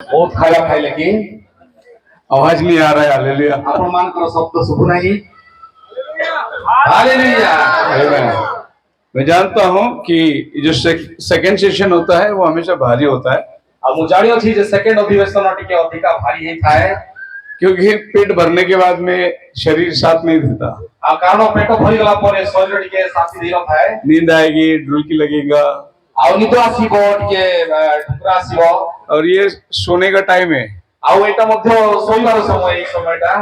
बहुत खाया खाई लगी आवाज नहीं आ रहा है। हालेलुया। आपण मान करो शब्द सुबह नहीं। हालेलुया। आमीन। मैं जानता हूं कि जो सेकंड सेशन होता है वो हमेशा भारी होता है, अब मु जानियो छी जे सेकंड अधिवेशन टिके अधिका भारी ही थाए क्योंकि पेट भरने के बाद में शरीर साथ नहीं देता। आ कारण पेट भरी गला परे शरीर टिके साथी देलो थाए, नींद आएगी, डुलकी लगेगा आ निद आसीबो टिके ढुकरा आसीबो, और ये सोने का टाइम है। आ एटा मध्य सोइबार समय, एक समयटा।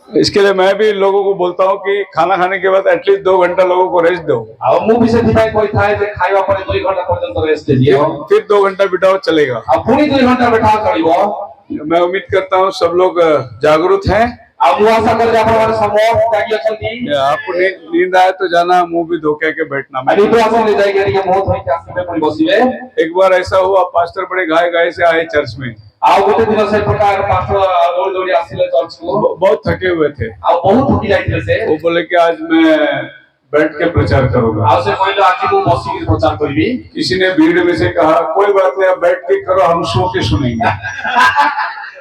इसके लिए मैं भी लोगों को बोलता हूं कि खाना खाने के बाद एटलीस्ट 2 घंटा लोगों को रेस्ट दो। आ मु भी से दिखाई कोई थाए जे खाइबा परे 2 घंटा पर्यंत रेस्ट दियो, फिर 2 घंटा बिताओ चलेगा। आ पुनी 2 घंटा बैठा चलिबो। मैं उम्मीद करता हूं सब लोग जागरूक हैं। आ मु आशा कर जे आपण माने समूह जागी अछंती। आपको नींद आए तो जाना, मुंह भी धो के बैठना। अभी तो आसन ले जाएगी कि बहुत होई के आसीबे पड़ी बसिबे। एक बार ऐसा हुआ, पास्टर बड़े गाय गाय से आए चर्च में। आ गोटे दिन से प्रकार पास्टर दौड़ दौड़ी आसीले चर्च को, बहुत थके हुए थे। आ बहुत थकी जाइते से। वो बोले कि आज मैं बैठ के प्रचार करूंगा। आ से कहले आज मु बसी के प्रचार करबी। किसी ने भीड़ में से कहा कोई बात नहीं, आप बैठ के करो, हम सो के सुनेंगे।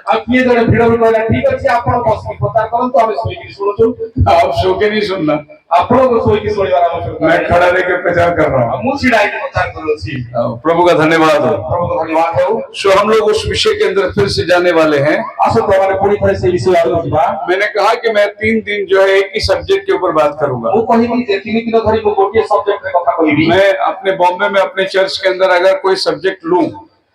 अब किए जने भीड़ में कहला ठीक अछि आपण बसी प्रचार करन तो हम सोई के सुनछु। आप सो के नहीं सुनना, आपण को सोई के सुनिबार आवश्यक। मैं खड़ा रह के प्रचार कर रहा हूँ। मु छिड़ाई के प्रचार करू छी। प्रभु का धन्यवाद हो। प्रभु का धन्यवाद है। सो हम लोग उस विषय के अंदर फिर से जाने वाले हैं। आसो प्रमाणे पूरी तरह से विषय आलो जीवा। मैंने कहा कि मैं 3 दिन जो है एक ही सब्जेक्ट के ऊपर बात करूंगा। मु कहिबी जे 3 दिन धरि मु गोटे सब्जेक्ट रे कथा कहिबी। मैं अपने बॉम्बे में अपने चर्च के अंदर अगर कोई सब्जेक्ट लूं,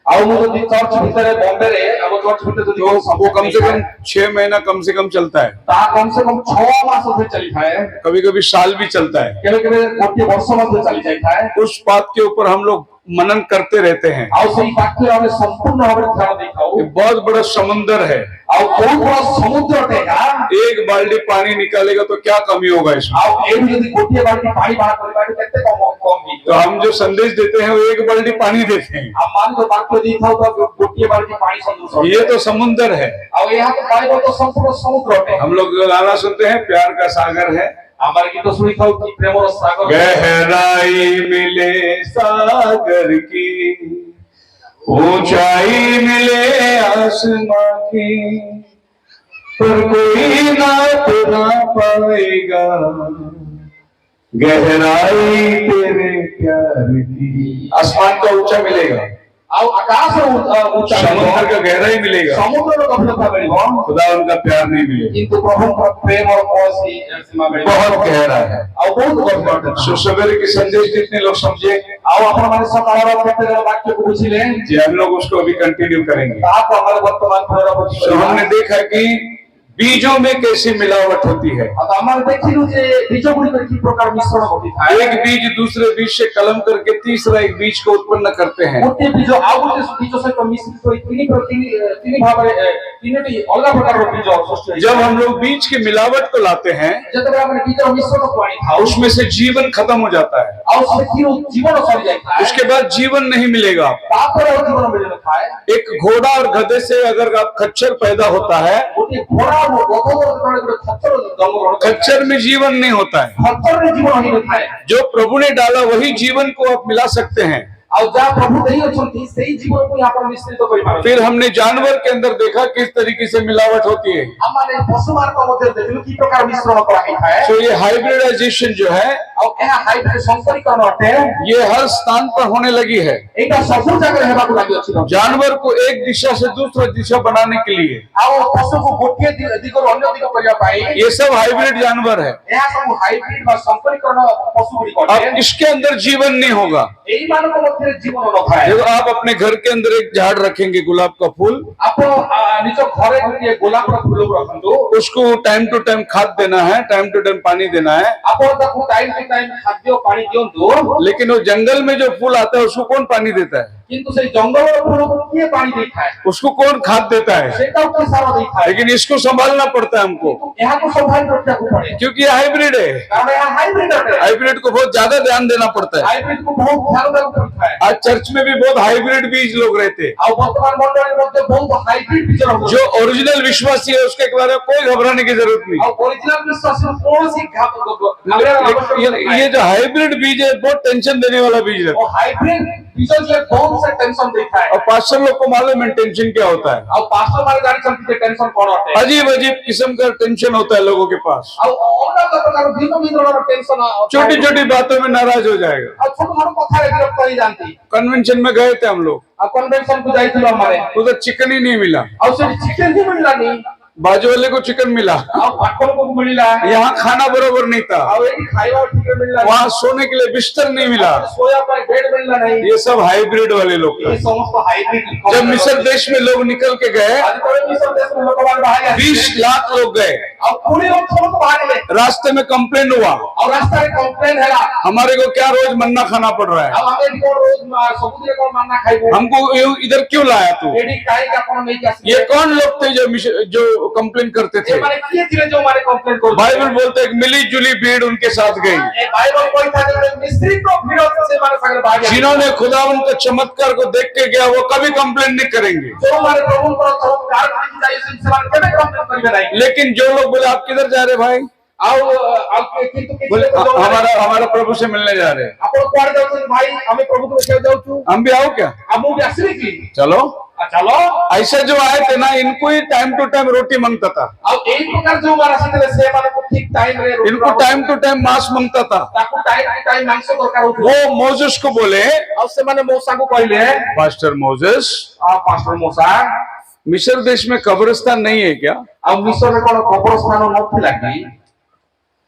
आ मु जो चर्च भीतर बॉम्बे रे अब चर्च भीतर जो वो कम से कम 6 महीना कम से कम चलता है। ता कम से कम 6 मास से चली थाए, कभी कभी साल भी चलता है। केबे-केबे गोटे वर्ष मध्ये चली जाय थाए। उस बात के ऊपर हम लोग मनन करते रहते हैं। आ सही वाक्य हम संपूर्ण भाବରେ ध्यान देखाओ। ये बहुत बड़ा समुद्र है। आ बहुत बड़ा समुद्र टेगा। एक बाल्टी पानी निकालेगा तो क्या कमी होगा इसमें? आ एबी यदि गोटे बाल्टी पानी बाहर करबा तो केते कम भी। तो हम जो संदेश देते हैं वो एक बाल्टी पानी देते हैं। आ मान जो वाक्य दी था तो गोटे बाल्टी पानी संदेश। ये तो समुद्र है। आ यहां तो बाइबल तो संपूर्ण समुद्र है। हम लोग गाना सुनते हैं, प्यार का सागर है। हमारे गीत सुनी था कि प्रेमर सागर गहराई मिले सागर की, ऊंचाई मिले आसमां की, पर कोई नाप ना पाएगा गहराई तेरे प्यार की। आसमान का ऊंचा मिलेगा, आकाश ऊंचा, समुद्र का गहराई मिलेगा, समुद्र का गभीरता मिलेगा, खुदा उनका प्यार नहीं मिलेगा। किंतु प्रभु का प्रेम और पौष की सीमा में बहुत गहरा है और बहुत गभीर है। सो सवेरे के संदेश जितने लोग समझे, आओ अपन हमारे सकारात्मक वाक्य वाक्य को पूछ ले जी, हम लोग उसको अभी कंटिन्यू करेंगे। आप हमारे वर्तमान पुनरावृत्ति तो हमने देखा कि बीजों में कैसी मिलावट होती है। अब हमारे देखिलु जे बीजों गुड़ी में की प्रकार मिश्रण होती है। एक बीज दूसरे बीज से कलम करके तीसरा एक बीज को उत्पन्न करते हैं। गोटे बीज आउ गोटे बीज से मिश्रित होई तीन भाबरे तीनटी अलग प्रकार रो बीज सृष्टि होई। जब हम लोग बीज की मिलावट को लाते हैं, जब हमने बीज रो मिश्रण को आनी था, उसमें से जीवन खत्म हो जाता है। और उसमें जीवन सड़ जाता है। उसके बाद जीवन नहीं मिलेगा। तापर और जीवन मिलने था है। एक घोड़ा और गधे से अगर आप खच्चर पैदा होता है, गोटे घोड़ा वो खच्चर में जीवन नहीं होता है। खच्चर में जीवन नहीं होता है। जो प्रभु ने डाला वही जीवन को आप मिला सकते हैं। और जब प्रभु नहीं अछंती सही जीवन को यहां पर मिश्रित कर पारे। फिर हमने जानवर के अंदर देखा किस तरीके से मिलावट होती है। हमारे पशु मार्ग का मध्य देखिलु की प्रकार मिश्रण करा है। तो ये हाइब्रिडाइजेशन जो है, और यह हाइब्रिड संकरीकरण होते हैं, ये हर स्थान पर होने लगी है। एटा सब जगह हेबा को लागि अछि। जानवर को एक दिशा से दूसरा दिशा बनाने के लिए, और पशु को गोटे दिगरो अन्य दिग करिया पाई, ये सब हाइब्रिड जानवर है। यह सब हाइब्रिड बा संकरीकरण पशु गुडी अब करते। इसके अंदर जीवन नहीं होगा। एई मानव को मध्य जीवन न थाए। जब आप अपने घर के अंदर एक झाड़ रखेंगे गुलाब का फूल, आप निज घरे गोटे गोलाप रो फूल रखंदो, उसको टाइम टू टाइम खाद देना है, टाइम टू टाइम पानी देना है। आप ताको टाइम टू टाइम खाद्य पानी दियंदो। लेकिन वो जंगल में जो फूल आता है उसको कौन पानी देता है? किंतु से जंगल रो फूल को के पानी देता है? उसको कौन खाद देता है? सेटा को सारा देता है। लेकिन इसको संभालना पड़ता है हमको, यहां को संभाल रखना को पड़े, क्योंकि ये हाइब्रिड है। कारण यहां हाइब्रिड है। हाइब्रिड को बहुत ज्यादा ध्यान देना पड़ता है। हाइब्रिड को बहुत ध्यान देना पड़ता है। आज चर्च में भी बहुत हाइब्रिड बीज लोग रहते हैं। और वर्तमान मंडल में बहुत हाइब्रिड बीज रहो। जो ओरिजिनल विश्वासी है उसके बारे में कोई घबराने की जरूरत नहीं। और ओरिजिनल विश्वास में कौन सी ये जो हाइब्रिड बीज है बहुत टेंशन देने वाला बीज है। और हाइब्रिड विजय जी बहुत से टेंशन देता है और पास्टर लोग को मालूम है टेंशन क्या होता है। और पास्टर मारे जानी चलती है टेंशन कौन होते हैं अजीब अजीब किस्म का टेंशन होता है लोगों के पास। और अलग प्रकार भिन्न भिन्न टेंशन छोटी छोटी बातों में नाराज हो जाएगा। और छोटे छोटे कथा रे विरक्त नहीं जानती कन्वेंशन में गए थे हम लोग, और कन्वेंशन को जाई थी हमारे उधर चिकन ही नहीं मिला, और से चिकन भी मिलला नहीं बाजू वाले को चिकन मिला, और पाखों को मिलला यहाँ खाना बराबर नहीं था, और एक खाଇବା ठीक मिलला वहाँ सोने के लिए बिस्तर नहीं मिला। सोया पर बेड मिलला नहीं ये सब हाइब्रिड वाले लोग ये थे। समस्त हाइब्रिड जब मिस्र देश में लोग निकल के गए, आज कोई मिस्र देश में लोग बाहर गए 20 लाख लोग गए। और पूरे लोग छोड़ के बाहर गए रास्ते में कंप्लेन हुआ, और रास्ता में कंप्लेन है हमारे को क्या रोज मन्ना खाना पड़ रहा है, अब हमें को रोज समुद्र को मारना खाइबो हमको इधर क्यों लाया तू। एडी काई का कोनो नहीं क्या ये कौन लोग थे जो कंप्लेन करते थे। ये माने किए थे जो हमारे कंप्लेन को बाइबल बोलते हैं मिली जुली भीड़ उनके साथ गई, ए बाइबल कोई था जो मिस्त्री को भीड़ से मारे सगले भाग गए जिन्होंने खुदावन के चमत्कार को देख के गया वो कभी कंप्लेन नहीं करेंगे। जो हमारे प्रभु को चमत्कार की जाए से मारे कभी कंप्लेन करिबे नहीं। लेकिन जो लोग बोले आप किधर जा रहे भाई, ଆଉ କିନ୍ତୁ बोले हमारा प्रभु से मिलने जा रहे हैं। ଆପଣ କୁଆଡେ ଯାଉଛନ୍ତି ଭାଇ ଆମେ ପ୍ରଭୁକୁ ଦେଖିବାକୁ ଯାଉଛୁ हम भी आओ क्या, ଆଉ ମୁଁ ବି ଆସିବି କି चलो। ଚାଲ ऐसे जो आए थे ना इनको ही टाइम टू टाइम रोटी मांगता था, ଆଉ ଏଇ ପ୍ରକାର ଯୋଉ ମାନ ଆସିଥିଲେ ସେମାନଙ୍କୁ ଠିକ ଟାଇମ ରେ इनको टाइम टू टाइम मांस मांगता था। ତାକୁ ଟାଇମ ଟୁ ଟାଇମ ମାଂସ ଦରକାର ହଉଥିଲା वो मोजेस को बोले, ଆଉ ସେମାନେ ମଉସାଙ୍କୁ କହିଲେ पास्टर मोजेस ପାଷ୍ଟର ମଉସା मिस्र देश में कब्रिस्तान नहीं है क्या, ଆଉ ମିଶରରେ କଣ କବରସ୍ଥାନ ନଥିଲା କି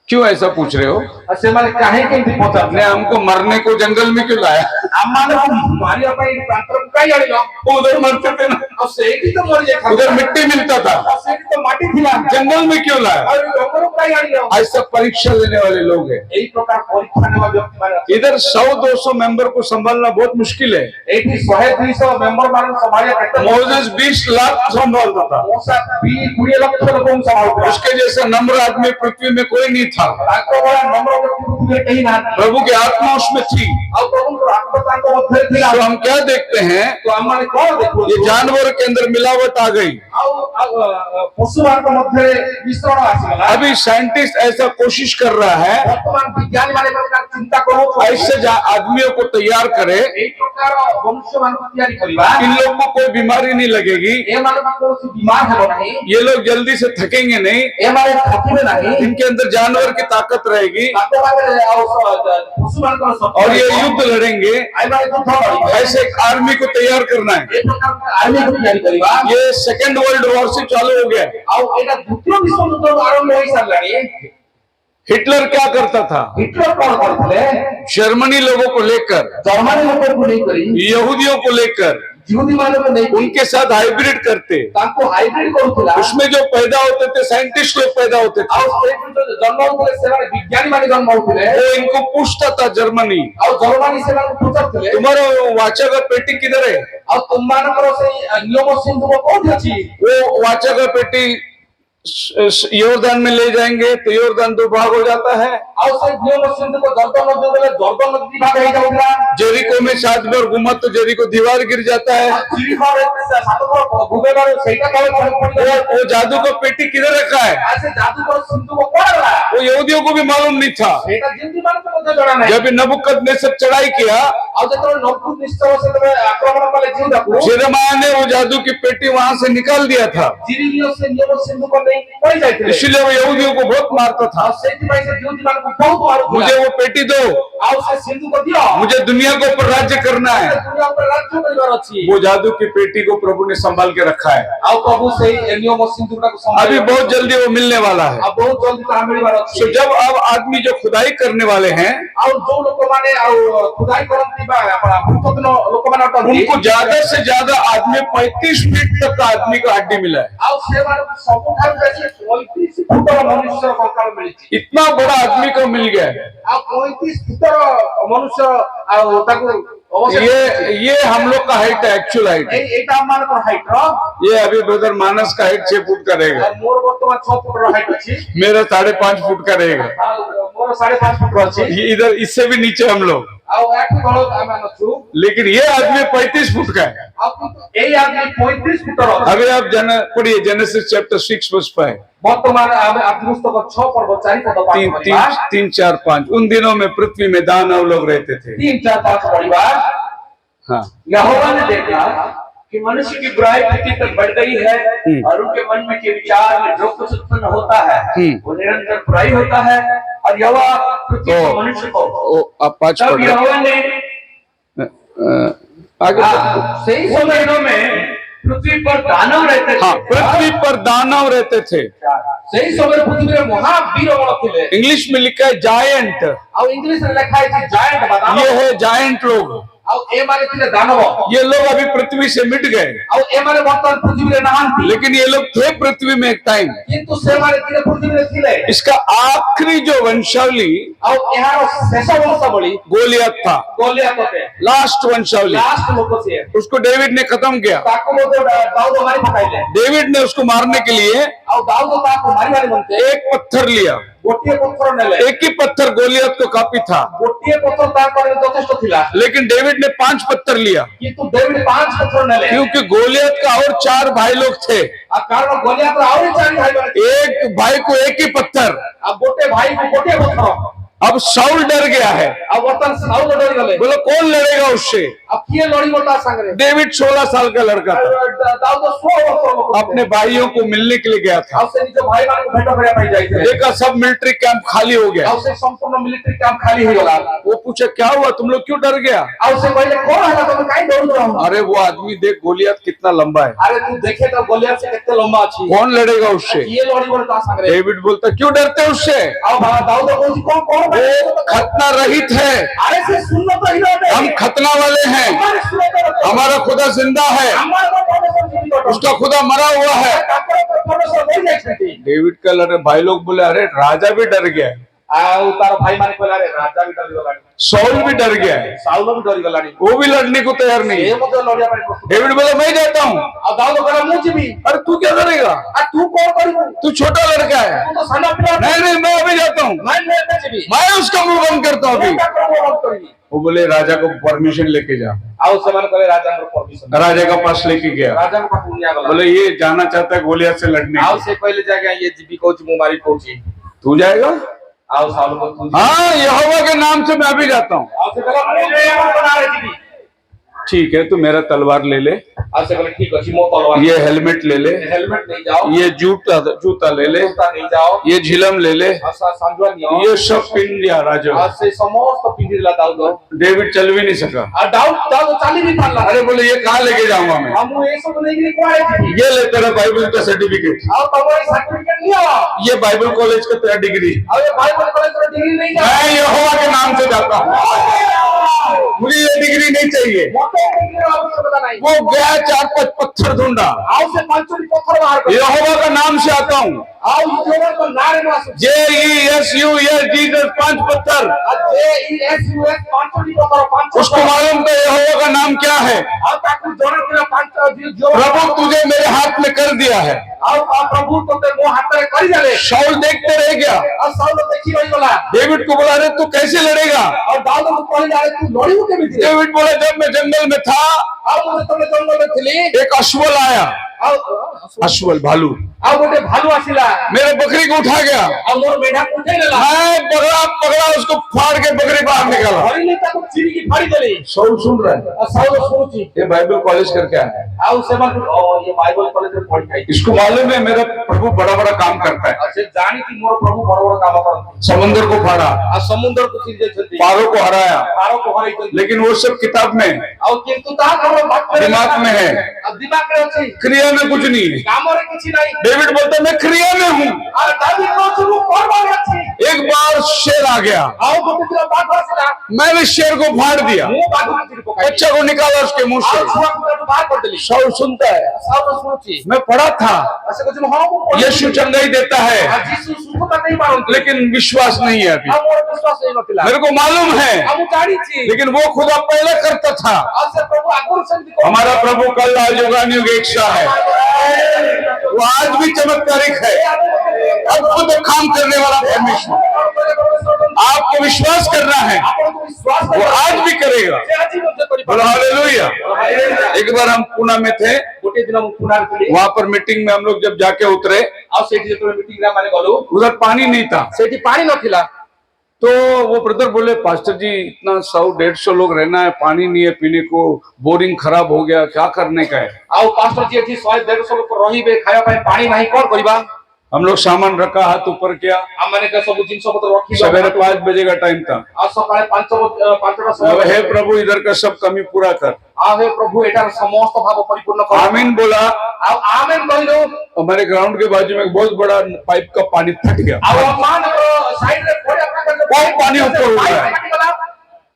क्यों ऐसा पूछ रहे हो। ଆଉ ସେମାନେ କାହିଁ କେମିତି ने ପଚାରିଲେ हमको मरने को जंगल में क्यों लाया, ଆମମାନଙ୍କୁ ମାରିବା ପାଇଁ ପ୍ରାନ୍ତରକୁ କାହିଁ ଆଣିଲ उधर मरते थे ना, ଆଉ ସେଇଠି ତ ମରି ଯାଇଥାନ୍ତେ उधर मिट्टी मिलता था, ଆଉ ସେଇଠି ତ ମାଟି ଥିଲା जंगल में क्यों लाया। ଆଉ ଜଙ୍ଗଲକୁ କାହିଁ ଆଣିଲ ऐसा परीक्षा लेने वाले लोग हैं। ଏଇ ପ୍ରକାର ପରୀକ୍ଷା ନେବା ବ୍ୟକ୍ତି ମାନେ ଅଛନ୍ତି। इधर 100-200 मेंबर को संभालना बहुत मुश्किल है। ଏଇଠି 100-200 ମେମ୍ବର ମାନଙ୍କୁ ସମ୍ଭାଳିବା କେତେ मोजेस 20 लाख संभालता था, ମଉସା 20 ଲକ୍ଷ ଲୋକଙ୍କୁ ସମ୍ଭାଳୁଥିଲା उसके जैसा नम्र आदमी पृथ्वी में कोई नहीं था। ତାଙ୍କ ଭଳିଆ ନମ୍ର ବ୍ୟକ୍ତି ପୃଥିବୀରେ କେହି ନାହାନ୍ତି प्रभु की आत्मा उसमें थी। ଆଉ ପ୍ରଭୁଙ୍କର ଆତ୍ମା ତାଙ୍କ ମଧ୍ୟରେ ଥିଲା तो हम क्या देखते हैं, ତ ଆମମାନେ କଣ ଦେଖୁ ये जानवर के अंदर मिलावट आ गई। ଆଉ ପଶୁମାନଙ୍କ ମଧ୍ୟରେ ମିଶ୍ରଣ ଆସିଗଲା अभी साइंटिस्ट ऐसा कोशिश कर रहा है ବର୍ତ୍ତମାନ ବିଜ୍ଞାନୀ ମାନେ ପ୍ରକାର ଚିନ୍ତା କରୁଛନ୍ତି ऐसे आदमियों को तैयार करे ଏଇ ପ୍ରକାର ମନୁଷ୍ୟମାନଙ୍କୁ ତିଆରି କରିବା इन लोगों को कोई बीमारी नहीं लगेगी, ଏମାନଙ୍କୁ କୌଣସି ବିମାର ହେବ ନାହିଁ ये लोग जल्दी से थकेंगे नहीं, ଏମାନେ ଥକିବେ ନାହିଁ इनके अंदर जानवर की ताकत रहेगी ତାଙ୍କ ପାଖରେ ଆଉ ପଶୁମାନଙ୍କର ଶକ୍ତି और ये युद्ध लड़ेंगे। ଏମାନେ ଯୁଦ୍ଧ କରିବେ ऐसे एक आर्मी को तैयार करना है। ଏ ପ୍ରକାର ଆର୍ମିକୁ ତିଆରି କରିବା ये सेकेंड वर्ल्ड वॉर से चालू हो गया। ଆଉ ଏଇଟା ଦ୍ୱିତୀୟ ବିଶ୍ୱଯୁଦ୍ଧ ଆରମ୍ଭ ହୋଇସାରିଲାଣି हिटलर क्या करता था, ହିଟଲର କଣ କରିଥିଲେ जर्मनी लोगों को लेकर, ଜର୍ମାନୀ ଲୋକଙ୍କୁ ନେଇକରି यहूदियों को लेकर ଜିହୁଦୀ ମାନଙ୍କୁ ନେଇ उनके साथ हाइब्रिड करते। ତାଙ୍କୁ ହାଇବ୍ରିଡ କରୁଥିଲା उसमें जो पैदा होते थे साइंटिस्ट लोग पैदा होते थे, ଆଉ ସେଇଠୁ ଜନ୍ମ ହଉଥିଲେ ସେମାନେ ବିଜ୍ଞାନୀ ମାନେ ଜନ୍ମ ହଉଥିଲେ वो इनको पूछता था जर्मनी ଆଉ ଜର୍ମାନୀ ସେମାନଙ୍କୁ ପଚାରୁଥିଲେ तुम्हारा वाचा का पेटी किधर है, ଆଉ ତୁମମାନଙ୍କର ସେଇ ନିୟମ ସିନ୍ଧୁକ କୋଉଠି ଅଛି वो वाचा का पेटी योरदान में ले जाएंगे तो योरदान 2 भाग हो जाता है। ଆଉ ସେଇ ନିୟମ ସିନ୍ଧୁକ ଜର୍ଦ୍ଦନ ନଦୀ ଗଲେ ଜର୍ଦ୍ଦନ ନଦୀ ଭାଗ ହେଇଯାଉଥିଲା जेरिको में 7 बार घुमा तो जेरिको दीवार गिर जाता है। ଚିରିଖରେ ସାତଥର ଭୂମିବାର ସେଇଟା ତଳେ ପଡିଗଲା वो जादू का पेटी किधर रखा है, ଆଉ ସେ ଯାଦୁକର ସିନ୍ଧୁକ କୁଆଡେ ଗଲା वो यहूदियों को भी मालूम नहीं था। ସେଇଟା ଜିହୁଦୀ ମାନଙ୍କୁ ମଧ୍ୟ ଜଣା ନାହିଁ जब नबुकदनेस्सर चढ़ाई किया, ଆଉ ଯେତେବେଳେ ନବୁକଦ୍ ନିଶ୍ଚୟ ସେତେବେଳେ ଆକ୍ରମଣ କଲେ ଜିହୁଦାକୁ जेरेमाया ने वो जादू की पेटी वहां से निकाल दिया था, ଚିରିନିୟ ସେ ନିୟମ ସିନ୍ଧୁକ ନେଇ ପଡି ଯାଇଥିଲେ इसलिए वो यहूदियों को बहुत मारता था। ଆଉ ସେଇଥିପାଇଁ ସେ ଜିହୁଦୀ ମାନଙ୍କୁ ବହୁତ ମାରୁଥିଲା मुझे वो पेटी दो, ଆଉ ସେ ସିନ୍ଧୁକ ଦିଅ मुझे दुनिया के ऊपर राज्य करना है। ଦୁନିଆ ଉପରେ ରାଜ୍ୟ କରିବାର ଅଛି वो जादू की पेटी को प्रभु ने संभाल के रखा है। ଆଉ ପ୍ରଭୁ ସେଇ ନିୟମ ସିନ୍ଧୁକଟାକୁ अभी ସମ୍ଭାଳିବେ बहुत जल्दी वो मिलने वाला है। ଆଉ ବହୁତ ଜଲ୍ଦି ତାହା ମିଳିବାର ଅଛି तो जब अब आदमी जो खुदाई करने वाले हैं ଆଉ ଯୋଉ ଲୋକମାନେ ଆଉ ଖୁଦାଇ କରନ୍ତି ବା ଭୂତତ୍ନ ଲୋକମାନେ ଅଟନ୍ତି उनको ज्यादा से ज्यादा आदमी 35 फीट तक का आदमी का हड्डी मिला है। ଆଉ ସେମାନଙ୍କୁ ସବୁଠାରୁ ବେଶୀ 35 ଫୁଟର ମନୁଷ୍ୟର କଙ୍କାଳ ମିଳିଛି इतना बड़ा आदमी को मिल गया है। ଆଉ 35 ଫୁଟର ମନୁଷ୍ୟ ଆଉ ତାକୁ ये हम लोग का हाइट है, एक्चुअल हाइट। ଏଇଟା ଆମମାନଙ୍କର ହାଇଟ ର ये अभी ब्रदर मानस का हाइट 6 फुट का रहेगा, ଆଉ ମୋର ବର୍ତ୍ତମାନ 6 ଫୁଟର ହାଇଟ ଅଛି मेरा 5.5 फुट का रहेगा। ଆଉ ମୋର 5.5 ଫୁଟର ଅଛି ये इधर इससे भी नीचे हम लोग, ଆଉ ଏଠୁ ତଳ ଆମେ ଅଛୁ लेकिन ये आदमी 35 फुट का है। ଆଉ କିନ୍ତୁ ଏଇ ଆଦମୀ 35 ଫୁଟର ଅଛି अभी आप पढ़िए जेनेसिस चैप्टर 6 वर्स 5, ବର୍ତ୍ତମାନ ଆମେ ପୁସ୍ତକ 6 ପର୍ବ 4 ପଦ ପାଠ 3, କରିବା 3, 4, 5। उन दिनों में पृथ्वी में दानव लोग रहते थे। 3, 4, 5 ପଢିବା हाँ यहोवा ने देखा कि मनुष्य की बुराई पृथ्वी पर बढ़ गई है और उनके मन में के विचार में जो कुछ उत्पन्न होता है वो निरंतर बुराई होता है। और यहोवा पृथ्वी पर मनुष्य को आप 5 तब पढ़ रहे यहोवा ने आगे सही दिनों में पृथ्वी पर दानव रहते थे। हाँ पृथ्वी पर दानव रहते थे। ସେହି ସମୟରେ ପୃଥିବୀରେ ମହାବୀରଗଣ ଥିଲେ। इंग्लिश में लिखा है जायंट। ଆଉ ଇଂଲିଶରେ ଲେଖା ହେଇଛି ଜାୟଣ୍ଟ ବା ଦାନବ। ये है जायंट लोग। ଆଉ ଏମାନେ ଥିଲେ ଦାନବ। ये लोग अभी पृथ्वी से मिट गए, ଆଉ ଏମାନେ ବର୍ତ୍ତମାନ ପୃଥିବୀରେ ନାହାନ୍ତି। लेकिन ये लोग थे पृथ्वी में एक टाइम। କିନ୍ତୁ ସେମାନେ ଥିଲେ ପୃଥିବୀରେ ଥିଲେ। इसका आखिरी जो वंशावली ଆଉ ଏହାର ଶେଷ ବଂଶାବଳୀ गोलियत था, ଗୋଲିଆତ ଅଟେ। लास्ट वंशावली। ଲାଷ୍ଟ ଲୋକ ସିଏ। उसको डेविड ने खत्म किया। ତାକୁ ମଧ୍ୟ ଦାଉଦ ମାରି ପକାଇଲେ। डेविड ने उसको मारने के लिए ଆଉ ଦାଉଦ ତାକୁ ମାରିବା ନିମନ୍ତେ एक पत्थर लिया। ଗୋଟିଏ ପଥର ନେଲେ। एक ही पत्थर गोलियत को काफी था, ଗୋଟିଏ ପଥର ତାଙ୍କ ପାଇଁ ଯଥେଷ୍ଟ ଥିଲା। लेकिन डेविड ने 5 पत्थर लिया, କିନ୍ତୁ ଡେଭିଡ 5 ପଥର ନେଲେ। क्योंकि गोलियत का और 4 भाई लोग थे। ଆଉ କାରଣ ଗୋଲିଆତର ଆହୁରି 4 ଭାଇମାନେ ଥିଲେ। एक भाई को एक ही पत्थर। ଆଉ ଗୋଟେ ଭାଇକୁ ଗୋଟିଏ ପଥର। अब साउल डर गया है, ଆଉ ବର୍ତ୍ତମାନ ସାଉଲ ଡରିଗଲେ। बोलो कौन लड़ेगा उससे। ଆଉ କିଏ ଲଢିବ ତା ସାଙ୍ଗରେ। डेविड 16 साल का लड़का था, ଦାଉଦ 16 ବର୍ଷର ଲୋକ ଥିଲେ। अपने भाइयों को मिलने के लिए गया था। ଆଉ ସେ ନିଜ ଭାଇମାନଙ୍କୁ ଭେଟ କରିବା ପାଇଁ ଯାଇଥିଲେ। देखा सब मिलिट्री कैंप खाली हो गया। ଆଉ ସେ ସମ୍ପୂର୍ଣ୍ଣ ମିଲିଟାରୀ କ୍ୟାମ୍ପ ଖାଲି ହେଇଗଲା। वो पूछे क्या हुआ, तुम लोग क्यों डर गया। ଆଉ ସେ କହିଲେ କଣ ହେଲା ତମେ କାଇଁ ଡରୁଛ। अरे वो आदमी देख गोलियत कितना लंबा है, ଆରେ ତୁ ଦେଖେ ତ ଗୋଲିଆତ ସେ କେତେ ଲମ୍ବା ଅଛି। कौन लड़ेगा उससे। କିଏ ଲଢିବ ତା ସାଙ୍ଗରେ। डेविड बोलता क्यों डरते हो उससे, ଆଉ ଦାଉଦ କହୁଛି କଣ କଣ ପାଇଁ। खतना रहित है, ଆରେ ସେ ସୁନ୍ନତ ହୀନ ଅଟେ। हम खतना वाले हैं, ଆମର ସୁନ୍ନତ ଅଟେ। हमारा खुदा जिंदा है, ଆମର ପରମେଶ୍ୱର ଜୀବିତ ଅଟେ। उसका खुदा मरा हुआ है। ତାଙ୍କର ପରମେଶ୍ୱର ମରିଯାଇଛନ୍ତି। डेविड का लड़े भाई लोग बोले अरे राजा भी डर गया है, ଆଉ ତାର ଭାଇମାନେ କହିଲେ ଆରେ ରାଜା ବି ଡରିଗଲାଣି। साउल भी डर गया है, ସାଉଲ ବି ଡରିଗଲାଣି। वो भी लड़ने को तैयार नहीं ସେ है। ମଧ୍ୟ ଲଢିବା ପାଇଁ ପ୍ରସ୍ତୁତ। डेविड बोला मैं जाता हूँ। ଆଉ ଦାଉଦ କହିଲା ମୁଁ ଯିବି। अरे तू क्या करेगा, ଆଉ ତୁ କଣ କରିବୁ। तू छोटा लड़का है। ତୁ ତ ସାନ ପିଲା। नहीं नहीं मैं अभी जाता हूँ, ନାଇଁ ମୁଁ ଏବେ ଯିବି। मैं उसका मुंह बंद करता हूँ अभी। ମୁଁ ତାଙ୍କର ମୁହଁ ବନ୍ଦ କରିବି। वो बोले राजा को परमिशन लेके जा। ଆଉ ସେମାନେ କହିଲେ ରାଜାଙ୍କର ପରମିଶନ। राजा का पास लेके गया, ରାଜାଙ୍କ ପାଖକୁ ନିଆଗଲା। बोले ये जाना चाहता है गोलियत से लड़ने। ଆଉ ସେ କହିଲେ ଯେ ଆଜ୍ଞା ଇଏ ଯିବି କହୁଛି ମୁଁ ମାରି କହୁଛି। तू जाएगा। ଆଉ ସାଉଲ କହୁଛି हाँ यहोवा के नाम से मैं भी जाता हूँ। ଆଉ ସେ କହିଲା ମୁଁ ଜୀବନ ନାଁରେ ଯିବି। ठीक है तू मेरा तलवार ले ले, ଆଉ ସେ କହିଲେ ଠିକ ଅଛି ମୋ ତଲୱାର। ये हेलमेट ले ले, ହେଲମେଟ ନେଇ ଯାଅ। ये जूता ले ले, ଜୋତା ନେଇ ଯାଅ। ये झिलम ले ले, ଆଉ ସାଞ୍ଜୁଆ ନିଅ। ये सब पिन दिया राजा। ଆଉ ସେ ସମସ୍ତ ପିନ୍ଧିଲା ଦାଉଦ। डेविड चल भी नहीं सका। ଆଉ ଦାଉଦ ଚାଲି ବି ପାରିଲା। अरे बोले ये कहाँ लेके जाऊंगा मैं। ଆଉ ମୁଁ ଏସବୁ ନେଇକିରି କୁଆଡେ ଯିବି। ये ले तेरा बाइबल का सर्टिफिकेट, ଆଉ ତମର ଏଇ ସାର୍ଟିଫିକେଟ ନିଅ। ये बाइबल कॉलेज का तेरा डिग्री। ଆଉ ଏ ବାଇବଲ କଲେଜର ଡିଗ୍ରୀ ନେଇ ଯାଅ। मैं यहोवा के नाम से जाता हूँ, मुझे ये डिग्री नहीं चाहिए। ମୋତେ ଏ ଡିଗ୍ରୀର ଆବଶ୍ୟକତା ନାହିଁ। वो गया 4-5 पत्थर ढूंढा, ଆଉ ସେ 5ଟି ପଥର ବାହାର କଲେ। यहोवा का नाम से आता हूँ। ଆଉ ଯେହୋଭାଙ୍କ ନାଁରେ ମୁଁ ଆସୁଛି। JESUS जीसस 5 पत्थर। ଆଉ JESUS 5ଟି ପଥର 5 उसको मालूम था यहोवा का नाम क्या है। ଆଉ ତାକୁ ଜଣାଥିଲା 5 ଯୋ प्रभु तुझे मेरे हाथ में कर दिया है। ଆଉ ପ୍ରଭୁ ତତେ ମୋ ହାତରେ କରିଦେଲେ। शाऊल देखते रह गया, ଆଉ ସାଉଲ ଦେଖି ରହିଗଲା। डेविड को बोला अरे तू कैसे लड़ेगा। ଆଉ ଦାଉଦକୁ କହିଲା ଆରେ ତୁ ଲଢିବୁ କେମିତି। डेविड बोला जब मैं जंगल में था ଆଉ ମୁଁ ଯେତେବେଳେ ଜଙ୍ଗଲରେ ଥିଲି एक अश्वल आया, ଆଉ अश्वल भालू ଆଉ ଗୋଟେ ଭାଲୁ ଆସିଲା। मेरे बकरी को उठा गया, ଆଉ ମୋର ମେଢାକୁ ଉଠେଇ ନେଲା। मैं पकड़ा उसको फाड़ के बकरी बाहर निकाला। ଧରିଲି ତାକୁ ଚିରିକି ଫାଡ଼ିଦେଲି। शाऊल सुन रहा है, ଆଉ ସାଉଲ ଶୁଣୁଛି। ये बाइबल कॉलेज करके आया है, ଆଉ ସେମାନେ ଇଏ ବାଇବଲ କଲେଜରେ ପଢିଥାଏ। इसको मालूम है मेरा प्रभु बड़ा बड़ा काम करता है। ଆଉ ସେ ଜାଣିକି ମୋର ପ୍ରଭୁ ବଡ ବଡ କାମ କରନ୍ତି। समुद्र को फाड़ा, ଆଉ ସମୁଦ୍ରକୁ ଚିରି ଯାଇଛନ୍ତି। पारों को हराया, ପାରକୁ ହରାଇଛନ୍ତି। लेकिन वो सब किताब में ଆଉ କିନ୍ତୁ ତା କେବଳ ବାକ୍ୟରେ दिमाग में है, ଆଉ ଦିମାଗରେ ଅଛି। क्रिया में कुछ नहीं है। କାମରେ କିଛି ନାହିଁ। डेविड बोलता मैं क्रिया में हूँ। ଆଉ ଦାବୀଦ କହୁଛି ମୁଁ କର୍ମରେ ଅଛି। एक बार शेर आ गया, ଆଉ ଗୋଟେ ଦିନ ବାଘ ଆସିଲା। मैंने शेर को फाड़ दिया, ମୁଁ ବାଘକୁ ଚିରି ପକାଇଲି। बच्चा को निकाला उसके मुंह ଆଉ से। ଛୁଆକୁ ତାଠୁ ବାହାର କରିଦେଲି। शाऊल सुनता है, ସାଉଲ ଶୁଣୁଛି। मैं पढ़ा था ଆଉ ସେ କହୁଛି ହଁ ମୁଁ ପଢିଛି। यीशु चंगाई देता है, ଆଉ ଯୀଶୁ ସୁସ୍ଥତା ଦେଇପାରନ୍ତି। लेकिन विश्वास नहीं है अभी। ଆଉ ମୋର ବିଶ୍ୱାସ ହେଇନଥିଲା। मेरे को मालूम है, ଆଉ ମୁଁ ଜାଣିଛି। लेकिन वो खुदा पहले करता था। ଆଉ ସେ ପ୍ରଭୁ ଆଗରୁ ସେମିତି କରୁଥିଲେ। हमारा प्रभु कल आज युगान युग एक सा है, वो आज भी चमत्कारिक है, अद्भुत काम करने वाला परमेश्वर। आपको विश्वास करना है, ଆପଣଙ୍କୁ ବିଶ୍ୱାସ वो आज भी करेगा। ସେ ଆଜି ମଧ୍ୟ बोलो କରିପାରିବେ। हालेलुया। एक बार हम पुणे में थे, ଗୋଟିଏ ଦିନ ମୁଁ ପୁନାରେ ଥିଲି। वहां पर मीटिंग में हम लोग जब जाके उतरे, ଆଉ ସେଇଠି ଯେତେବେଳେ ମିଟିଂରେ ଆମେ ଗଲୁ उधर पानी नहीं था। ସେଇଠି ପାଣି ନଥିଲା। तो वो ब्रदर बोले पास्टर जी इतना 100-150 लोग रहना है, पानी नहीं है पीने को, बोरिंग खराब हो गया, क्या करने का है। ଆଉ ପାଷ୍ଟର जी ଏଠି 100-150 ଲୋକ ରହିବେ, ଖାଇବା ପାଇଁ ପାଣି ନାହିଁ, କଣ କରିବା? हम लोग सामान रखा, हाथ ऊपर किया। ଆମମାନେ ସବୁ ଜିନିଷ ପତ୍ର ରଖିଲୁ। सवेरे 5 बजे का टाइम था। ଆଉ ସକାଳେ 5ଟା ସମୟ। हे प्रभु इधर का सब कमी पूरा कर। ଆଉ ହେ ପ୍ରଭୁ ଏଟାର ସମସ୍ତ ଭାବ ପରିପୂର୍ଣ୍ଣ କର। आमीन बोला। ଆଉ ଆମେନ କହିଲୁ। हमारे ग्राउंड के बाजू में एक बहुत बड़ा पाइप का पानी फट गया। ଆଉ ଆମମାନଙ୍କର ସାଇଡରେ ପଡିଆ ପାଖରେ बहुत पानी ऊपर उड़ रहा है।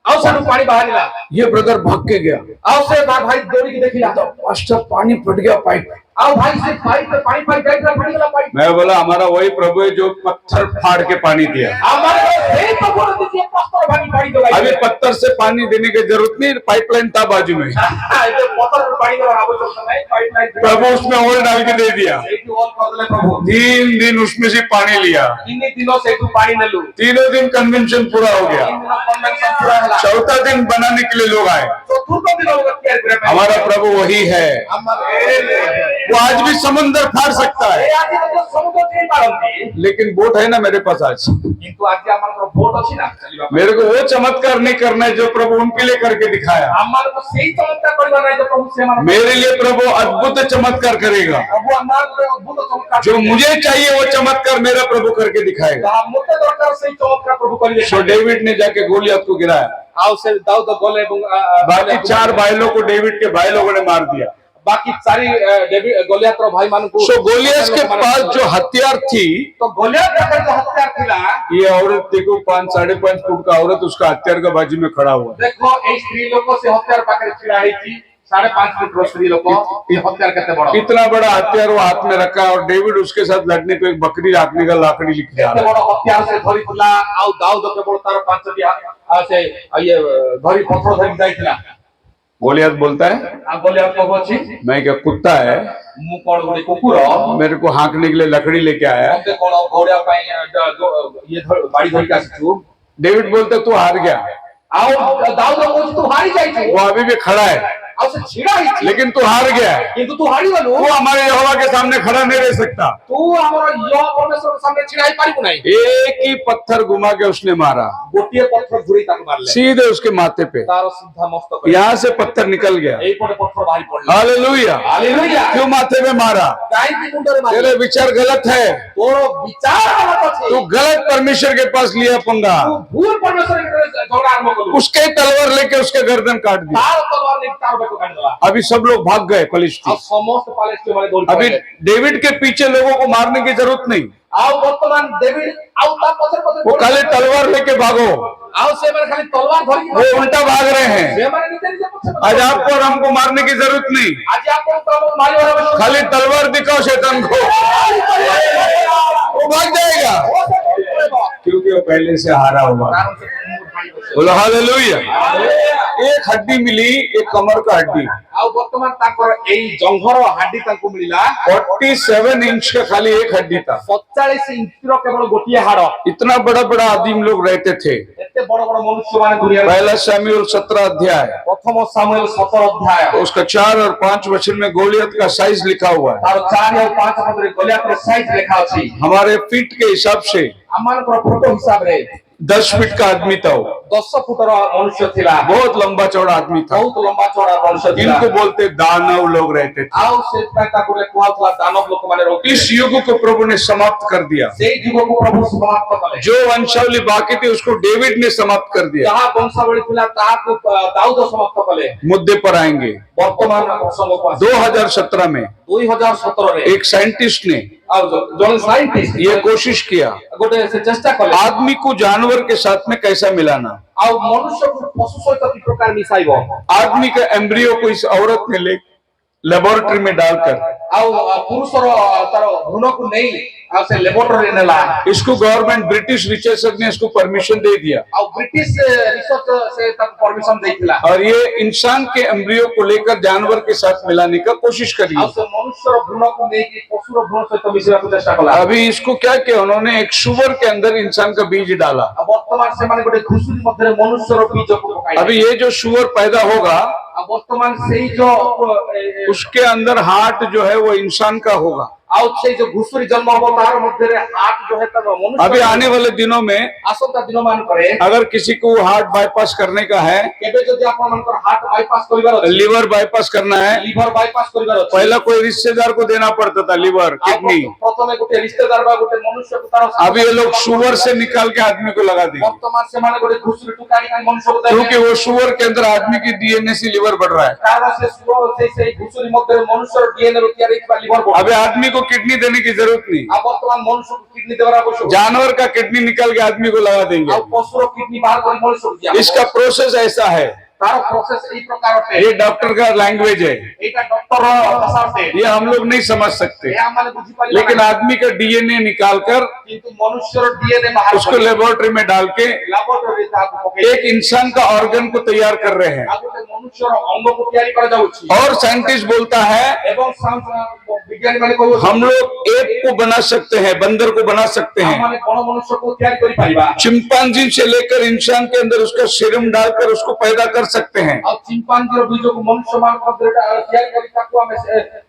ଆଉ ସେଠୁ ପାଣି ବାହାରିଲା। ये ब्रदर भाग के गया। ଆଉ ସେ ଭାଇ ଦୌଡ଼ିକି ଦେଖିଲା। पास्टर पानी फट गया पाइप। ଆଉ ଭାଇ ସେ ପାଇପ ପାଣି ଯାଇଥିଲା, ଫାଟିଗଲା ପାଇପ। मैं बोला हमारा वही प्रभु है जो पत्थर फाड़ के पानी दिया। ଆମର ସେଇ ପ୍ରଭୁ ଯିଏ ପଥର ଭାଙ୍ଗି ପାଣି ଦେଲା। अभी पत्थर से पानी देने की जरूरत नहीं, पाइपलाइन था बाजू में। ଏବେ ପଥରରୁ ପାଣି ଦେବାର ଆବଶ୍ୟକତା ନାହିଁ, ପାଇପଲାଇନ। प्रभु उसमें ऑयल डाल के दे दिया। ସେଇଠୁ ଅନ୍ କରିଦେଲେ ପ୍ରଭୁ। 3 दिन उसमें से पानी लिया। 3 ଦିନ ସେଇଠୁ ପାଣି ନେଲୁ। तीनों दिन कन्वेंशन पूरा हो गया। 3 ଦିନ କନଭେନସନ ପୁରା ହେଲା। चौथा दिन बनाने के लिए लोग आए। ଚତୁର୍ଥ ଦିନ ଲୋକ ତିଆରି କରିବା ପାଇଁ। हमारा प्रभु वही है, वो आज भी समुद्र फाड़ सकता है। ଏ ଆଜି ମଧ୍ୟ ସମୁଦ୍ର ଦେଇ ପାରନ୍ତି। लेकिन बोट है ना मेरे पास आज। କିନ୍ତୁ ଆଜି ଆମର ବୋଟ ଅଛି ନା ଚାଲିବା ପାଇଁ। मेरे को वो चमत्कार नहीं करना है जो प्रभु उनके लिए करके दिखाया। ଆମମାନଙ୍କୁ ସେଇ ଚମତ୍କାର କରିବା ନାହିଁ ଯେ ପ୍ରଭୁ ସେମାନଙ୍କୁ। मेरे लिए प्रभु अद्भुत चमत्कार करेगा। ପ୍ରଭୁ ଆମର ଗୋଟେ ଅଦ୍ଭୁତ ଚମତ୍କାର। जो मुझे चाहिए वो चमत्कार मेरा प्रभु करके दिखाएगा। ଯାହା ମୋତେ ଦରକାର ସେଇ ଚମତ୍କାର ପ୍ରଭୁ କରିବେ। सो डेविड ने जाके गोलियत को गिराया। ଆଉ ସେ ଦାଉଦ ଗଲେ ଏବଂ बाकी 4 भाइयों को डेविड के भाई लोगों ने मार दिया। बाकी 4 गोलियातर भाई ମାନଙ୍କୁ। सो गोलियत के पास जो हथियार थी, तो गोलियत पाखରେ जो हथियार थिला। ये औरत देखो 5-5.5 फुट का औरत उसका हथियार का बाजू में खड़ा हुआ। देखो ए स्त्री लोक से हथियार पाखରେ छिड़ा ହେଇची। 5.5 फुट रो स्त्री लोक। ये हथियार केते बड़ा? इतना बड़ा हथियार वो हाथ में रखा और डेविड उसके साथ लड़ने को एक बकरी रखने का लाकड़ी लिख जा केते रहा है। बड़ा हथियार से धरितला। आ दाऊद केवल तार 5टी से ये धरि पत्थर धरि जाइतला। गोलियत बोलता है आ गोलियत को बची मैं क्या कुत्ता है, मु कोन गुडी कुकुर मेरे को हाँकने के लिए लकड़ी लेके आया। मते कोन घोड़िया पई ये बाड़ी धरि का छु। डेविड बोलता तू हार गया। आ दाऊद को तू हारी जाइछु। वो अभी भी खड़ा है आ से छिड़ा ହେଇଛି। लेकिन तू हार गया है। किंतु तू हारी गलु। वो हमारे यहोवा के सामने खड़ा नहीं रह सकता। तू हमर यो परमेश्वर के सामने छिड़ा ही पारिबु नाही। एक ही पत्थर घुमा के उसने मारा, गोटिए पत्थर घुरी ताक मारले सीधे उसके माथे पे। तारो सीधा मस्तक यहाँ से पत्थर निकल गया। एई पटे पत्थर बाहरी पड़ले। हालेलुया। हालेलुया। क्यों माथे में मारा? काई की मुंडरे मारे। तेरे विचार गलत है, तोरो विचार गलत अछि। तू गलत परमेश्वर के पास लिया पंगा। तू भूल परमेश्वर के झगड़ा आरंभ कलु। उसके तलवार लेके उसके गर्दन काट दिया। तार तलवार ने तार बेको काट दिला। अभी सब लोग भाग गए फलिस्ती। अब समस्त पालेस्तीन वाले दौड़ अभी पड़े। डेविड के पीछे लोगों को मारने की जरूरत नहीं, आओ वर्तमान डेविड आओ ता पत्थर वो खाली तलवार लेके भागो। आओ से माने खाली तलवार धरि वो उल्टा भाग रहे हैं। से माने नीचे नीचे पत्थर। आज आपको और हमको मारने की जरूरत नहीं, आज आपको तो मारी वाला बस खाली तलवार दिखाओ शैतान को, वो भाग जाएगा क्योंकि वो पहले से हारा हुआ। बोलो हालेलुया। एक हड्डी मिली, एक कमर का हड्डी। आओ वर्तमान ताकर एई जंघर हड्डी तांको मिलिला। 47 इंच का खाली एक हड्डी था। 47 इंच रो केवल गोटिए हाड़। इतना बड़ा बड़ा आदमी लोग रहते थे। एते बड़ बड़ मनुष्य माने दुनिया रे। पहला शमूएल 17 अध्याय, प्रथम सामुएल 17 अध्याय। उसका 4 और 5 वचन में गोलियत का साइज लिखा हुआ है। तार 4 और 5 पद रे गोलियत रो साइज लिखा अछि। हमारे फीट के हिसाब से अमान को फोटो हिसाब रे 10 फीट का आदमी था वो। 10 फुट रो मनुष्य थिला। बहुत लंबा चौड़ा आदमी था। बहुत लंबा चौड़ा मनुष्य थिला। इनको बोलते दानव लोग रहते थे। आओ से ताको रे कुआतला दानव लोक माने रो। इस युग को प्रभु ने समाप्त कर दिया। सेई युग को प्रभु समाप्त कले। जो वंशावली बाकी थी उसको डेविड ने समाप्त कर दिया। जहां वंशावली थिला ता को दाऊद समाप्त कले। मुद्दे पर आएंगे। वर्तमान प्रसंग को 2017 में 2017 रे एक साइंटिस्ट ने आओ जन साइंटिस्ट ये कोशिश किया गोटे से चेष्टा कले। आदमी को जानवर के साथ में कैसा मिलाना। आओ मनुष्य को पशु सहित कि प्रकार मिसाइबो। आदमी का एम्ब्रियो को इस औरत ने ले लेबोरेटरी में डालकर आओ पुरुषर तार भ्रूण को नहीं आ से लेबोरेटरी नेला। इसको गवर्नमेंट ब्रिटिश रिसर्चर ने इसको परमिशन दे दिया आओ ब्रिटिश रिसर्च से तक परमिशन देइथिला। और ये इंसान के एम्ब्रियो को लेकर जानवर के साथ मिलाने का कोशिश करी। आओ से मनुष्यर भ्रूण को नहीं कि पशुर भ्रूण सहित मिसाइबा को चेष्टा कला। अभी इसको क्या किया उन्होंने, एक सुअर के अंदर इंसान का बीज डाला। वर्तमान से माने गोटे घुसुरी मध्य मनुष्यर बीज को पकाई। अभी ये जो सुअर पैदा होगा वर्तमान से ही जो उसके अंदर हार्ट जो है वो इंसान का होगा। ଆଉ ସେଇ ଯୋଉ ଘୁଷୁରୀ ଜନ୍ମ ହବ ତାର ମଧ୍ୟରେ ହାର୍ଟ जो है तब मनुष्य अभी आने वाले दिनों में ଆସନ୍ତା ଦିନ ମାନଙ୍କରେ अगर किसी को हार्ट बाईपास करने का है, କେବେ ଯଦି ଆପଣଙ୍କର ହାର୍ଟ ବାଇପାସ୍ କରିବାର ଅଛି लीवर बाईपास करना है, লিভার ବାଇପାସ୍ କରିବାର ଅଛି पहला कोई रिश्तेदार को देना पड़ता था लीवर किडनी। ପ୍ରଥମେ ଗୋଟେ ରିଶ୍ତେଦାର ବା ଗୋଟେ ମନୁଷ୍ୟକୁ ତାର अब ये लोग शुगर से निकाल के आदमी को लगा देंगे, ବର୍ତ୍ତମାନ ସେମାନେ ଗୋଟେ ଘୁଷୁରୀ ଟୁକାଣି ମନୁଷ୍ୟକୁ क्योंकि वो शुगर के अंदर आदमी की डीएनए से लीवर बढ़ रहा है। କାରଣ ସେ ସେଇ ଘୁଷୁରୀ ମଧ୍ୟରେ ମନୁଷ୍ୟର DNA ରୁ ତିଆରି ହେଇଥିବା ଲିଭର ବଢୁଛି। अभी आदमी को किडनी देने की जरूरत नहीं, ଆଉ ବର୍ତ୍ତମାନ ମନୁଷ୍ୟକୁ କିଡନୀ ଦେବାର ଆବଶ୍ୟକ। जानवर का किडनी निकाल के आदमी को लगा देंगे। ଆଉ ପଶୁର କିଡନୀ ବାହାର କରି ମଣିଷକୁ ଦିଆହବ। इसका प्रोसेस ऐसा है, ତାର ପ୍ରୋସେସ ଏଇ ପ୍ରକାର ଅଟେ। ये डॉक्टर का लैंग्वेज है, ଏଇଟା ଡକ୍ଟର ଭାଷା ଅଟେ। ये हम लोग नहीं समझ सकते, ଏହା ମାନେ ବୁଝିପାରିବା लेकिन ନାହିଁ। आदमी का डीएनए निकाल कर କିନ୍ତୁ ମନୁଷ୍ୟର DNA ବାହାର उसको लेबोरेटरी में डाल के ଲାବୋରେଟୋରୀ ତାକୁ ପକେଇ एक इंसान का ऑर्गन को तैयार कर रहे हैं। ଆଉ ଗୋଟେ ମନୁଷ୍ୟର ଅଙ୍ଗକୁ ତିଆରି କରାଯାଉଛି। और साइंटिस्ट बोलता है ଏବଂ ବିଜ୍ଞାନୀ ମାନେ କହୁଛନ୍ତି हम लोग एप को बना सकते हैं, बंदर को बना सकते हैं, ଆମେ ବଣ ମନୁଷ୍ୟକୁ ତିଆରି କରିପାରିବା। चिंपांजी से लेकर इंसान के अंदर उसका सीरम डालकर उसको पैदा कर सकते हैं। ଆଉ ଚିମ୍ପାଞ୍ଜିର ବୀଜକୁ ମନୁଷ୍ୟ ମାନଙ୍କ ମଧ୍ୟରେ ତିଆରି କରି ତାକୁ ଆମେ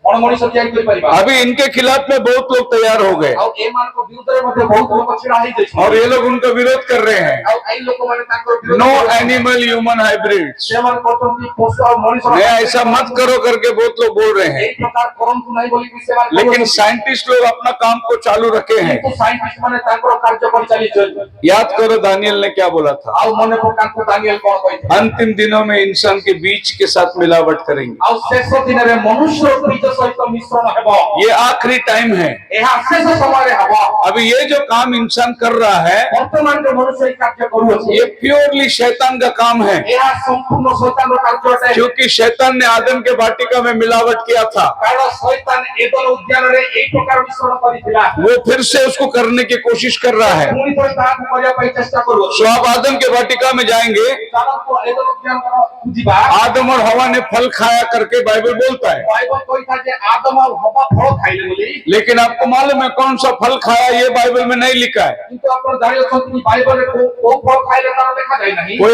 ବଣ ମଣିଷ ତିଆରି କରିପାରିବା। अभी इनके खिलाफ में बहुत लोग तैयार हो गए ଆଉ ଏମାନଙ୍କ ବିରୁଦ୍ଧରେ ମଧ୍ୟ ବହୁତ ଲୋକ ଛିଡା ହେଇଯାଇଛନ୍ତି। और ये लोग उनका विरोध कर रहे हैं। ଆଉ ଏଇ ଲୋକମାନେ ତାଙ୍କର ବିରୋଧ नो କରୁଛନ୍ତି। एनिमल ह्यूमन हाइब्रिड, ସେମାନେ କହୁଛନ୍ତି ପଶୁ ଆଉ ମଣିଷ नहीं ऐसा मत करो करके बहुत लोग बोल रहे हैं। ଏଇ ପ୍ରକାର କରନ୍ତୁ ନାହିଁ ବୋଲି ସେମାନେ लेकिन କହୁଛନ୍ତି। साइंटिस्ट लोग अपना काम को चालू रखे हैं। କିନ୍ତୁ ସାଇଣ୍ଟିଷ୍ଟ ମାନେ ତାଙ୍କର କାର୍ଯ୍ୟ କରି ଚାଲିଛନ୍ତି। याद करो दानियल ने क्या बोला था, ଆଉ ମନେ ପକାନ୍ତୁ ଦାନିଏଲ କଣ କହିଥିଲେ। अंतिम दिनों में इंसान के बीज के साथ मिलावट करेंगे। ଆଉ ଶେଷ ଦିନରେ ମନୁଷ୍ୟ ବୀଜ ସହିତ ମିଶ୍ରଣ ହେବ। ये आखिरी टाइम है। ଏହା ଶେଷ ସମୟରେ ହେବ। अभी ये जो काम इंसान कर रहा है ବର୍ତ୍ତମାନ ଯୋଉ ମନୁଷ୍ୟ ଏଇ କାର୍ଯ୍ୟ କରୁଅଛି ये प्योरली शैतान का काम है, ଏହା ସମ୍ପୂର୍ଣ୍ଣ ଶୈତାନର କାର୍ଯ୍ୟ ଅଟେ। क्योंकि शैतान ने आदम के वाटिका में मिलावट किया था। କାରଣ ଶୈତାନ ଏଦନ ଉଦ୍ୟାନରେ ଏଇ ପ୍ରକାର ମିଶ୍ରଣ କରିଥିଲା। वो फिर से उसको करने की कोशिश कर रहा है। ପୁଣି ଥରେ ତାହାକୁ କରିବା ପାଇଁ ଚେଷ୍ଟା କରୁଅଛି। तो आप आदम के वाटिका में जाएंगे, ଚାଲନ୍ତୁ ଏଦନ ଉଦ୍ୟାନର ଯିବା। आदम और हवा ने फल खाया करके बाइबल बोलता है। ବାଇବଲ କହିଥାଏ ଯେ ଆଦମ ଆଉ ହବା ଫଳ ଖାଇଲେ ବୋଲି। लेकिन आपको मालूम है कौन सा फल खाया ये बाइबल में नहीं लिखा है। କିନ୍ତୁ ଆପଣ ଜାଣିଅଛନ୍ତି ବାଇବଲରେ କୋଉ ଫଳ ଖାଇଲେ ତାର ଲେଖାଯାଇ ନାହିଁ। कोई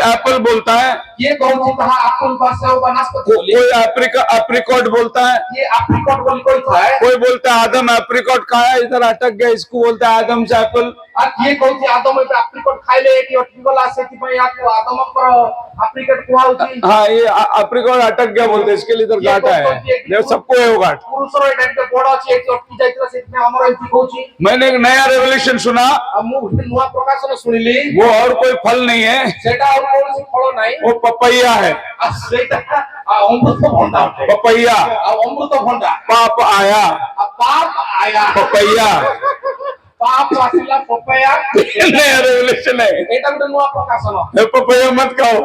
एप्पल बोलता है, କିଏ କହୁଛି ତାହା ଆପଲ ବା ସେଓ ବା ନାସପତି ବୋଲି। कोई एप्रिकॉट बोलता है, କିଏ ଆପ୍ରିକଟ ବୋଲି କହିଥାଏ। कोई बोलता है आदम एप्रिकॉट खाया इधर अटक गया, इसको बोलता है आदम से एप्पल। ଆଉ କିଏ କହୁଛି ଆଦମ ଏବେ ଆପ୍ରିକଟ ଖାଇଲେ ଏଠି ଅଟକିଗଲା ସେଥିପାଇଁ ୟାକୁ ଆଦମଙ୍କର ଆପ୍ରିକଟ କୁହାହଉଛି। हाँ ये एप्रिकॉट अटक गया बोलते हैं, इसके लिए इधर गांठ है, देखो सबको है वो गांठ। ପୁରୁଷର ଏଇଟା ଟିକେ ବଡ ଅଛି ଏଠି ଅଟକି ଯାଇଥିଲା ସେଥିପାଇଁ ଆମର ଏମିତି କହୁଛି। मैंने एक नया रेवलेशन सुना, ଆଉ ମୁଁ ଗୋଟେ ନୂଆ ପ୍ରକାଶନ ଶୁଣିଲି। वो और कोई फल नहीं है, ସେଇଟା ଆଉ କୌଣସି ଫଳ ନାହିଁ। वो पपैया है। ଆଉ ସେଇଟା ଅମୃତଭଣ୍ଡା ଅଟେ। पपैया, ଆଉ ଅମୃତଭଣ୍ଡା पाप आया ଆଉ ପାପ ଆୟା पपैया। ପାପ ଆସିଲା ପପେୟା। नया रेवलेशन है, ଏଇଟା ଗୋଟେ ନୂଆ ପ୍ରକାଶନ। ये पपैया मत खाओ,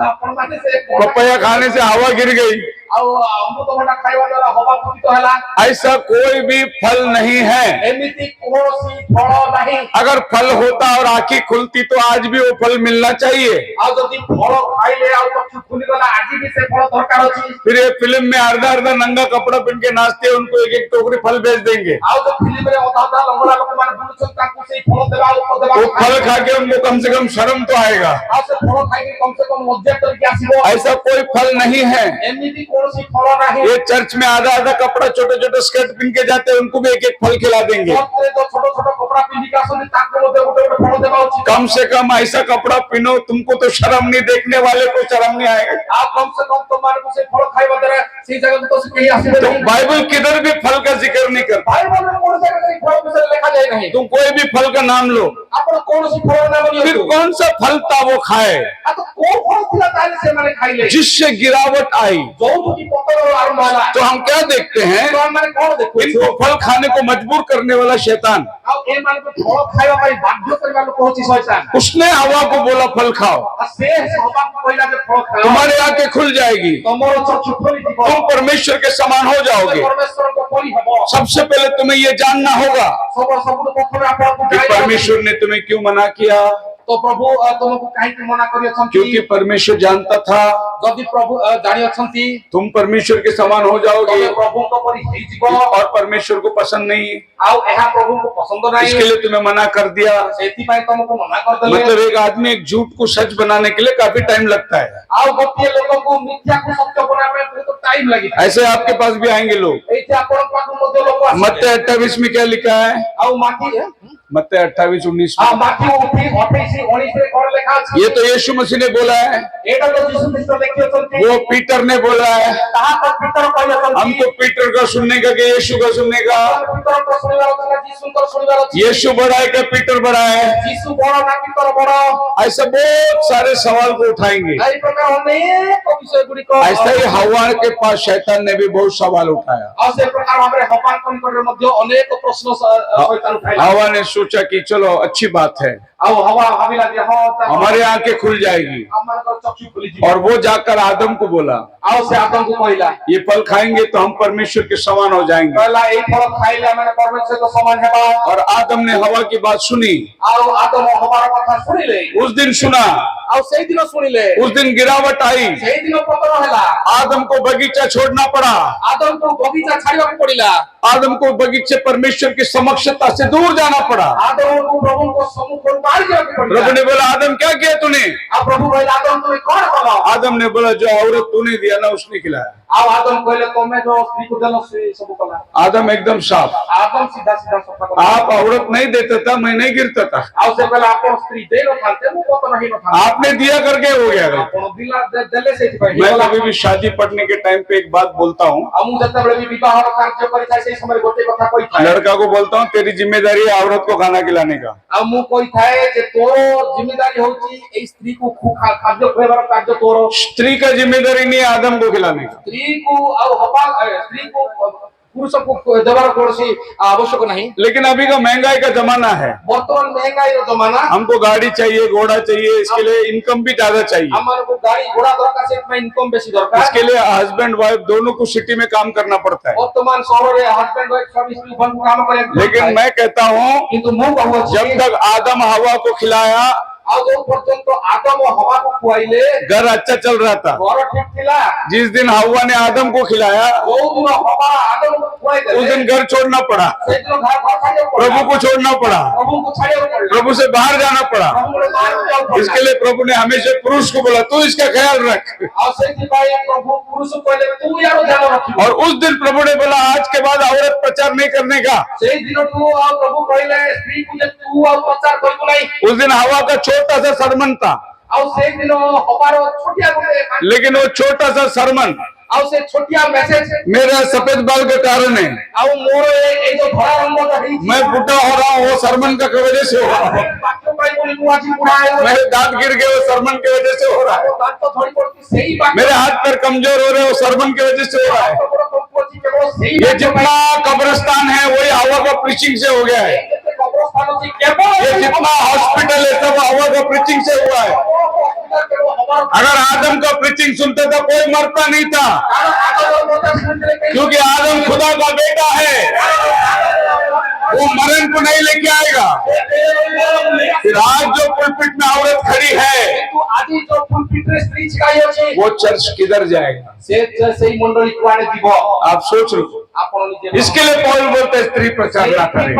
ଆପଣ ମାନେ ସେ पपैया खाने से हवा गिर गई। ଆଉ ଅମୃତଭଣ୍ଡା ଖାଇବା ଦ୍ୱାରା ହବା ପତିତ ହେଲା। ऐसा कोई भी फल नहीं है। ଏମିତି କୌଣସି ଫଳ ନାହିଁ। अगर फल होता और आंखें खुलती तो आज भी वो फल मिलना चाहिए। ଆଉ ଯଦି ଫଳ ଖାଇଲେ ଆଉ ଚକ୍ଷୁ ଖୋଲିଗଲା ଆଜି ବି ସେ ଫଳ ଦରକାର ଅଛି। फिर ये फिल्म में आधा आधा नंगा कपड़ा पहन के नाचते हैं, उनको एक एक टोकरी फल बेच देंगे। ଆଉ ଯୋଉ ଫିଲ୍ମରେ ଅଧା ଅଧା ଲଙ୍ଗଳା ଲୋକମାନେ ବୁଲୁଛନ୍ତି ତାଙ୍କୁ ସେଇ ଫଳ ଦେବା ଉପ ଦେବା। वो फल खा के उनको कम से कम शर्म तो आएगा। ଆଉ ସେ ଫଳ ଖାଇକି କମ ସେ କମ ମଜା କରିକି ଆସିବ। ऐसा कोई फल नहीं है। ଏମିତି କୌଣସି ଫଳ ନାହିଁ। ये चर्च में आधा आधा कपड़ा छोटे छोटे स्कर्ट पहन के जाते हैं, उनको भी एक एक फल खिला देंगे। ଚର୍ଚ୍ଚରେ ଯୋଉ ଛୋଟ ଛୋଟ କପଡା ପିନ୍ଧିକି ଆସନ୍ତି ତାଙ୍କୁ ମଧ୍ୟ ଗୋଟେ ଗୋଟେ ଫଳ ଦେବା ଉଚିତ। कम से कम ऐसा कपड़ा पहनो, तुमको तो शर्म नहीं, देखने वाले को शर्म नहीं आएगा। ଆଉ କମ ସେ କମ ତମମାନଙ୍କୁ ସେ ଫଳ ଖାଇବା ଦ୍ୱାରା ସେଇ ଜାଗାକୁ ତ ସେ କେହି ଆସିବେ तो ନାହିଁ। बाइबल किधर भी फल का जिक्र नहीं करता। ବାଇବଲରେ କୌଣସି ଜାଗାରେ ସେଇ ଫଳ ବିଷୟରେ ଲେଖାଯାଏ ନାହିଁ। तुम कोई भी फल का नाम लो, ଆପଣ କୌଣସି ଫଳର ନାମ फिर ନିଅନ୍ତୁ। कौन सा फल था वो खाए ଆଉ ତ କୋଉ ଫଳ ଥିଲା ତାହେଲେ ସେମାନେ ଖାଇଲେ। जिससे गिरावट आई। ଯୋଉଠି ପତନର ଆରମ୍ଭ ହେଲା। तो हम क्या देखते हैं, ତ ଆମମାନେ କଣ ଦେଖୁଛୁ? इनको फल खाने को मजबूर करने वाला शैतान, ଆଉ ଏମାନଙ୍କୁ ଫଳ ଖାଇବା ପାଇଁ ବାଧ୍ୟ କରିବା ଲୋକ ହଉଛି ଶୈତାନ। उसने हवा को बोला फल खाओ, ଆଉ ସେ ହବାକୁ କହିଲା ଯେ ଫଳ ଖାଅ। तुम्हारी आंखें खुल जाएगी, ତମର ଚକ୍ଷୁ ଖୋଲିଯିବ। तुम परमेश्वर के समान हो जाओगे। ପରମେଶ୍ୱରଙ୍କ ପରି ହବ। सबसे पहले तुम्हें ये जानना होगा ସବୁଠୁ ପ୍ରଥମେ ଆପଣଙ୍କୁ कि ଜାଣିବାକୁ परमेश्वर ने तुम्हें क्यों मना किया। तो प्रभु तुमको कहीं मना करी क्योंकि परमेश्वर जानता था जदि प्रभु जानी अछंती तुम परमेश्वर के समान हो जाओगे तबे प्रभु को परि हेई जीवो और परमेश्वर को पसंद नहीं, आउ एहा प्रभु को पसंद नहीं, इसके लिए तुम्हें मना कर दिया। सेति पाई तुमको मना कर देले। मतलब एक आदमी एक झूठ को सच बनाने के लिए काफी टाइम लगता है। आउ गोटे लोगों को मिथ्या को सत्य बनाने में बहुत टाइम लगी। ऐसे आपके पास भी आएंगे लोग। एते आपण पाखु मध्ये लोग आसे। मत्ती 28 में क्या लिखा है? आउ माथि मत्ती 28:19 आ में माथि 28:19 रे कोन लिखा अछि? ये तो यीशु मसीह ने बोला है, एटा तो यीशु ख्रीष्ट लिखियो छथि। वो पीटर ने बोला है। ताहा तो पीटर कहले छथि। हमको पीटर का सुनने का कि यीशु का सुनने का? पीटर को सुनिबार अछि, यीशु को सुनिबार अछि। यीशु बड़ा है कि पीटर बड़ा है? यीशु बड़ा ना पीटर बड़ा? ऐसे बहुत सारे सवाल को उठाएंगे। एई प्रकार अनेक विषय गुडी को ऐसा ही हवा के पास शैतान ने भी बहुत सवाल उठाया। आ से प्रकार हमरे हपान निकट रे मध्ये अनेक प्रश्न शैतान उठाइला। हवा ने सोचा कि चलो अच्छी बात है, आउ हवा भाबिला जे हां हमारी आंखें खुल जाएगी, हमर चक्षु खुली जी। और वो जाकर आदम को बोला आउ से आदम को कहला ये फल खाएंगे तो हम परमेश्वर के समान हो जाएंगे। कहला ए फल खाइले माने परमेश्वर को समान हेबा। और आदम ने हवा की बात सुनी, आउ आदम हमारा कथा सुनिले, उस दिन सुना, आउ सेई दिन सुनिले, उस दिन गिरावट आई, सेई दिन पतन होला। आदम को बगीचा छोड़ना पड़ा, आदम को बगीचा छाड़िया को पड़िला, आदम को बगीचे परमेश्वर की समक्षता से दूर जाना पड़ा। आदम को प्रभु को सम्मुख में बाहर जाना पड़िला। प्रभु ने बोला आदम क्या किया तूने? आ प्रभु कहला आदम तू कौन कलो? आदम ने बोला जो औरत तूने दिया ना उसने खिलाया। आउ आदम कहले तमे जो स्त्री को देलो से सब कला। आदम एकदम साफ, आदम सीधा सीधा सब कला। आप औरत नहीं देता था, मैं नहीं गिरता था, आउ से कहला आपन स्त्री दे नो खाते मु को तो नहीं नो खाते। आपने दिया करके हो गया। आपन दिला देले से भाई। मैं कभी भी शादी पड़ने के टाइम पे एक बात बोलता हूँ, हमु जते बेले भी विवाह कार्य करि थाय से समय गोटे कथा कहि थाय। लड़का को बोलता हूँ तेरी जिम्मेदारी है औरत को खाना खिलाने का। आ मु कहि थाय जे तोरो जिम्मेदारी होची ए स्त्री को खाद्य खुआबार कार्य तोरो। स्त्री का जिम्मेदारी नहीं है आदम को खिलाने का। स्त्री को आउ हपा स्त्री को पुरुष को देवार कोसी आवश्यक नहीं। लेकिन अभी का महंगाई का जमाना है, वर्तमान महंगाई रो जमाना, हमको गाड़ी चाहिए, घोड़ा चाहिए, इसके लिए इनकम भी ज्यादा चाहिए। हमन को गाड़ी घोड़ा दरकार से इतना इनकम बेसी दरकार। इसके लिए हस्बैंड वाइफ दोनों को सिटी में काम करना पड़ता है। वर्तमान शहर रे हस्बैंड वाइफ सब स्त्री बन काम करे। लेकिन मैं कहता हूँ किंतु मु कहू जब तक आदम हवा को खिलाया आ जो पर्यंत आदम और हवा को खुआइले घर अच्छा चल रहा था। घर ठीक थिला। जिस दिन हवा ने आदम को खिलाया वो दिन हवा आदम को खुआइ दे। उस दिन घर छोड़ना पड़ा, से दिन घर छाड़े पड़ा। प्रभु को छोड़ना पड़ा, प्रभु को छाड़े पड़ा। प्रभु से बाहर जाना पड़ा। प्रभु ने बाहर जाओ पड़ा। इसके लिए प्रभु ने हमेशा पुरुष को बोला तू इसका ख्याल रख। आ से भाई प्रभु पुरुष को कहले तू यार ध्यान रखियो। और उस दिन प्रभु ने बोला आज के बाद औरत प्रचार नहीं करने का। से दिन तू आ प्रभु कहले स्त्री को जे तू आ प्रचार करबो नहीं। उस दिन हवा का छोटा सा सरमन था, आ से दिन हमारो छोटिया गुटे, लेकिन वो छोटा सा सरमन आ से छोटिया मैसेज मेरा सफेद बाल के कारण है, आ मोर ए जो धरा रंग का है मैं बूढ़ा हो रहा हूँ वो सरमन का वजह से हो रहा है, बाकी भाई बोली तू आज बुढ़ा है। मेरे दांत गिर गए वो सरमन की वजह से हो रहा है, बात तो थोड़ी पड़ती सही बात। मेरे हाथ पैर कमजोर हो रहे हैं वो सरमन की वजह से हो रहा है। ये जितना कब्रिस्तान है वही हवा का प्रीचिंग से हो गया है। ये जितना हॉस्पिटल है सब हवा का प्रीचिंग से हुआ है। अगर आदम का प्रीचिंग सुनता था कोई मरता नहीं था, क्योंकि आदम खुदा का बेटा है, वो मरण को नहीं लेके आएगा। फिर आज जो पुलपिट में औरत खड़ी है वो चर्च किधर जाएगा? आप सोच लो। इसके लिए पौल बोलते हैं स्त्री प्रचार ना करें।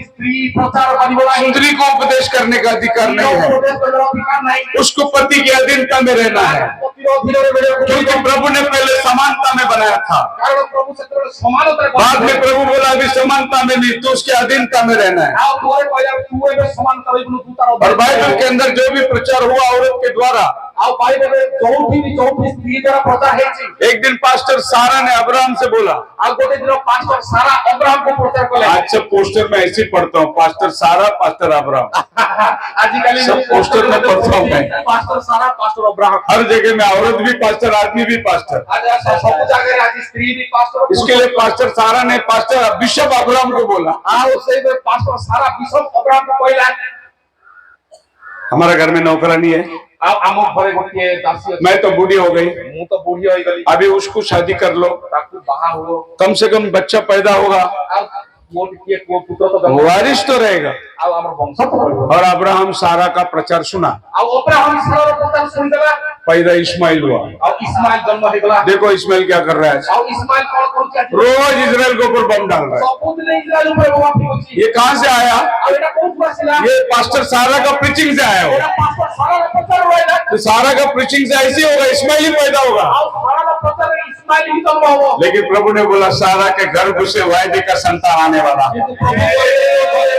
स्त्री को उपदेश करने का अधिकार नहीं है, उसको पति की अधीनता में रहना है, क्योंकि प्रभु ने पहले समानता में बनाया था। बाद में प्रभु बोला अभी समानता में नहीं तो उसकी अधीनता में रहना है। और बाइबल के अंदर जो भी प्रचार हुआ औरत के द्वारा, एक दिन पास्टर सारा ने अब्राहम से बोला, पास्टर सारा अब्राहम को प्रचार कर अच्छा पोस्टर में ऐसे पढ़ता हूँ पास्टर सारा पास्टर अब्राहम आजकल सब पोस्टर में पढ़ता हूँ मैं। पास्टर सारा पास्टर अब्राहम हर जगह में औरत भी पास्टर आदमी भी पास्टर। आज सब जगह आज स्त्री भी पास्टर। इसके लिए पास्टर सारा ने पास्टर बिशप अब्राहम को बोला। उसे पास्टर सारा बिशप अब्राहम को कहला हमारा घर में नौकरानी है, मैं तो बूढ़ी हो गई, मुंह तो बूढ़ी हो गई, अभी उसको शादी कर लो, ताकू बाहर हो, कम से कम बच्चा पैदा होगा, ମୋର କିଏ ପୁଅ ପୁତ୍ର ତ ଜନ୍ମ वारिस तो रहेगा। ଆଉ ଆମର ବଂଶ ତ ବଢିବ। और अब्राहम सारा का प्रचार सुना, ଆଉ ଅବ୍ରାହମ ଇସ୍ରାଏଲର ପ୍ରଚାର ଶୁଣିଦେଲା पैदा इस्माइल हुआ। ଆଉ ଇସ୍ମାଇଲ ଜନ୍ମ ହେଇଗଲା। देखो इस्माइल क्या कर रहा है, ଆଉ ଇସ୍ମାଇଲ କଣ କରୁଛି ଆଜି? रोज इजराइल के ऊपर बम डाल रहा है। ସବୁଦିନ ଇସ୍ରାଏଲ ଉପରେ ବୋମା ଫିଙ୍ଗୁଛି। ये कहाँ से आया? ଆଉ ଏଟା କୋଉଠୁ ଆସିଲା? ये पास्टर सारा का प्रीचिंग से आया ଏଟା होगा। ପାଷ୍ଟର ସାରାର ପ୍ରଚାର ରହିଲା। तो सारा का प्रीचिंग से ऐसे ही होगा, इस्माइल ही पैदा होगा। ଆଉ ସାରାର ପ୍ରଚାରରେ ଇସ୍ମାଇଲ ହିଁ ଜନ୍ମ ହବ। लेकिन प्रभु ने बोला सारा के गर्भ से वायदे का संतान आने वाला है। କିନ୍ତୁ ପ୍ରଭୁ କହିଲେ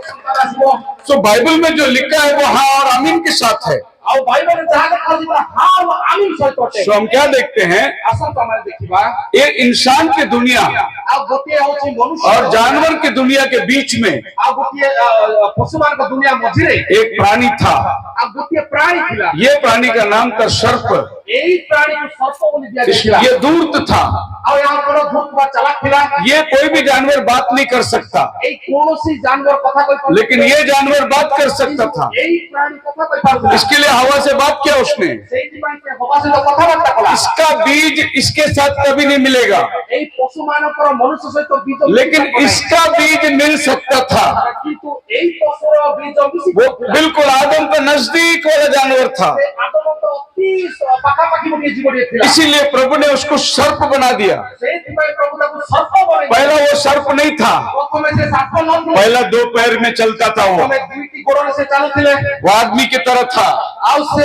ସନ୍ତାନ ଆସିବ। तो बाइबल में जो लिखा है वो हाँ और आमीन के साथ है। ଆଉ ବାଇବଲରେ ଯାହା ଲେଖା ଅଛି ପୁରା ହଁ ଆଉ ଆମିନ ସହିତ ଅଟେ। तो हम क्या देखते हैं, ଆସନ୍ତୁ ଆମେ ଦେଖିବା। ये इंसान की दुनिया ଆଉ ଗୋଟିଏ ହଉଛି ମନୁଷ୍ୟ और जानवर की दुनिया के बीच में ଆଉ ଗୋଟିଏ ପଶୁମାନଙ୍କ ଦୁନିଆ ମଝିରେ एक प्राणी था। ଆଉ ଗୋଟିଏ ପ୍ରାଣୀ ଥିଲା। ये प्राणी का नाम था सर्प। ଏଇ ପ୍ରାଣୀକୁ ସର୍ପ ବୋଲି ଦିଆଯାଇଥିଲା। ये धूर्त था। ଆଉ ଏହା ବଡ଼ ଧୂର୍ତ୍ତ ବା ଚାଲାକ ଥିଲା। ये कोई भी जानवर बात नहीं कर सकता, ଏଇ କୌଣସି जानवर କଥା କହିପାରୁନଥିଲା। लेकिन ये जानवर बात कर सकता था। ଏଇ ପ୍ରାଣୀ କଥା କହିପାରୁଥିଲା। इसके लिए हवा से बात किया उसने। ସେଇଥିପାଇଁ ସେ ହବା ସହିତ କଥାବାର୍ତ୍ତା କଲା। इसका बीज इसके साथ कभी नहीं मिलेगा, ଏଇ ପଶୁମାନଙ୍କର ମନୁଷ୍ୟ ସହିତ ବୀଜ लेकिन इसका बीज मिल सकता था। କିନ୍ତୁ ଏଇ ପଶୁର ବୀଜ ମିଶି वो बिल्कुल आदम का नजदीक वाला जानवर था, ସେ ଆଦମଙ୍କର ଅତି ପାଖାପାଖି ଗୋଟିଏ ଜୀବଟିଏ ଥିଲା। इसीलिए प्रभु ने उसको सर्प बना दिया। ସେଇଥିପାଇଁ ପ୍ରଭୁ ତାକୁ ସର୍ପ ବନେଇଲେ। पहला वो सर्प नहीं था, ପ୍ରଥମେ ସେ ସାପ ନଥିଲା। पहला दो पैर में चलता था वो ପ୍ରଥମେ ଦୁଇଟି ଗୋଡ଼ରେ ସେ ଚାଲୁଥିଲେ। आदमी की तरह था। ଆଉ ସେ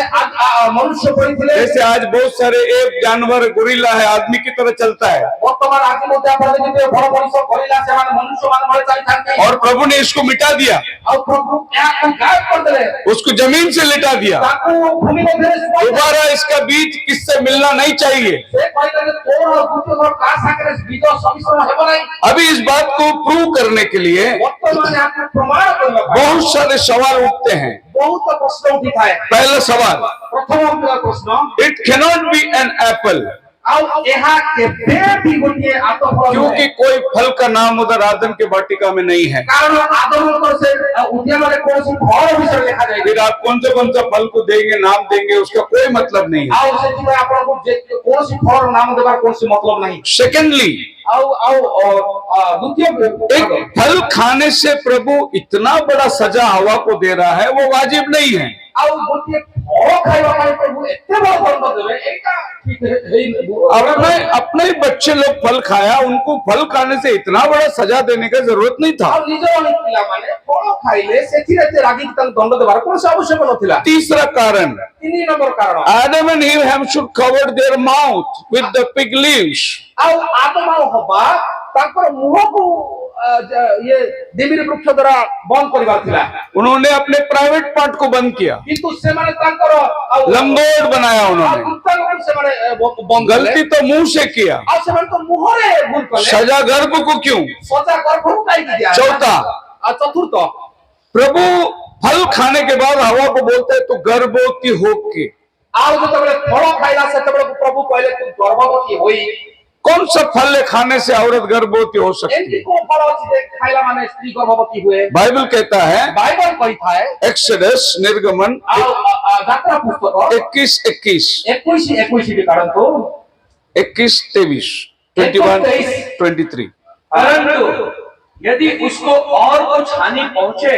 ମନୁଷ୍ୟ ପଡ଼ିଥିଲେ। जैसे आज बहुत सारे एक जानवर गोरिल्ला है, आदमी की तरह चलता है। ବର୍ତ୍ତମାନ ଆଜି ମଧ୍ୟ ଆପଣ ଦେଖିଥିବେ ବଡ଼ ମଣିଷ କରିଲା ସେମାନେ ମନୁଷ୍ୟମାନ ଭଳି ଚାଲିଥାନ୍ତି। और प्रभु ने इसको मिटा दिया, ଆଉ ପ୍ରଭୁ ଏହାକୁ ଗାୟବ କରିଦେଲେ। उसको जमीन से लिटा दिया। ତାକୁ ଭୂମି ମଧ୍ୟରେ ଶୁଆଇଦେଲେ। दोबारा इसका बीज किससे मिलना नहीं चाहिए। ସେ କହିଲେ ଯେ ତୋର ଦ୍ୱିତୀୟ ଥର କାହା ସାଙ୍ଗରେ ବୀଜ ସମିଶ୍ରଣ ହେବ ନାହିଁ। अभी इस बात को प्रूव करने के लिए ବର୍ତ୍ତମାନ ଏହାକୁ ପ୍ରମାଣ କରିବା ପାଇଁ बहुत सारे सवाल उठते हैं। ବହୁତ ପ୍ରଶ୍ନ ଉଠିଥାଏ। पहला सवाल, ପ୍ରଥମ ପ୍ରଶ୍ନ it cannot be an apple, ଆଉ ଏହା କେବେ ବି ଗୋଟିଏ ଆତଫଳ क्योंकि कोई फल का नाम उधर आदम के वाटिका में नहीं है। କାରଣ ଆଦମଙ୍କର ସେ ଉଦ୍ୟାନରେ କୌଣସି ଫଳ ବିଷୟରେ ଲେଖାଯାଇଛି। फिर आप कौन सा फल को देंगे, नाम देंगे, उसका कोई मतलब नहीं है। ଆଉ ସେଥିପାଇଁ ଆପଣଙ୍କୁ କୌଣସି ଫଳର ନାମ ଦେବାର କୌଣସି ମତଲବ ନାହିଁ। सेकेंडली, ଆଉ ଆଉ ଦ୍ୱିତୀୟ एक फल खाने से प्रभु इतना बड़ा सजा हवा को दे रहा है, वो वाजिब नहीं है। ଆଉ ଗୋଟିଏ ଫଳ ଖାଇବା ପାଇଁ ପ୍ରଭୁ ଏତେ ବଡ଼ ଦଣ୍ଡ ଦେବେ ଏଇଟା ଠିକ अपने ही बच्चे लोग फल खाया, उनको फल खाने से इतना बड़ा सजा देने का जरूरत नहीं था। ଆଉ ନିଜର ପିଲାମାନେ ଫଳ ଖାଇଲେ ସେଥିରେ ଏତେ ରାଗିକି ତାଙ୍କୁ ଦଣ୍ଡ ଦେବାର କୌଣସି ଆବଶ୍ୟକ ନଥିଲା। तीसरा कारण, 3 ନମ୍ବର କାରଣ Adam and Eve have should cover their mouth with the fig leaves. ଆଉ ଆଦମ ଆଉ ହବା ତାଙ୍କର ମୁହଁକୁ ଇଏ ଦିମିରି ବୃକ୍ଷ ଦ୍ୱାରା ବନ୍ଦ କରିବାର ଥିଲା। उन्होंने अपने प्राइवेट पार्ट को बंद किया, କିନ୍ତୁ ସେମାନେ ତାଙ୍କର ଆଉ लंगोट बनाया ଆଉ उन्होंने। କୃତାକୁ ସେମାନେ ବନ୍ଦ କଲେ। गलती तो मुंह से किया, ଆଉ ସେମାନେ ତ ମୁହଁରେ ଭୁଲ କଲେ। सजा गर्भ को क्यों? ସଜା ଗର୍ଭକୁ କାହିଁକି ଦିଆ? चौथा, ଆଉ ଚତୁର୍ଥ प्रभु फल खाने के बाद हवा को बोलते है तो गर्भवती होके। ଆଉ ଯେତେବେଳେ ଫଳ ଖାଇଲା ସେତେବେଳେ ପ୍ରଭୁ କହିଲେ ତୁ ଗର୍ଭବତୀ ହୋଇ कौन सा फल खाने से औरत गर्भवती हो सकती ଏମିତି है? କୋଉ ଫଳ ଅଛି ଯେ ଖାଇଲା ମାନେ ସ୍ତ୍ରୀ ଗର୍ଭବତୀ ହୁଏ? बाइबल कहता है, ବାଇବଲ କହିଥାଏ। एक्सोडस निर्गमन ଆଉ ଯାତ୍ରା ପୁସ୍ତକ 21:21, 21 ଟି କାଢନ୍ତୁ। 21-23, 21-23। परंतु यदि उसको और कुछ हानि पहुंचे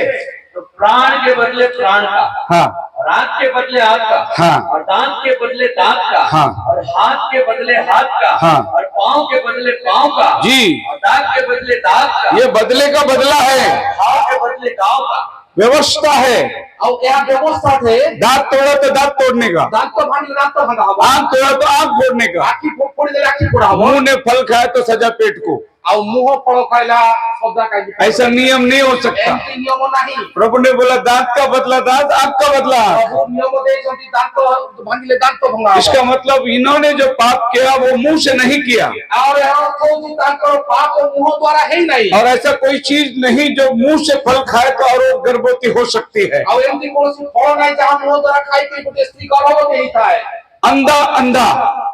तो प्राण के बदले प्राण का, हाँ और आंख के बदले आंख का, हाँ। और दांत के बदले दांत का, हाँ। और हाथ के बदले हाथ का, हाँ। और पांव के बदले पांव का, जी। और दांत के बदले दांत का, ये बदले का बदला है, घाव के बदले घाव का। व्यवस्था है। ଆଉ ଏହା ବ୍ୟବସ୍ଥା ଥାଏ। दांत तोड़ा तो दांत तोड़ने का, ଦାନ୍ତ ଭାଙ୍ଗିଲେ ଦାନ୍ତ ଭଙ୍ଗା ହବ। आंख तोड़ा तो आंख फोड़ने का, ଆଖି ପୋଡ଼ିଦେଲେ ଆଖି ପୋଡ଼ା ହବ। मुंह ने फल खाया तो सजा पेट को। ଆଉ ମୁହଁ ଫଳ ଖାଇଲା ସଦା କାହିଁକି? ऐसा नियम नहीं हो सकता। ଏମିତି ନିୟମ ନାହିଁ। प्रभु ने बोला दांत का बदला दांत, आंख का बदला आंख। ପ୍ରଭୁ ନିୟମ ଦେଇଛନ୍ତି ଦାନ୍ତ ଭାଙ୍ଗିଲେ ଦାନ୍ତ ଭଙ୍ଗା ହବ। इसका मतलब इन्होंने जो पाप किया वो मुंह से नहीं किया, ଆଉ ଏହାର ଅର୍ଥ ହଉଛି ତାଙ୍କର ପାପ ମୁହଁ ଦ୍ୱାରା ହେଇନାହିଁ। और ऐसा कोई चीज नहीं जो मुंह से फल खाए तो और वो गर्भवती हो सकती है। ଆଉ ଏମିତି କୌଣସି ଫଳ ନାହିଁ ଯାହା ମୁହଁ ଦ୍ୱାରା ଖାଇକି ଗୋଟିଏ ସ୍ତ୍ରୀ ଗର୍ଭବତୀ ହେଇଥାଏ। अंधा अंधा,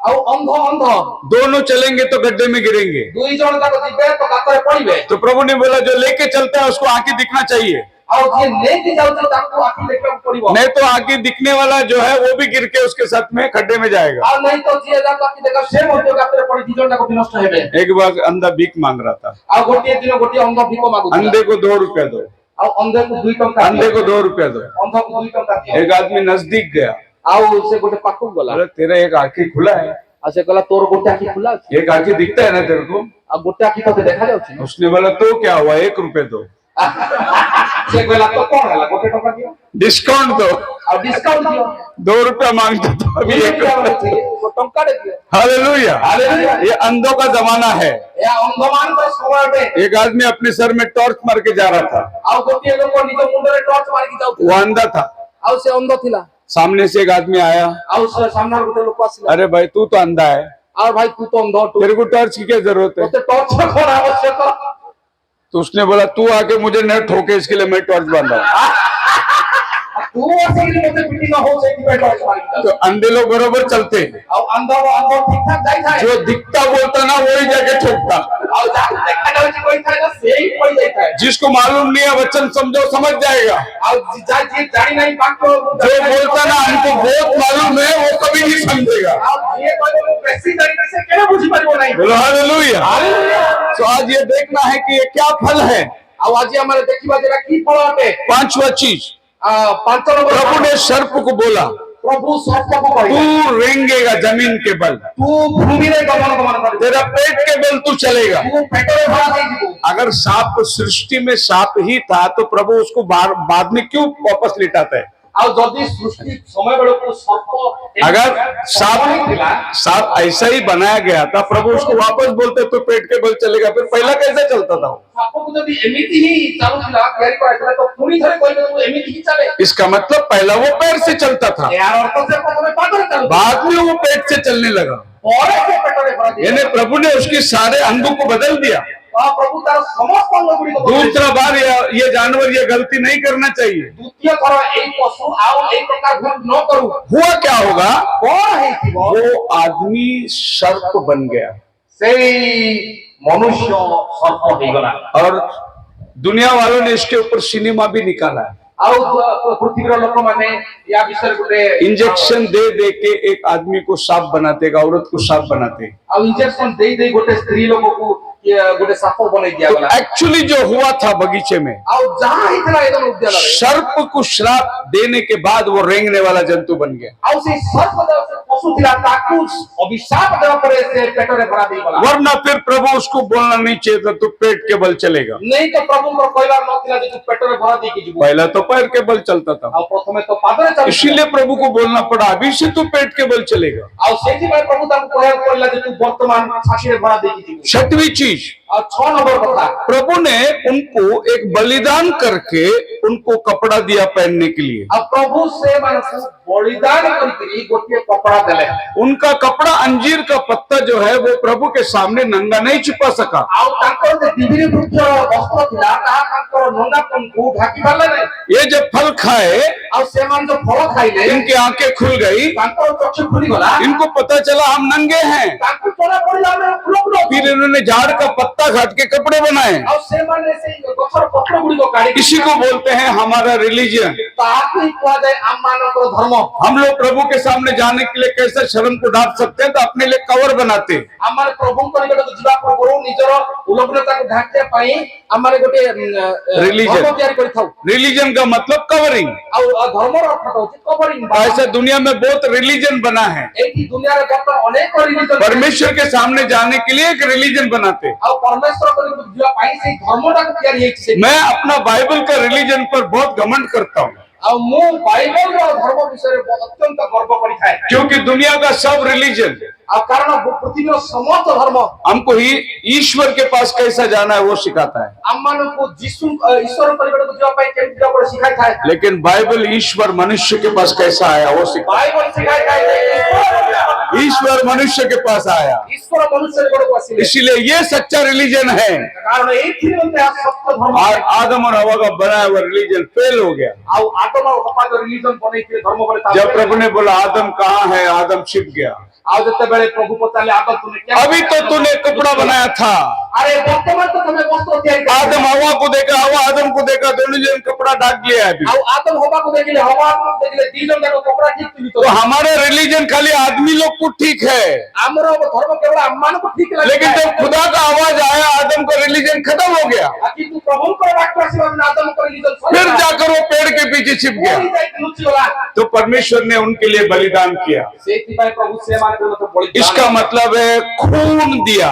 ଆଉ ଅନ୍ଧ ଅନ୍ଧ दोनों चलेंगे तो गड्ढे में गिरेंगे। ଦୁଇ ଜଣ ଯାକ ଯିବେ ତ ଗାତରେ ପଡ଼ିବେ। तो प्रभु ने बोला जो लेके चलता है उसको आंखें दिखना चाहिए। ଆଉ ଯିଏ ନେଇକି ଯାଉଛି ତାକୁ ଆଖି ଦେଖିବାକୁ ପଡିବ। नहीं तो आगे दिखने वाला जो है वो भी गिर के उसके साथ में खड्डे में जाएगा। ଆଉ नहीं तो ଯିଏ ଯାକୁ ଆଖି ଦେଖା ସେ ମଧ୍ୟ ଗାତରେ ପଡି ଦି ଜଣ ଯାକ ବିନଷ୍ଟ ହେବେ। एक बार अंधा भीख मांग रहा था, ଆଉ ଗୋଟିଏ ଦିନ ଗୋଟିଏ ଅନ୍ଧ ଭିକ ମାଗୁଥିଲା। अंधे को 2 रुपया दो, ଆଉ ଅନ୍ଧକୁ 2 ଟଙ୍କା अंधे को 2 रुपया दो। ଅନ୍ଧକୁ 2 ଟଙ୍କା ଦିଅ। एक आदमी नजदीक गया, ଆଉ ସେ ଗୋଟେ ପାଖକୁ ଗଲା। बोले तेरा एक आंखें खुला है, ଆଉ ସେ କହିଲା ତୋର ଗୋଟେ ଆଖି ଖୋଲା ଅଛି, एक आंखें दिखता है ना तेरे को? ଆଉ ଗୋଟେ ଆଖି ତତେ ଦେଖା ଯାଉଛି ନା? उसने बोला तो क्या हुआ, 1 रुपया दो, ସେ କହିଲା ତ କଣ ହେଲା, ଗୋଟେ ଟଙ୍କା ଦିଅ डिस्काउंट दो। ଆଉ ଡିସକାଉଣ୍ଟ ଦିଅ। 2 रुपया मांगता था, अभी 1 रुपया। ଟଙ୍କାଟେ ଦିଅ। Hallelujah, hallelujah. ये अंधों का जमाना है। ଏହା ଅନ୍ଧମାନଙ୍କର ସମୟ ଅଟେ। एक आदमी अपने सर में टॉर्च मार के जा रहा था, ଆଉ ଗୋଟିଏ ଲୋକ ନିଜ ମୁଣ୍ଡରେ ଟର୍ଚ ମାରିକି वो ଯାଉଥିଲା। अंधा था। ଆଉ ସେ ଅନ୍ଧ ଥିଲା। सामने से एक आदमी आया, ଆଉ ସେ ସାମ୍ନାରେ ଗୋଟେ ଲୋକ ଆସିଲା। अरे भाई तू तो अंधा है, ଆଉ ଭାଇ ତୁ ତ ଅନ୍ଧ ଅଟୁ, तेरे को टॉर्च की क्या जरूरत है? ତତେ ଟର୍ଚ କଣ ଆବଶ୍ୟକ? तो उसने बोला तू आके मुझे न ठोके, इसके लिए मैं टॉर्च बांधा हूं। ତୁ ଆସିକି ମତେ ପିଟି ନ ହଉ ସେଇଥିପାଇଁ ଟର୍ଚ ମାରିକି ଯାଉଛୁ। तो अंधे लोग बरोबर चलते हैं, ଆଉ ଅନ୍ଧ ଠିକ ଠାକ ଯାଇଥାଏ। जो दिखता बोलता ना वही जाके ठोकता। ଆଉ ଯାହାକୁ ଦେଖାଯାଉଛି କହିଥାଏ ନା ସେଇ ପଡ଼ି ଯାଇଥାଏ। जिसको मालूम नहीं है वचन समझो समझ जाएगा, ଆଉ ଯିଏ ଜାଣି ନାହିଁ ବାକ୍ୟ जो बोलता ना हमको बहुत मालूम है वो कभी नहीं समझेगा। ଆଉ ଯିଏ କହିବ ମୁଁ ବେଶୀ ଜାଣିନି ସେ କେବେ ବୁଝିପାରିବ ନାହିଁ। बोलो हालेलुया। ହାଲେଲୁୟା। तो आज ये देखना है कि ये क्या फल है। ଆଉ ଆଜି ଆମର ଦେଖିବା ଯେଟା କି ଫଳ ଅଟେ। 5वां चीज, 5 ନମ୍ବର प्रभु ने सर्प को बोला ପ୍ରଭୁ ସର୍ପକୁ तू କହିଲେ रेंगेगा जमीन के बल, ତୁ ଭୂମିରେ ଗମନ କରିବୁ, तेरा पेट के बल तू चलेगा। ତୁ ପେଟରେ ଭରା ହେଇଯିବୁ। अगर सांप सृष्टि में सांप ही था तो प्रभु उसको बाद में क्यों वापस लिटाता है? ଆଉ ଯଦି ସୃଷ୍ଟି ସମୟ ବେଳକୁ ସର୍ପ अगर ହେଇଥିଲା, सांप ऐसा ही बनाया गया था, प्रभु उसको वापस बोलते तो पेट के बल चलेगा, फिर पहला कैसे चलता था? ସାପକୁ ଯଦି ଏମିତି ହିଁ ଚାଲୁଥିଲା ତିଆରି କରାଯାଇଥିଲା ତ ପୁଣି ଥରେ କହିଲେ ତୁ ଏମିତି ହିଁ ଚାଲେ। इसका मतलब पहला वो पैर से चलता था, ଏହାର ଅର୍ଥ ସେ ପ୍ରଥମେ ପାଦରେ ଚାଲୁଥିଲା, बाद में वो पेट से चलने लगा। ପରେ ସେ ପେଟରେ ଭରା ଦିଏ। यानी प्रभु ने उसके सारे अंगों को बदल दिया। ପ୍ରଭୁ ତାର ସମସ୍ତ ଅଙ୍ଗ ଗୁଡ଼ିକ ବଦଳେଇ दूसरा बार ये जानवर ये गलती नहीं करना चाहिए। ଦ୍ୱିତୀୟ ଥର ଏଇ ପଶୁ ଆଉ ଏଇ ପ୍ରକାର ଭୁଲ ନ କରୁ। हुआ क्या होगा, କଣ ହେଇଥିବ, वो आदमी सर्प बन गया ସେଇ ମନୁଷ୍ୟ ସର୍ପ ହେଇଗଲା। और दुनिया वालों ने इसके ऊपर सिनेमा भी निकाला है। ଆଉ ପୃଥିବୀର ଲୋକମାନେ ୟା ବିଷୟରେ ଗୋଟେ इंजेक्शन दे दे के एक आदमी को सांप बनाते, एक औरत को सांप बनाते। ଆଉ ଇଞ୍ଜେକ୍ସନ ଦେଇ ଦେଇ ଗୋଟେ ସ୍ତ୍ରୀ ଲୋକକୁ ଗୋଟେ ସାପ ବନେଇ तो ଦିଆଗଲା। एक्चुअली जो हुआ था बगीचे में, ଆଉ ଯାହା ହେଇଥିଲା ଏଦନ ଉଦ୍ୟାନରେ, सर्प को श्राप देने के बाद वो रेंगने वाला जंतु बन गया। ଆଉ ସେଇ ସର୍ପ ଯୋଉ ପଶୁ ଥିଲା ତାକୁ ଅଭିଶାପ ଦେବା ପରେ ସେ ପେଟରେ ଭରା ଦେଇଗଲା। वरना फिर प्रभु उसको बोलना नहीं चाहिए था, तो पेट के बल चलेगा। ନେଇ ତ ପ୍ରଭୁଙ୍କର କହିବାର ନଥିଲା ଯେ ତୁ ପେଟରେ ଭରା ଦେଇକି ଯିବୁ। पहला तो पैर के बल चलता था, ଆଉ ପ୍ରଥମେ ତ ପାଦରେ ଚାଲୁଥିଲା। इसीलिए प्रभु को बोलना पड़ा अभी से तो पेट के बल चलेगा। ଆଉ ସେଇଥିପାଇଁ ପ୍ରଭୁ ତାଙ୍କୁ କହିବାକୁ ପଡିଲା ଯେ ତୁ ବର୍ତ୍ତମାନ ଛାତିରେ ଭରା ଦେଇକି ଯିବୁ। 6वीं चीज, ଆଉ 6 ନମ୍ବର କଥା, प्रभु ने उनको एक बलिदान करके उनको कपड़ा दिया पहनने के लिए। ଆଉ ପ୍ରଭୁ ସେମାନଙ୍କୁ ବଳିଦାନ କରିକି ଗୋଟିଏ କପड़ा ଦେଲେ। उनका कपड़ा अंजीर का पत्ता जो है वो प्रभु के सामने नंगा नहीं छुपा सका। ଆଉ ତାଙ୍କର ଯେ ଦିବିରି ବୃକ୍ଷର ବସ୍ତ୍ର ଥିଲା ତାହା ତାଙ୍କର ନଙ୍ଗାପଣକୁ ଢାକି ପାରିଲା ନାହିଁ। ये जब फल खाए ଆଉ ସେମାନେ ଯୋଉ ଫଳ ଖାଇଲେ इनकी आंखें खुल गई, ତାଙ୍କର ଚକ୍ଷୁ ଖୋଲିଗଲା। इनको पता चला हम नंगे हैं। ତାଙ୍କୁ ଜଣା ପଡିଲା ଆମେ ଉପଲବ୍ଧ ଅଛୁ। फिर इन्होंने झाड़ का पत्ता काट के कपड़े बनाए। ଆଉ ସେମାନେ ସେଇ ଗଛର ପତ୍ର ଗୁଡିକ କାଢି इसी को बोलते हैं हमारा रिलीजन। ତାହାକୁ ହିଁ କୁହାଯାଏ ଆମମାନଙ୍କର ଧର୍ମ। हम लोग प्रभु के सामने जाने के लिए कैसे शर्म को ढांप सकते हैं, तो अपने लिए कवर बनाते हैं। ଆମର ପ୍ରଭୁଙ୍କ ନିକଟକୁ ଯିବା ପୂର୍ବରୁ ନିଜର ଉଲଗ୍ନତାକୁ ଢାଙ୍କିବା ପାଇଁ ଆମର ଗୋଟେ Religion. ଧର୍ମ ତିଆରି କରିଥାଉ। रिलीजन का मतलब कवरिंग। ଆଉ ଧର୍ମର ଅର୍ଥ ହେଉଛି କଭରିଂ। ऐसा दुनिया में बहुत रिलीजन बना है, ଏଇଠି ଦୁନିଆରେ ବର୍ତ୍ତମାନ ଅନେକ ରିଲିଜନ परमेश्वर के सामने जाने के लिए एक रिलीजन बनाते हैं। ଆଉ ପରମେଶ୍ୱରଙ୍କ ନିକଟକୁ ଯିବା ପାଇଁ ସେଇ ଧର୍ମଟାକୁ ତିଆରି ହେଇଛି ସେଠି। मैं अपना बाइबल का रिलीजन पर बहुत घमंड करता हूँ, ଆଉ ମୁଁ ବାଇବଲର ଧର୍ମ ବିଷୟରେ ଅତ୍ୟନ୍ତ ଗର୍ବ କରିଥାଏ। क्योंकि दुनिया का सब रिलीजन ଆଉ କାରଣ ପୃଥିବୀର ସମସ୍ତ ଧର୍ମ हमको ही ईश्वर के पास कैसा जाना है वो सिखाता है। ଆମମାନଙ୍କୁ ଈଶ୍ୱରଙ୍କ ନିକଟକୁ ଯିବା ପାଇଁ କେମିତି ଯିବା ପରେ ଶିଖାଇଥାଏ। लेकिन बाइबल ईश्वर मनुष्य के पास कैसा आया वो सिखाता ବାଇବଲ ଶିଖାଇଥାଏ ଯେ है। ईश्वर मनुष्य के पास आया, ଈଶ୍ୱର ମନୁଷ୍ୟ ନିକଟକୁ ଆସିଲେ। इसीलिए ये सच्चा रिलीजन है। କାରଣ ଏଇଥିରେ ମଧ୍ୟ ଏହା ସତ୍ୟ ଧର୍ମ। और आदम और हवा का बनाया हुआ रिलीजन फेल हो गया। ଆଉ ଆଦମ ଆଉ ହବା ଯୋଉ ରିଲିଜନ ବନେଇଥିଲେ ଧର୍ମ ବୋଲେ जब प्रभु ने बोला आदम कहाँ है, आदम छिप गया। ଆଉ ଯେତେବେଳେ ପ୍ରଭୁ ପଚାରିଲେ ଆଦମ ତୁମେ क्या अभी तो तूने कपड़ा बनाया था। अरे वर्तमान तो तुम्हें वस्त्र ତିଆରି କରିଛ। आदम हवा को देखा, हवा आदम को देखा, दोनों जन कपड़ा ढक लिया है अभी। ଆଉ आदम हवा को देखिले हवा को देखिले दी जन जाको कपड़ा ठीक पिनी तो हमारा रिलीजन खाली आदमी लोग को ठीक है, हमरो धर्म केवल हममान को ठीक लगे लेकिन जब खुदा का आवाज आया आदम का रिलीजन खत्म हो गया। किंतु प्रभु को वाक्य से आदम को रिलीजन फिर जाकर वो पेड़ के पीछे छिप गया। लुचि गला तो परमेश्वर ने उनके लिए बलिदान किया। सेति भाई प्रभु से मान को तो बड़ी इसका मतलब है खून दिया।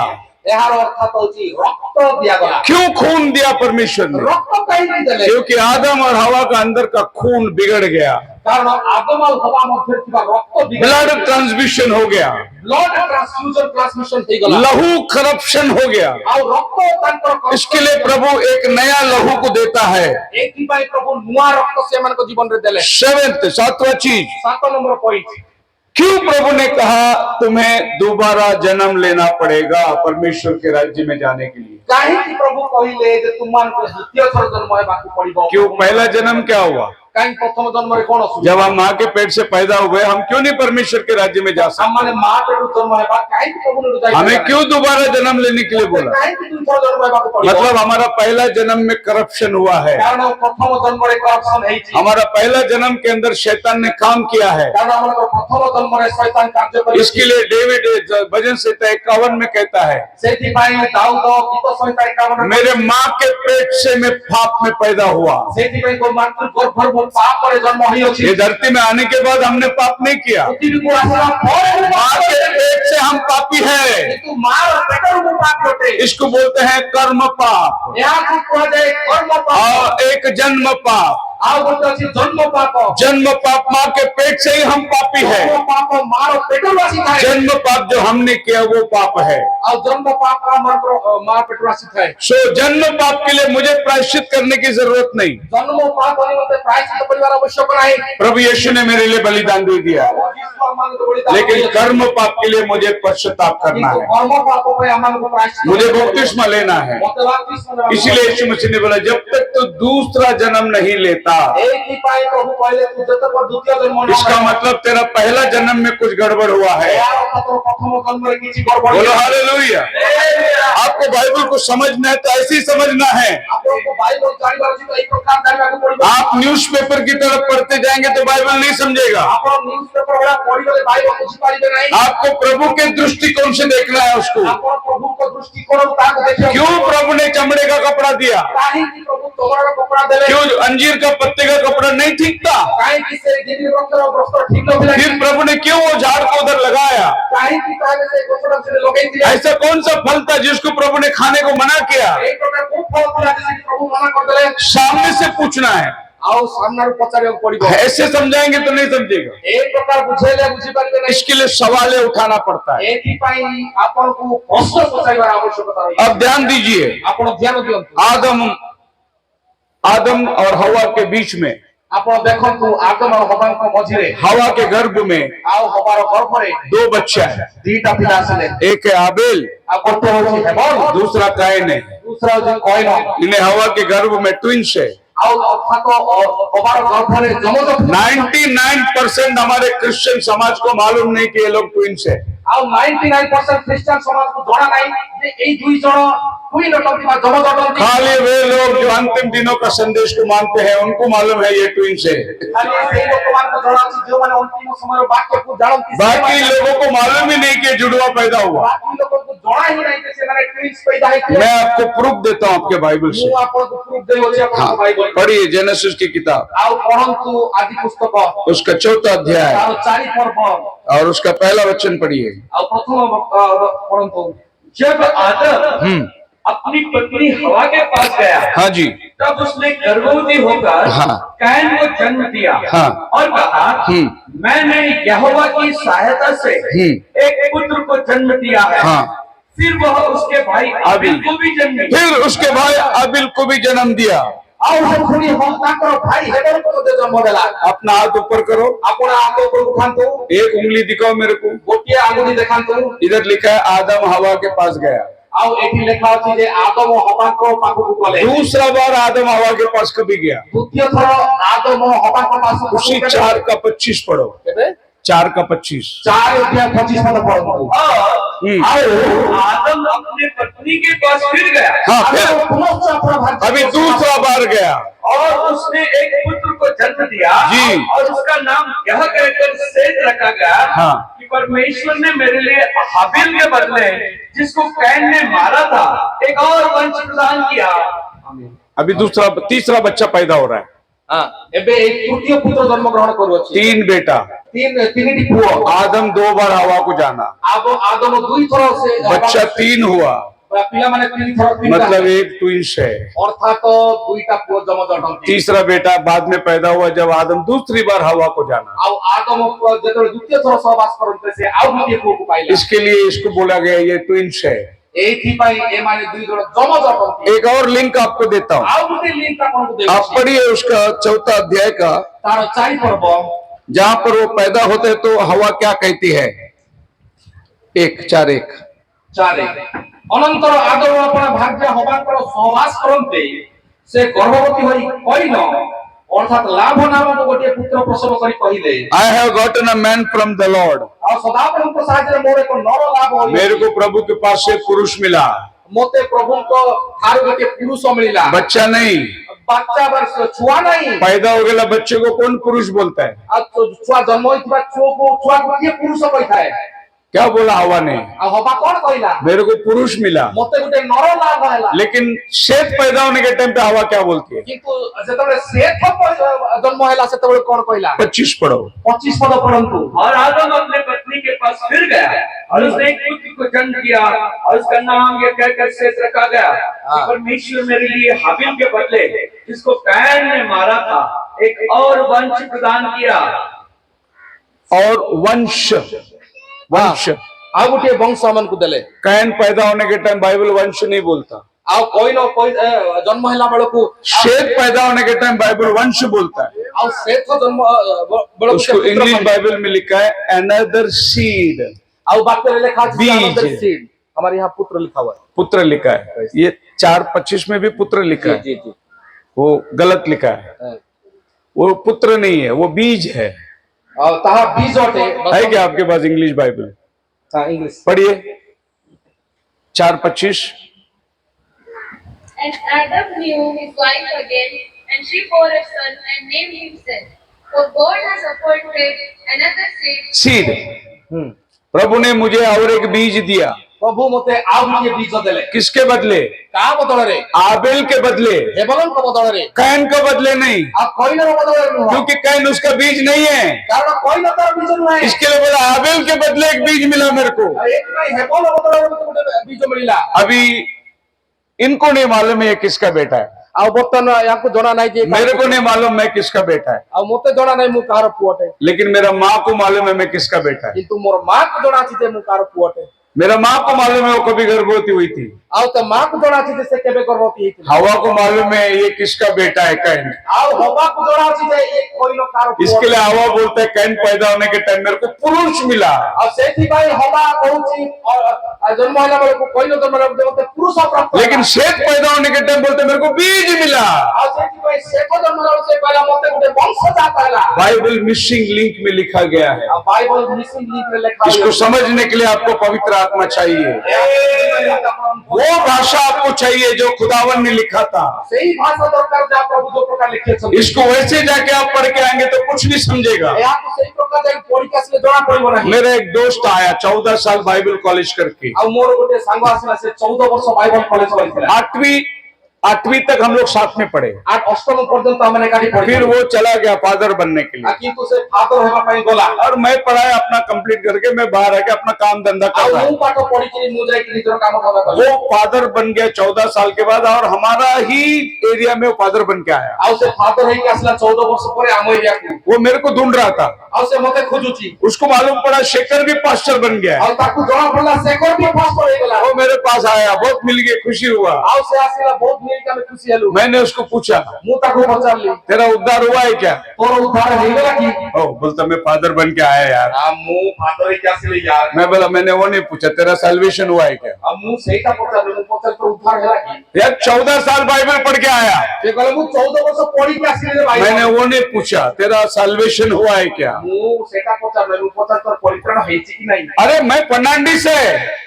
एहार अर्थ होची रक्त दिया गला। क्यों खून दिया परमेश्वर ने? रक्त कहीं नहीं देले क्योंकि आदम और हवा का अंदर का खून बिगड़ गया, कारण आदम और हवा मध्य थिबा रक्त बिगड़ ब्लड ट्रांसमिशन हो गया, ब्लड ट्रांसफ्यूजन हे गला लहू करप्शन हो गया। और रक्त तंत्र इसके लिए प्रभु एक नया लहू को देता है। एति भाई प्रभु नुआ रक्त से मान को जीवन रे देले। सातवां चीज, 7 नंबर पॉइंट, क्यों प्रभु ने कहा तुम्हें दोबारा जन्म लेना पड़ेगा परमेश्वर के राज्य में जाने के लिए? काहे कि प्रभु कहिले जे तुमान को द्वितीय थर जन्म हेबाकू पड़िबो। क्यों? पहला जन्म क्या हुआ? काहे प्रथम जन्म रे कोन असुविधा? जब हम माँ के पेट से पैदा हुए हम क्यों नहीं परमेश्वर के राज्य में जा सकते? हम माने मां पेट जन्म हेबा काहे कि प्रभु ने जाई हमें क्यों दोबारा जन्म लेने के लिए बोला? काहे कि दुई थर जन्म हेबाकू पड़िबो? मतलब हमारा पहला जन्म में करप्शन हुआ है, कारण प्रथम जन्म रे करप्शन हेछि। हमारा पहला जन्म के अंदर शैतान ने काम किया है। कारण हमरा प्रथम जन्म रे शैतान कार्य करि। इसके लिए डेविड भजन संहिता 51 में कहता है, सेति भाई दाऊद गीत संहिता 51 मेरे माँ के पेट से मैं पाप में पैदा हुआ। सेति भाई को मातृ गर्भ में पाप रे जन्म होई अछि। ये धरती में आने के बाद हमने पाप नहीं किया, पृथ्वी को आसरा पर माँ के पेट से हम पापी है। किंतु मां पेटर को पाप होते। इसको बोलते हैं कर्म पाप यहाँ को कहा जाए कर्म पाप और एक जन्म पाप। आओ बोलते अछि जन्म पाप। जन्म पाप, माँ के पेट से ही हम पापी है। जन्म पाप मां पेटर वासी है। जन्म पाप जो हमने किया वो पाप है। और जन्म पाप का मात्र मां पेटर वासी है। सो जन्म पाप के लिए मुझे प्रायश्चित करने की जरूरत नहीं। जन्म पाप निमित्त प्रायश्चित परिवार आवश्यक नहीं। प्रभु यीशु ने मेरे लिए बलिदान दे दिया, लेकिन कर्म पाप के लिए मुझे पश्चाताप करना है, कर्म पाप पे हम को प्रायश्चित मुझे बपतिस्मा लेना है। इसीलिए यीशु मसीह ने बोला जब तक तो दूसरा जन्म नहीं लेता, एक ही पाए प्रभु पहले तू जब तक द्वितीय जन्म न इसका मतलब तेरा पहला जन्म में कुछ गड़बड़ हुआ है। प्रथम जन्म रे किछि गड़बड़। बोलो हालेलुया। आपको बाइबल को समझना है तो ऐसे ही समझना है। आपको बाइबल जानिबार अछि तो एक प्रकार जानिबार को पड़िबो। आप न्यूज़पेपर की तरफ पढ़ते जाएंगे तो बाइबल नहीं समझेगा। आप न्यूज़पेपर वाला पढ़िबे बाइबल बुझि पारिबे नहीं। आपको प्रभु के दृष्टिकोण से देखना है उसको। आप प्रभु को दृष्टिकोण ताक देखियो। क्यों प्रभु ने चमड़े का कपड़ा दिया? काहे कि प्रभु तोमरा कपड़ा देले। क्यों अंजीर का पत्ते का कपड़ा नहीं ठीक था? काहे कि से गिरी वस्त्र ठीक न मिला। फिर प्रभु ने क्यों वो झाड़ को उधर लगाया? काहे कि काहे से गोचर से लोगे दिया। ऐसा कौन सा फल था जिसको प्रभु ने खाने को मना किया? एक प्रकार को फल दिया जिसे प्रभु मना कर देले। सामने से पूछना है। आओ सामने पचारे पड़िबो। ऐसे समझाएंगे तो नहीं समझेगा। एक प्रकार बुझेले बुझि पारिबे नहीं। इसके लिए सवाल उठाना पड़ता है। एथि पई आपन को प्रश्न पचारिबार आवश्यकता है। अब ध्यान दीजिए, आपन ध्यान दियंतु। आदम और हवा के बीच में, आपन देखंतु आदम और हवा को मझिरे हवा के गर्भ में आओ हवार गर्भ रे 2 बच्चा है। दीटा पिता आसले। एक है आबेल, आ गोटे होछि हेबल, दूसरा कैन है। दूसरा जो कॉइन। इन्हें हवा के गर्भ में ट्विंस है। आओ अर्थात हवार गर्भ रे जमज 99% हमारे क्रिश्चियन समाज को मालूम नहीं कि ये लोग ट्विंस है। आओ 99% क्रिश्चियन समाज को जाना नहीं जे एई दुई जण कोई लटक दिबा जमज अटंती। खाली वे लोग जो अंतिम दिनों का संदेश को मानते हैं उनको मालूम है ये ट्विंस है। खाली सेई लोकमान को जणा अछि जो माने अंतिम समय वाक्य को जानती। बाकी लोगों को मालूम ही नहीं कि जुड़वा पैदा हुआ। बाकी लोगों को जणा ही नहीं कि से माने ट्विंस पैदा है। मैं आपको प्रूफ देता हूं आपके बाइबल से। ମୁଁ ଆପଣଙ୍କୁ ପ୍ରୁଫ ଦେଉଛି ଆପଣଙ୍କ ବାଇବଲ। पढ़िए जेनेसिस की किताब, ଆଉ ପଢନ୍ତୁ आदि पुस्तक उसका 4था अध्याय ତାର 4 पर्व और उसका पहला वचन पढ़िए। ଆଉ प्रथम पढନ୍ତୁ। जब आदम अपनी पत्नी हवा के पास गया, हाँ जी, तब उसने गर्भवती होकर हाँ। कैन को जन्म दिया हाँ। और कहा मैंने यहोवा की सहायता से एक पुत्र को जन्म दिया है। हाँ। फिर वह उसके भाई आबिल को भी जन्म दिया। फिर उसके भाई आबिल को भी जन्म दिया। ଆଉ ପୁଣି ତାଙ୍କର ଭାଇ ହେବେଲ को जन्म देला। अपना हाथ ऊपर करो, ଆପଣ ହାତ ଉପରକୁ ଉଠାନ୍ତୁ। एक उंगली दिखाओ मेरे को। ଗୋଟିଏ ଆଙ୍ଗୁଳି ଦେଖାନ୍ତୁ। इधर लिखा है आदम हवा के पास गया। ଆଉ ଏଠି ଲେଖା ଅଛି ଯେ ଆଦମ ହବାଙ୍କ ପାଖକୁ ଗଲେ। दूसरा बार आदम हवा के पास कभी गया? ଦ୍ୱିତୀୟ ଥର ଆଦମ ହବାଙ୍କ ପାଖକୁ उसी 4 का 25 पढ़ो। କେବେ 4 का 25। 4 अध्याय 25 पद पढ़ो। और आदम अपने पत्नी के पास फिर गया हाँ, फिर पुनश्च अपना भाग्य अभी दूसरा बार गया। और उसने एक पुत्र को जन्म दिया जी। और उसका नाम यह कहकर सेत रखा गया हाँ। कि परमेश्वर ने मेरे लिए हाबिल के बदले जिसको कैन ने मारा था एक और वंश प्रदान किया। अभी तीसरा बच्चा पैदा हो रहा है। एबे एक तृतीय पुत्र जन्म ग्रहण करुअछि। 3 बेटा। तीनटी पुओ। आदम 2 बार हवा को जाना, आदम 2 थर से बच्चा 3 हुआ, पिला माने 3 थर मतलब एक ट्विंस है। अर्थात 2टा पुओ जम जटंती। तीसरा बेटा बाद में पैदा हुआ जब आदम दूसरी बार हवा को जाना। आ आदम जेतले द्वितीय थर सहवास करते से आ गोटे पुओ को पाइला। इसके लिए इसको बोला गया ये ट्विंस है। एथि पई ए माने 2 जण जम जटंती। एक और लिंक आपको देता हूँ, आ गोटे लिंक आपन को देबो। आप पढ़िए उसका 4था अध्याय का, तार 4 पर्व जहां पर वो पैदा होते तो हवा क्या कहती है। 1:4 अनंतर आदम अपना भाग्य हबाकर सहवास करते से गर्भवती होई कहिन अर्थात लाभ नामक गोटे पुत्र प्रसव करी कहिले I have gotten a man from the Lord. और सदाप्रभु को साहाय्य मोर एक नर लाभ होई। मेरे को प्रभु के पास से पुरुष मिला, मोते प्रभु को थारो गोटे पुरुष मिला। बच्चा नहीं, बच्चा वर्ष छुआ नहीं पैदा हो गया बच्चे को कौन पुरुष बोलता है। छुआ जन्म होइतबा छुआ को के पुरुष कहता है। क्या बोला हवा ने, आ हबा कोन कहला मेरे को पुरुष मिला। मोते गोटे नर लाभ हैला। लेकिन शेत पैदा होने के टाइम पे हवा क्या बोलती है। किंतु जेतबे सेठ जन्म हैला सेतबे कोन कहला। 25 पढ़ो। 25 पद पढ़ंतु। और आदम अपने पत्नी के पास फिर गया और उसने एक पुत्र को जन्म दिया और उसका नाम यह कहकर सेत रखा गया कि परमेश्वर मेरे लिए हाबिल के बदले जिसको कैन ने मारा था एक और वंश प्रदान किया। और वंश आ गोटे वंश हमन को देले। कैन पैदा होने के टाइम बाइबल वंश नहीं बोलता। आ कोई न कोई जन्म हैला बेलकु शेत पैदा होने के टाइम बाइबल वंश बोलता है। आ सेठ जन्म बेलकु उसको इंग्लिश बाइबल में लिखा है अनदर सीड। आ वाक्य में लिखा है बीज। Another seed. हमारे यहाँ पुत्र लिखा हुआ है। पुत्र लिखा है। ये 4:25 में भी पुत्र लिखा है। जी वो गलत लिखा है। वो पुत्र नहीं है, वो बीज है। और तहा बीज होते है क्या आपके पास इंग्लिश बाइबल? हां इंग्लिश पढ़िए 4:25। And Adam knew his wife again, and she bore a son and named him Seth. For God has appointed another seed. प्रभु ने मुझे और एक बीज दिया। प्रभु मते आउ के बीज देले। किसके बदले? का बदल रे? आबेल के बदले। हेबलन को बदल रे? कैन के बदले नहीं। आ कोई न बदल रे नु। क्योंकि कैन उसका बीज नहीं है। कारण कोई न तार बीज नु है। इसके लिए बोला आबेल के बदले एक बीज मिला मेरे को। एक नहीं हेबल बदल रे तो बीज मिला। अभी इनको नहीं मालूम है किसका बेटा है। आ बर्तन याको जणा नाही जे मेरे को नहीं मालूम मैं किसका बेटा है। आ मोते जणा नाही मु कार पुअटे। लेकिन मेरा माँ को मालूम है मैं किसका बेटा है। किंतु मोर मां को जणा छी जे मु कार पुअटे। मेरा माँ को मालूम है वो कभी गर्भवती हुई थी। आ त मां को जणा छी जे से केबे गर्भवती हित। हवा को मालूम है ये किसका बेटा है कैन। आ हवा को जणा छी जे एक कोई न कार पुअटे। इसके लिए हवा बोलता है कैन पैदा होने के टाइम मेरे को पुरुष मिला। आ सेठी भाई हवा कहूची जन्म होला बेले को कोई न जन्म होला मते पुरुष प्राप्त। लेकिन शेत पैदा होने के टाइम बोलते मेरे को बीज मिला। आ सेठी भाई सेठ जन्म होला से पहला मते गोटे वंश जाता है। बाइबल मिसिंग लिंक में लिखा गया है। आ बाइबल मिसिंग लिंक में लिखा है। इसको समझने के लिए आपको पवित्र आत्मा चाहिए। वो भाषा आपको चाहिए जो खुदावन ने लिखा था। सही भाषा दरकार जा प्रभु जो प्रकार लिखे छन। इसको वैसे जाके आप पढ़ के आएंगे तो कुछ नहीं समझेगा। या तो सही प्रकार जाई पढ़ी के असले जणा पड़िबो नाही। मेरा एक दोस्त आया 14 साल बाइबल कॉलेज करके। आ मोर गोटे सांग आसला से 14 वर्ष बाइबल कॉलेज पढ़िला। 8वीं तक हम लोग साथ में पढ़े। 8 अष्टम पर्यंत हमने गाड़ी पढ़ी। फिर वो चला गया फादर बनने के लिए। किंतु से फादर हेबा पई गोला। और मैं पढ़ाई अपना कंप्लीट करके मैं बाहर आके अपना काम धंधा आ कर रहा मु हूं। पाठ पढ़ी के मु जाई के निजर काम करबा कर। वो फादर बन गया 14 साल के बाद और हमारा ही एरिया में वो फादर बन के आया। आ से फादर है के असला 14 वर्ष परे आम एरिया को। वो मेरे को ढूंढ रहा था। आ से मते खोजुची। उसको मालूम पड़ा शेखर भी पास्टर बन गया। आ ताकू जणा पड़ला शेखर भी पास पड़े गेला। वो मेरे पास आया, बहुत मिल गए, खुशी हुआ। आ से आसीला बहुत मिल मिलके हमें खुशी हेलु मैंने उसको पूछा मु ताको पचारली तेरा उद्धार हुआ है क्या? तोर उद्धार हेगला की ओ बोलता मैं फादर बन के आया यार। आ मु फादर क्या से यार मैं बोला मैंने वो नहीं पूछा तेरा सैल्वेशन हुआ है क्या? अब मु सेटा पचारली मु पचार तो उद्धार हेला की यार 14 साल बाइबल पढ़ के आया। से कहले मु 14 वर्ष पढ़ी के आसीले भाई मैंने वो नहीं पूछा तेरा सैल्वेशन हुआ है क्या? मु सेटा पचारली मु पचार तो परित्राण हेची की नहीं अरे मैं फर्नांडिस है,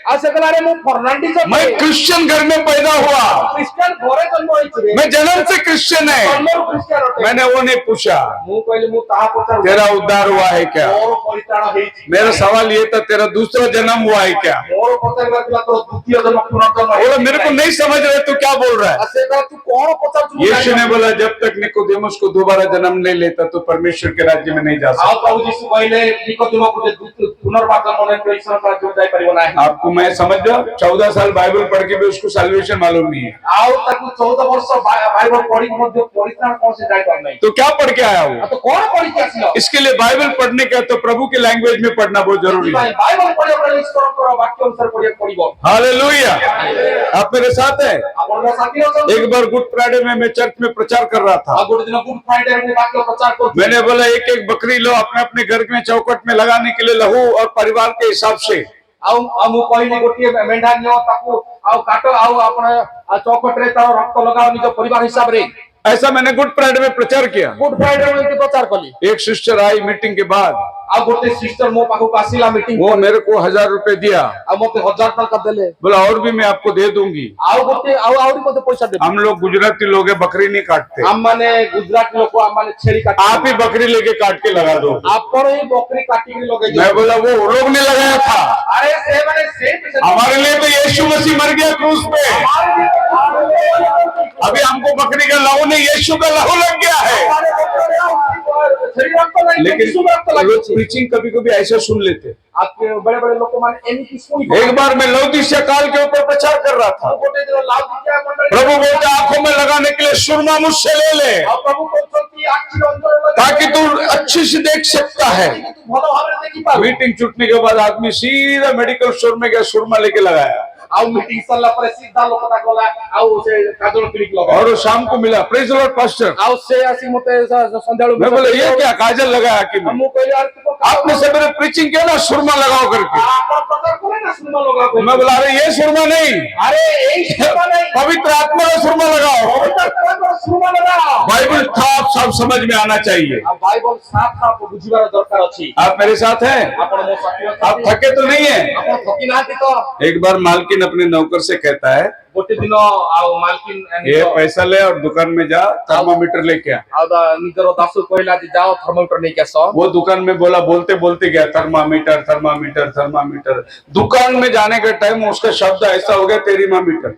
आ से कहला रे मु फर्नांडिस मैं क्रिश्चियन घर में पैदा हुआ, क्रिश्चियन घरे जन्म होइछ रे मैं जन्म से क्रिश्चियन है। जन्मरु क्रिश्चियन होते मैंने वो नहीं पूछा मु कहले मु ता पचार तेरा उद्धार हुआ है क्या? मोर परित्राण हेची मेरा सवाल ये था तेरा दूसरा जन्म हुआ है क्या? मोर पचार बात तो द्वितीय जन्म पुनर्जन्म बोला मेरे को नहीं समझ रहे तू क्या बोल रहा है? ऐसे का तू कौन पचार तू यीशु ने बोला जब तक निकोदेमुस को दोबारा जन्म नहीं लेता तो परमेश्वर के राज्य में नहीं जा सकता। आओ प्रभु यीशु कहले निकोदेमो को जे पुनर्वाचन होने को ईश्वर का जो जाय परिबो नाही आपको मैं समझ जाओ 14 साल बाइबल पढ़ के भी उसको सैल्वेशन मालूम नहीं है। आओ ताकू 14 वर्ष बाइबल पढ़ी मध्य परित्राण कौन से जाय पर नहीं तो क्या पढ़ के आया वो? तो कौन पढ़ी के आसिलो इसके लिए बाइबल पढ़ने का तो प्रभु की लैंग्वेज में पढ़ना बहुत जरूरी है। बाइबल पढ़े अपने ईश्वर को वाक्य अनुसार पढ़े पढ़िबो। हालेलुया। आप मेरे साथ हैं? अपन साथी हो एक बार गुड फ्राइडे में मैं चर्च में प्रचार कर रहा था। गुड दिन गुड फ्राइडे में वाक्य प्रचार को मैंने बोला एक एक बकरी लो अपने अपने घर में चौकट में लगाने के लिए लहू और परिवार के हिसाब से। आउ आमु कहले गोटिए मेंढा नियो ताकू आउ काटो आउ अपन चौकट रे तार रक्त लगाओ निज परिवार हिसाब रे। ऐसा मैंने गुड फ्राइडे में प्रचार किया। गुड फ्राइडे में प्रचार कली एक सिस्टर आई मीटिंग के बाद, आ गोटे सिस्टर मो पाखो आसीला मीटिंग वो मेरे को 1000 रुपए दिया। आ मते 1000 टका देले बोला और भी मैं आपको दे दूंगी। आउ गोटे आउ आउरी मते पैसा दे। हम लोग गुजराती लोग हैं, बकरी नहीं काटते। हम माने गुजरात लोग हम माने छेरी काट आप ही बकरी लेके काट के लगा दो। आपन ही बकरी काटी के लगे। मैं बोला वो लोग ने लगाया था, अरे से माने से हमारे लिए तो यीशु मसीह मर गया क्रूस पे। अभी हमको बकरी का लहू नहीं, यीशु का लहू लग गया है। लेकिन प्रीचिंग कभी कभी ऐसा सुन लेते। आपके बड़े बड़े लोग माने एनी सुनी। एक बार मैं लौदीसिया काल के ऊपर प्रचार कर रहा था। प्रभु बोलते आंखों में लगाने के लिए सुरमा मुझसे ले ले, ताकि तू अच्छी से देख सकता है। मीटिंग छूटने के बाद आदमी सीधा मेडिकल स्टोर में गया, सुरमा लेके लगाया। आउ मीटिंग सरला पर सीधा लोक ता गला आउ से काजल क्लिक लगा और शाम को मिला प्रेज द लॉर्ड पास्टर। आउ से आसी मते संध्याळु मैं बोला ये क्या काजल लगाया कि हम कहले यार तू आपने से मेरे प्रीचिंग किया ना सुरमा लगाओ करके। आप प्रचार करे ना सुरमा लगा को। मैं बोला अरे ये सुरमा नहीं, अरे यही सुरमा नहीं, पवित्र आत्मा का सुरमा लगाओ। पवित्र आत्मा का सुरमा लगाओ। बाइबल साफ साफ समझ में आना चाहिए। आ बाइबल साफ साफ बुझिबार दरकार अछि। आप मेरे साथ हैं? आपण मो साथी आप थके तो नहीं है? आपण थकी नाती तो। एक बार मालकिन अपने नौकर से कहता है गोटे दिन आउ मालकिन ये पैसा ले और दुकान में जा थर्मामीटर लेके आ। आउ निजर दासु कहला जे जाओ थर्मामीटर नहीं के सो। वो दुकान में बोला, बोलते बोलते गया थर्मामीटर थर्मामीटर थर्मामीटर। दुकान में जाने के टाइम उसका शब्द ऐसा हो गया तेरीमामीटर।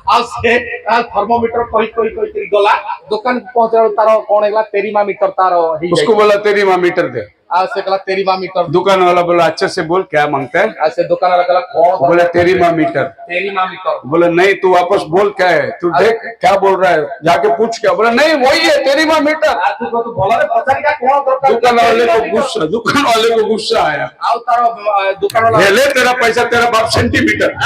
आ से थर्मामीटर कोई कोई कोई तेरी गला दुकान पहुंचल तारो कोन एकला तेरीमामीटर तारो ही उसको बोला तेरीमामीटर दे। आ से कला तेरीमामीटर। दुकान वाला बोला अच्छे से बोल क्या मांगता है? आ से दुकान वाला कला कौन बोला तेरीमामीटर। तेरीमामीटर। बोला नहीं तू वापस बोल क्या है, तू देख क्या बोल रहा है, जाके पूछ क्या। बोला नहीं वही है तेरीमामीटर। आ तू तो बोला रे पता नहीं क्या कौन दरकार। दुकान वाले को गुस्सा आया। आउ तारो दुकान वाला ले तेरा पैसा, तेरा बाप सेंटीमीटर।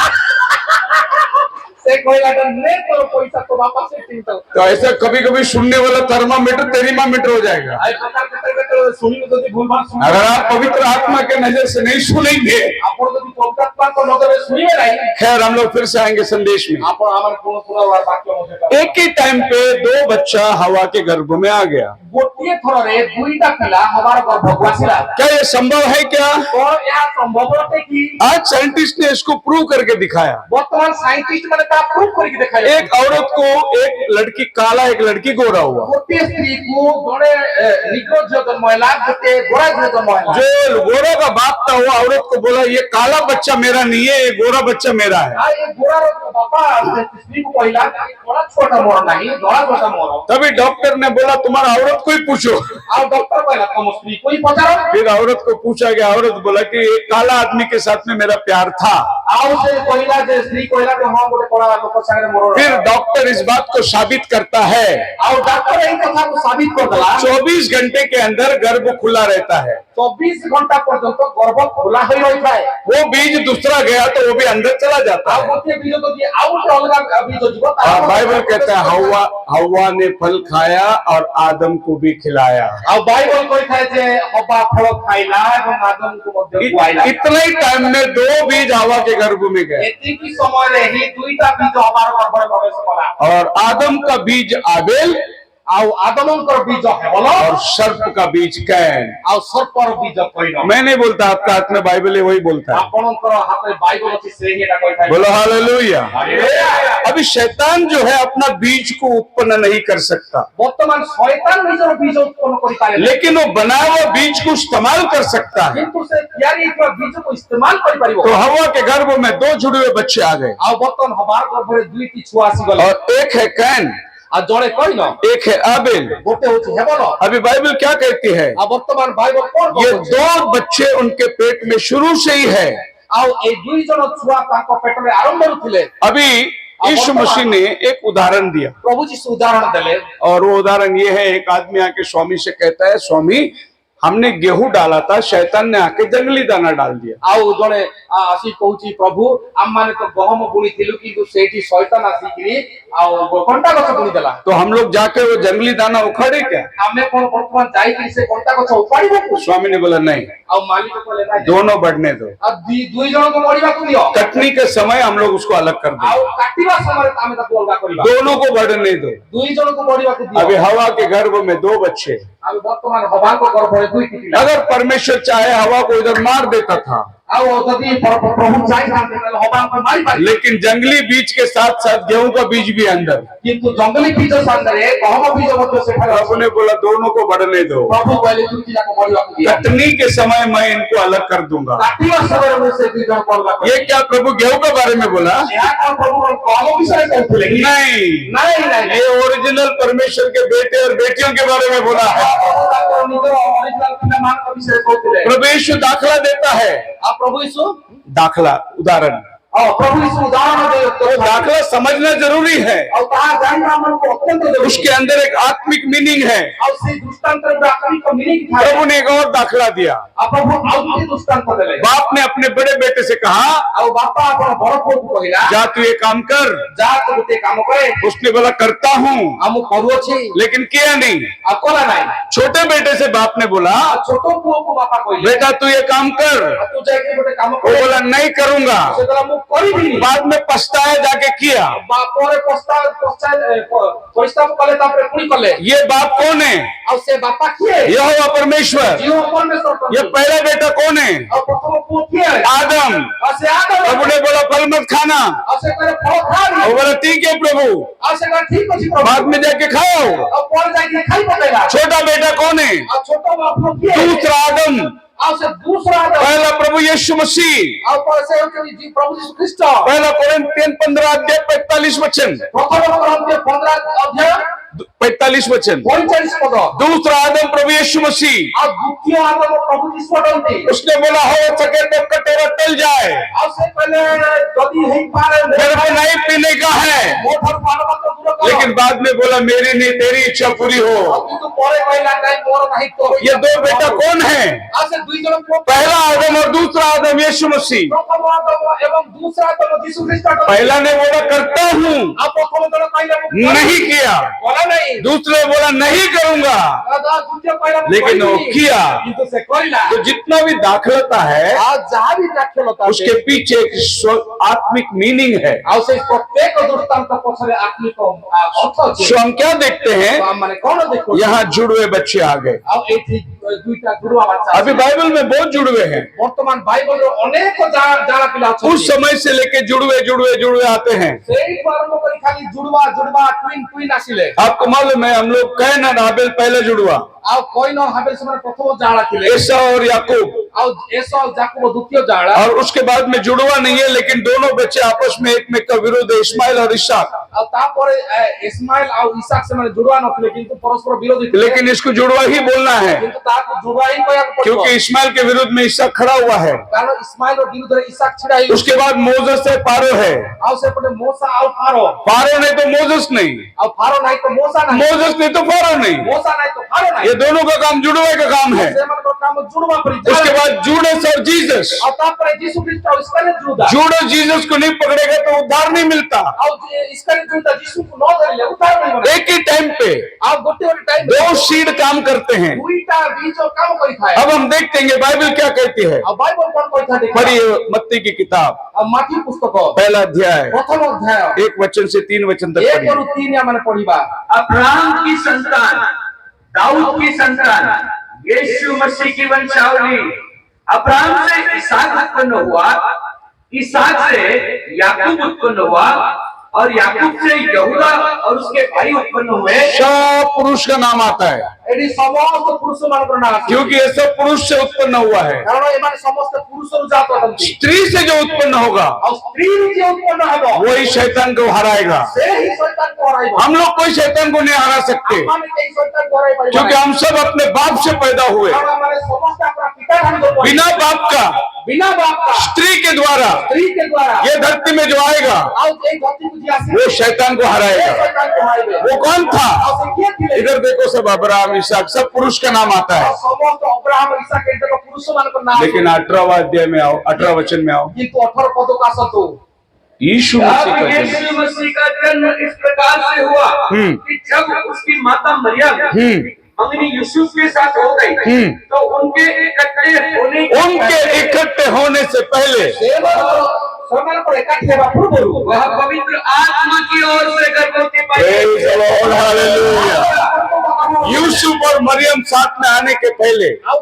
से कोई लाटा नहीं तो पैसा तो वापस से तीन तो ऐसा कभी कभी सुनने वाला थर्मामीटर तेरीमामीटर हो जाएगा। आई पता करते सुनी तो भूल भाल सुन। अगर आप पवित्र आत्मा के नजर से नहीं सुनेंगे, आपण तो पवित्र आत्मा को नजर में सुनिए नहीं। खैर हम लोग फिर से आएंगे संदेश में। आपण हमारे पूरा वाक्य मुझे एक ही टाइम पे 2 बच्चा हवा के गर्भ में आ गया। गोटिए थर रे दुईटा पिला हमारा गर्भ आसिला। क्या ये संभव है क्या? और यह संभव है कि आज साइंटिस्ट ने इसको प्रूव करके दिखाया। वर्तमान साइंटिस्ट माने ता प्रूव करके दिखाया। एक औरत को एक लड़की काला, एक लड़की गोरा हुआ। गोटिए स्त्री को जड़े निग्रो जो जन्मला गोटे गोरा जो जन्मला। जो गोरा का बाप था वो औरत को बोला ये काला बच्चा मेरा नहीं है, ये गोरा बच्चा मेरा है। आ ये गोरा बापा स्त्री को कहला थोड़ा छोटा मोर नहीं, बड़ा छोटा मोर। तभी डॉक्टर ने बोला तुम्हारा औरत को ही पूछो। आ डॉक्टर कहला तुम स्त्री को ही पकड़ो। फिर औरत को पूछा गया, औरत बोला कि एक काला आदमी के साथ में मेरा प्यार था। आउ से कहला जे स्त्री कहला कि हां गोटे कोड़ा लोक संगे मोर। फिर डॉक्टर इस बात को साबित करता है। आउ डॉक्टर यही कथा को साबित कर दला 24 घंटे के अंदर गर्भ खुला रहता है। 24 घंटा पर्यंत गर्भ खुला होई रहता है। वो बीज दूसरा गया तो वो भी अंदर चला जाता ଆଉ है। ଗୋଟିଏ ବୀଜ ଯଦି ଆଉ ଗୋଟେ ଅଲଗା ବୀଜ ଯିବ और बाइबल कहता है हवा ने फल खाया और आदम को भी खिलाया। ଆଉ ବାଇବଲ କହିଥାଏ ଯେ ହବା ଫଳ ଖାଇଲା ଏବଂ ଆଦମକୁ ମଧ୍ୟ ଖୁଆଇଲା। इतने ही टाइम में दो बीज हवा के गर्भ में गए ଏତିକି ସମୟରେ ହିଁ ଦୁଇଟା ବୀଜ ହବାର ଗର୍ଭରେ ପ୍ରବେଶ କଲା। और आदम का बीज आबेल ଆଉ ଆଦମଙ୍କର ବୀଜ ହେବଲ और सर्प का बीज कैन। ଆଉ ସର୍ପର ବୀଜ କଇନ। मैं नहीं बोलता, आपका हाथ में बाइबल है वही बोलता है। ଆପଣଙ୍କର ହାତରେ ବାଇବଲ ଅଛି ସେ ହିଁ ଏଟା କହିଥାଏ। बोलो हालेलुया। ହାଲେଲୁୟା। अभी शैतान जो है अपना बीज को उत्पन्न नहीं कर सकता, ବର୍ତ୍ତମାନ ଶୟତାନ ନିଜର ବୀଜ ଉତ୍ପନ୍ନ କରିପାରେ ନାହିଁ। लेकिन वो बनाया हुआ बीज को इस्तेमाल कर सकता है। କିନ୍ତୁ ସେ ତିଆରି ହେଇଥିବା ବୀଜକୁ ଇସ୍ତେମାଲ କରିପାରିବ। तो हवा के गर्भ में दो जुड़वे बच्चे आ गए ଆଉ ବର୍ତ୍ତମାନ ହବାର ଗର୍ଭରେ ଦୁଇଟି ଛୁଆ ଆସିଗଲେ। और एक है कैन, ଆଉ ଜଣେ କଇନ एक है आबेल। ଗୋଟେ ହଉଛି ହେବଲ। अभी बाइबल क्या कहती है? ଆଉ ବର୍ତ୍ତମାନ ବାଇବଲ କଣ ये କହୁଛି? दो बच्चे उनके पेट में शुरू से ही है। ଆଉ ଏଇ ଦୁଇ ଜଣ ଛୁଆ ତାଙ୍କ ପେଟରେ ଆରମ୍ଭରୁ ଥିଲେ। अभी यीशु मसीह ने एक उदाहरण दिया ପ୍ରଭୁ ଯୀଶୁ ଉଦାହରଣ ଦେଲେ। और वो उदाहरण ये है, एक आदमी आके स्वामी से कहता है, स्वामी हमने गेहूं डाला था, शैतान ने आके जंगली दाना डाल दिया। ଆଉ ଜଣେ ଆସି କହୁଛି ପ୍ରଭୁ ଆମମାନେ ତ ଗହମ ବୁଣିଥିଲୁ କିନ୍ତୁ ସେଇଠି ଶୈତାନ ଆସିକିରି ଆଉ କଣ୍ଟା ଗଛ ବୁଣିଦେଲା। तो हम लोग जाके वो जंगली दाना उखाड़े क्या? ଆମେ କଣ ବର୍ତ୍ତମାନ ଯାଇକିରି ସେ କଣ୍ଟା ଗଛ ଉପାଡ଼ିବାକୁ? स्वामी ने बोला नहीं, ଆଉ ମାଲିକ କହିଲେ ନାହିଁ दोनों बढ़ने दो, ଆଉ ଦୁଇ ଜଣଙ୍କୁ ମରିବାକୁ ଦିଅ। कटनी के समय हम लोग उसको अलग कर ଆଉ दें, କାଟିବା ସମୟରେ ଆମେ ତାକୁ ଅଲଗା କରିବା। दोनों को बढ़ने दो। ଦୁଇ ଜଣଙ୍କୁ ମରିବାକୁ अभी ଦିଅ। हवा के गर्भ में दो बच्चे। ଆମେ ବର୍ତ୍ତମାନ ହବାଙ୍କ ଗର୍ଭରେ ଦୁଇଟି ପିଲା। अगर परमेश्वर चाहे हवा को इधर मार देता था, ଆଉ ଯଦି ପ୍ରଭୁ ଚାହିଁଥାନ୍ତେ ତାହେଲେ ହବାଙ୍କୁ ମାରିପାରିବେ। लेकिन जंगली बीज के साथ साथ गेहूं का बीज भी अंदर। କିନ୍ତୁ ଜଙ୍ଗଲୀ ବୀଜ ସାଙ୍ଗରେ ଗହମ ବୀଜ ମଧ୍ୟ ସେଠାରେ ଅଛି। प्रभु ने बोला दोनों को बढ़ने दो, ପ୍ରଭୁ କହିଲେ ଦୁଇଟି ଯାକ ମରିବାକୁ ଦିଅ। कटनी के समय मैं इनको अलग कर दूंगा। କାଟିବା ସମୟରେ ମୁଁ ସେ ଦୁଇ ଜଣକୁ ଅଲଗା କରିବି। ये क्या प्रभु गेहूं के बारे में बोला? ଏହା କଣ ପ୍ରଭୁ ଗହମ ବିଷୟରେ କହୁଥିଲେ କି? नहीं, ନାଇଁ ନାଇଁ ये ओरिजिनल परमेश्वर के बेटे और बेटियों के बारे में बोला है। ପ୍ରଭୁ ତାଙ୍କର ନିଜର ଅରିଜିନାଲ ପିଲାମାନଙ୍କ ବିଷୟରେ କହୁଥିଲେ। प्रभु यीशु दाखला देता है, ଆଉ ପ୍ରଭୁ ଯୀଶୁ दाखला उदाहरण। ଆଉ प्रभु यीशु उदाहरण तो दाखला समझना जरूरी है, ଆଉ ତାହା ଜାଣିବା ଆମକୁ ଅତ୍ୟନ୍ତ ଜରୁରୀ। उसके अंदर एक आत्मिक मीनिंग है। ଆଉ ସେଇ ଦୃଷ୍ଟାନ୍ତରେ ଗୋଟେ ଆତ୍ମିକ ମିନିଂ ଥାଏ। प्रभु ने एक और दाखला दिया। ଆଉ ପ୍ରଭୁ ଆଉ ଗୋଟେ ଦୃଷ୍ଟାନ୍ତ ଦେଲେ। बाप ने अपने बड़े बेटे से कहा, ଆଉ ବାପା ଆପଣ ବଡ ପୁଅକୁ କହିଲା जा तू ये काम कर। ଯା ତୁ ଗୋଟେ କାମ କରେ। उसने बोला करता हूँ, ଆଉ ମୁଁ କରୁଅଛି लेकिन किया नहीं। ଆଉ କଲା ନାହିଁ। छोटे बेटे से बाप ने बोला, ଆଉ ଛୋଟ ପୁଅକୁ ବାପା କହିଲେ बेटा तू ये काम कर। ଆଉ ତୁ ଯାଇକି ଗୋଟେ କାମ वो କରେ। बोला नहीं करूंगा। ସେ କହିଲା ମୁଁ କରିବିନି। बाद में पछताया, जाके किया। ପରେ ପରିସ୍ତାପ କଲେ ତାପରେ ପୁଣି କଲେ। ये बाप कौन है? ଆଉ ସେ ବାପା କିଏ? यहोवा परमेश्वर। जीव परमेश्वर प्रभु। ये पहला बेटा कौन है? ଆଉ ପ୍ରଥମ ପୁଅ କିଏ? आदम। ଆଉ ସେ ଆଦମ। प्रभु ने बोला फल मत खाना। ଆଉ ସେ କହିଲେ ଫଳ ଖାଆନି। वो बोला ठीक है प्रभु, ଆଉ ସେ କହିଲେ ଠିକ ଅଛି ପ୍ରଭୁ। बाद में जाके खाओ। ଆଉ ପରେ ଯାଇକି ଖାଇ ପକେଇଲା। छोटा बेटा कौन है? ଆଉ ଛୋଟ ପୁଅ କିଏ? दूसरा आदम। ଆଉ ସେ दूसरा आदम। पहला प्रभु यीशु मसीह। ଆଉ ପରେ ସେ ହେଉଛନ୍ତି ପ୍ରଭୁ ଯୀଶୁ ଖ୍ରୀଷ୍ଟ। पहला कोरिन्थियन 15 अध्याय 45 वचन। ପ୍ରଥମ କରନ୍ତେ 15 ଅଧ୍ୟାୟ 45 वचन। 45 ପଦ। दूसरा आदम प्रभु यीशु मसीह। ଆଉ ଦ୍ୱିତୀୟ ଆଦମ ପ୍ରଭୁ ଯୀଶୁ ଅଟନ୍ତି। उसने बोला हो सके तो कटोरा टल जाए, ଆଉ ସେ କହିଲେ ଯଦି ହେଇପାରେ मेरे को नहीं पीने का है। ମୋ ଠାରୁ ପାନ ମାତ୍ର ଦୂର କର। लेकिन बाद में बोला मेरी नहीं तेरी इच्छा पूरी हो। ଆଉ କିନ୍ତୁ ପରେ କହିଲା ନାଇଁ ମୋର ନାହିଁ ତୋର ये दो बेटा कौन है? ଆଉ ସେ ଦୁଇ ଜଣ ପୁଅ पहला आदम और दूसरा आदम यीशु मसीह। ପ୍ରଥମ ଆଦମ ଏବଂ दूसरा आदम ଯୀଶୁ ଖ୍ରୀଷ୍ଟ ଅଟନ୍ତି। पहला ने बोला करता हूँ, ଆଉ ପ୍ରଥମ ଜଣ କହିଲେ ମୁଁ नहीं किया। କଲା ନାହିଁ। दूसरे ने बोला नहीं करूंगा, ଆଉ ଦ୍ୱିତୀୟ କହିଲା ମୁଁ लेकिन वो କରିବିନି। किया। କିନ୍ତୁ ସେ କରିଲା। तो जितना भी दाखलता है ଆଉ ଯାହା ବି ଦାଖଲତା उसके पीछे एक आत्मिक मीनिंग है। ଆଉ ସେଇ ପ୍ରତ୍ୟେକ ଦୃଷ୍ଟାନ୍ତ ପଛରେ ଆତ୍ମିକ ଅର୍ଥ ଅଛି। सो हम क्या देखते हैं? ତ ଆମମାନେ କଣ ଦେଖୁ? यहाँ जुड़वे बच्चे आ गए। ଆଉ ଏଇଠି ଦୁଇଟା ଗୁରୁଆ ବାଚ୍ଚା अभी बाइबल में बहुत जुड़वे हैं। ବର୍ତ୍ତମାନ ବାଇବଲର ଅନେକ ଜାଣା ପିଲା उस ଅଛନ୍ତି। समय से लेके जुड़वे जुड़वे जुड़वे आते हैं। ସେଇଠୁ ଆରମ୍ଭ କରି ଖାଲି ଜୁଡବା ଜୁଡବା ଟୁଇନ୍ ଆସିଲେ। आपको मालूम है हम लोग कैन और हाबिल पहले जुड़वा, ଆଉ କଇନ ହାବେଲ ସେମାନେ ପ୍ରଥମ ଜାଳା ଥିଲେ। एसाव और याकूब, ଆଉ ଏସଅ ଯାକୋବ ଦ୍ୱିତୀୟ ଜାଳା। और उसके बाद में जुड़वा नहीं है, लेकिन दोनों बच्चे आपस में एक में का विरोध है, इस्माइल और इसाक। ଆଉ ତାପରେ ଇସ୍ମାଇଲ ଆଉ ଇସାକ ସେମାନେ ଜୁଡବା ନଥିଲେ କିନ୍ତୁ ପରସ୍ପର ବିରୋଧୀ ଥିଲେ। लेकिन इसको जुड़वा ही बोलना है, କିନ୍ତୁ ତାକୁ ଜୁଡବା ହିଁ କହିବାକୁ ପଡିବ। क्योंकि इस्माइल के विरुद्ध में इसाक खड़ा हुआ है। କାରଣ ଇସ୍ମାଇଲର ବିରୁଦ୍ଧରେ ଇସାକ ଛିଡା ହେଇଛି। उसके बाद मोजस है, पारो है। ଆଉ ସେପଟେ ମୋସା ଆଉ ଫାରୋ। पारो नहीं तो मोजस नहीं, ଆଉ ଫାରୋ ନାହିଁ ତ ମୋସା ନାହିଁ। मोजस नहीं तो पारो नहीं। ମୋସା ନାହିଁ ତ ଫାରୋ ନାହିଁ। ये दोनों का काम जुड़वे का काम है। ସେମାନଙ୍କ କାମ ଜୁଡବା ପରି उसके बाद जूडस और जीसस, ଆଉ ତାପରେ ଯୀଶୁ ଖ୍ରୀଷ୍ଟ ଆଉ ଇସ୍କାରିୟତ ଜୁଦା जूडस जीसस को नहीं पकड़ेगा तो उद्धार नहीं मिलता। ଆଉ ଇସ୍କାରିୟତ ଜୁଦା ଯୀଶୁକୁ ନ ଧରିଲେ ଉଦ୍ଧାର ମିଳିବ ନାହିଁ। एक ही टाइम पे ଆଉ ଗୋଟେ ଟାଇମ୍ दो सीड काम करते हैं। ଦୁଇଟା ବୀଜ କାମ କରିଥାଏ। अब हम देखते हैं बाइबल क्या कहती है। ଆଉ ବାଇବଲ କଣ କହିଥାଏ ଦେଖିବା। पढ़िए मत्ती की किताब ଆଉ ମାଥି ପୁସ୍ତକ पहला अध्याय ପ୍ରଥମ ଅଧ୍ୟାୟ 1 वचन से 3 वचन तक 1 पढ़िए। ରୁ 3 ଆମେ ପଢିବା। अब्राहम की संतान, दाऊद की संतान, यीशु मसीह की वंशावली। अब्राहम से इसहाक उत्पन्न हुआ, इसहाक से याकूब उत्पन्न हुआ, और याकूब से यहूदा और उसके भाई उत्पन्न हुए। सब पुरुष का नाम आता है ଏଠି ସମସ୍ତ ପୁରୁଷମାନଙ୍କର ନାଁ ଅଛି। क्योंकि ये सब पुरुष से उत्पन्न हुआ है। କାରଣ ଏମାନେ ସମସ୍ତେ ପୁରୁଷରୁ ଜାତ ଅଟନ୍ତି। स्त्री से जो उत्पन्न होगा ଆଉ ସ୍ତ୍ରୀରୁ ଯିଏ ଉତ୍ପନ୍ନ ହେବ वही शैतान को हराएगा। ସେ ହିଁ ଶୈତାନକୁ ହରାଇବ। हम लोग कोई शैतान को नहीं हरा सकते ଆମମାନେ କେହି ଶୈତାନକୁ ହରାଇ ପାରିବା क्योंकि ନାହିଁ। हम सब अपने बाप से पैदा हुए। କାରଣ ଆମମାନେ ସମସ୍ତେ अपना पिता ଠାରୁ ଜନ୍ମ बिना ହେଇଛୁ। बाप का बिना बाप का स्त्री के द्वारा स्त्री के द्वारा ये धरती में जो आएगा ଆଉ ଏଇ ଧରତୀକୁ ଯିଏ ଆସିବ वो शैतान को ସେ हराएगा। ଶୈତାନକୁ ହରାଇବେ। वो कौन था? ଆଉ ସେ କିଏ ଥିଲେ? इधर देखो सब अब्राहम इसहाक सब पुरुष का नाम आता ଆଉ है। ସମସ୍ତ ଅବ୍ରାହମ ଇସାକ ଏଯାକ ପୁରୁଷମାନଙ୍କର ନାଁ लेकिन 18वां अध्याय में आओ, 18 वचन में आओ। କିନ୍ତୁ 18 ପଦକୁ ଆସନ୍ତୁ। यीशु अब मसीह का जन्म। यीशु मसीह का जन्म इस प्रकार से हुआ कि जब उसकी माता मरियम मंगनी यूसुफ के साथ हो गई तो उनके इकट्ठे होने से पहले ସେମାନଙ୍କର ଏକାଠି ହେବା ପୂର୍ବରୁ वह पवित्र आत्मा की ओर से गर्भवती पाई। Praise the Lord, hallelujah। Yusuf और मरियम साथ में आने के पहले ଆଉ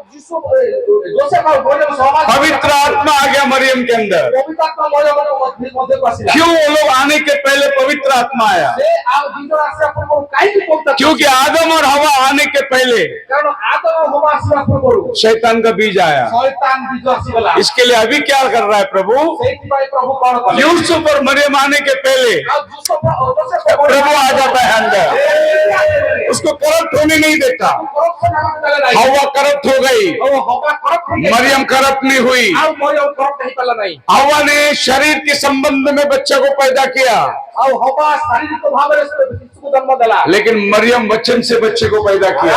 ଯୋସେଫ ଆଉ ମରିୟମ ସମାଜ पवित्र आत्मा आ गया मरियम के अंदर। ପବିତ୍ର ଆତ୍ମା ମରିୟମଙ୍କ ମଧ୍ୟକୁ ଆସିଲା। क्यों वो लोग आने के पहले पवित्र आत्मा आया? ସେ ଆଉ ଦି ଜଣ ଆସିବା ପୂର୍ବରୁ କାହିଁକି ପବିତ୍ର ଆତ୍ମା? क्योंकि आदम और हवा आने के पहले କାରଣ ଆଦମ ହବା ଆସିବା ପୂର୍ବରୁ शैतान का बीज आया। ଶୈତାନ ବୀଜ ଆସିଗଲା। इसके लिए अभी क्या कर रहा है प्रभु? ସେଇଥିପାଇଁ ପ୍ରଭୁ କଣ କଲେ? यूसुफ और मरियम आने के पहले ଆଉ ଯୋସେଫ प्रभु आ जाता है अंदर, उसको करप्ट होने नहीं देता। हवा करप्ट हो गई, मरियम करप्ट नहीं हुई। ଆଉ ମରିୟମ କରପ୍ଟ ହେଇପାରିଲା ନାହିଁ। हवा ने शरीर के संबंध में बच्चे को पैदा किया, ଆଉ ହବା ଶାରୀରିକ ଭାବରେ ଶିଶୁକୁ ଜନ୍ମ ଦେଲା। लेकिन मरियम वचन से बच्चे को पैदा किया।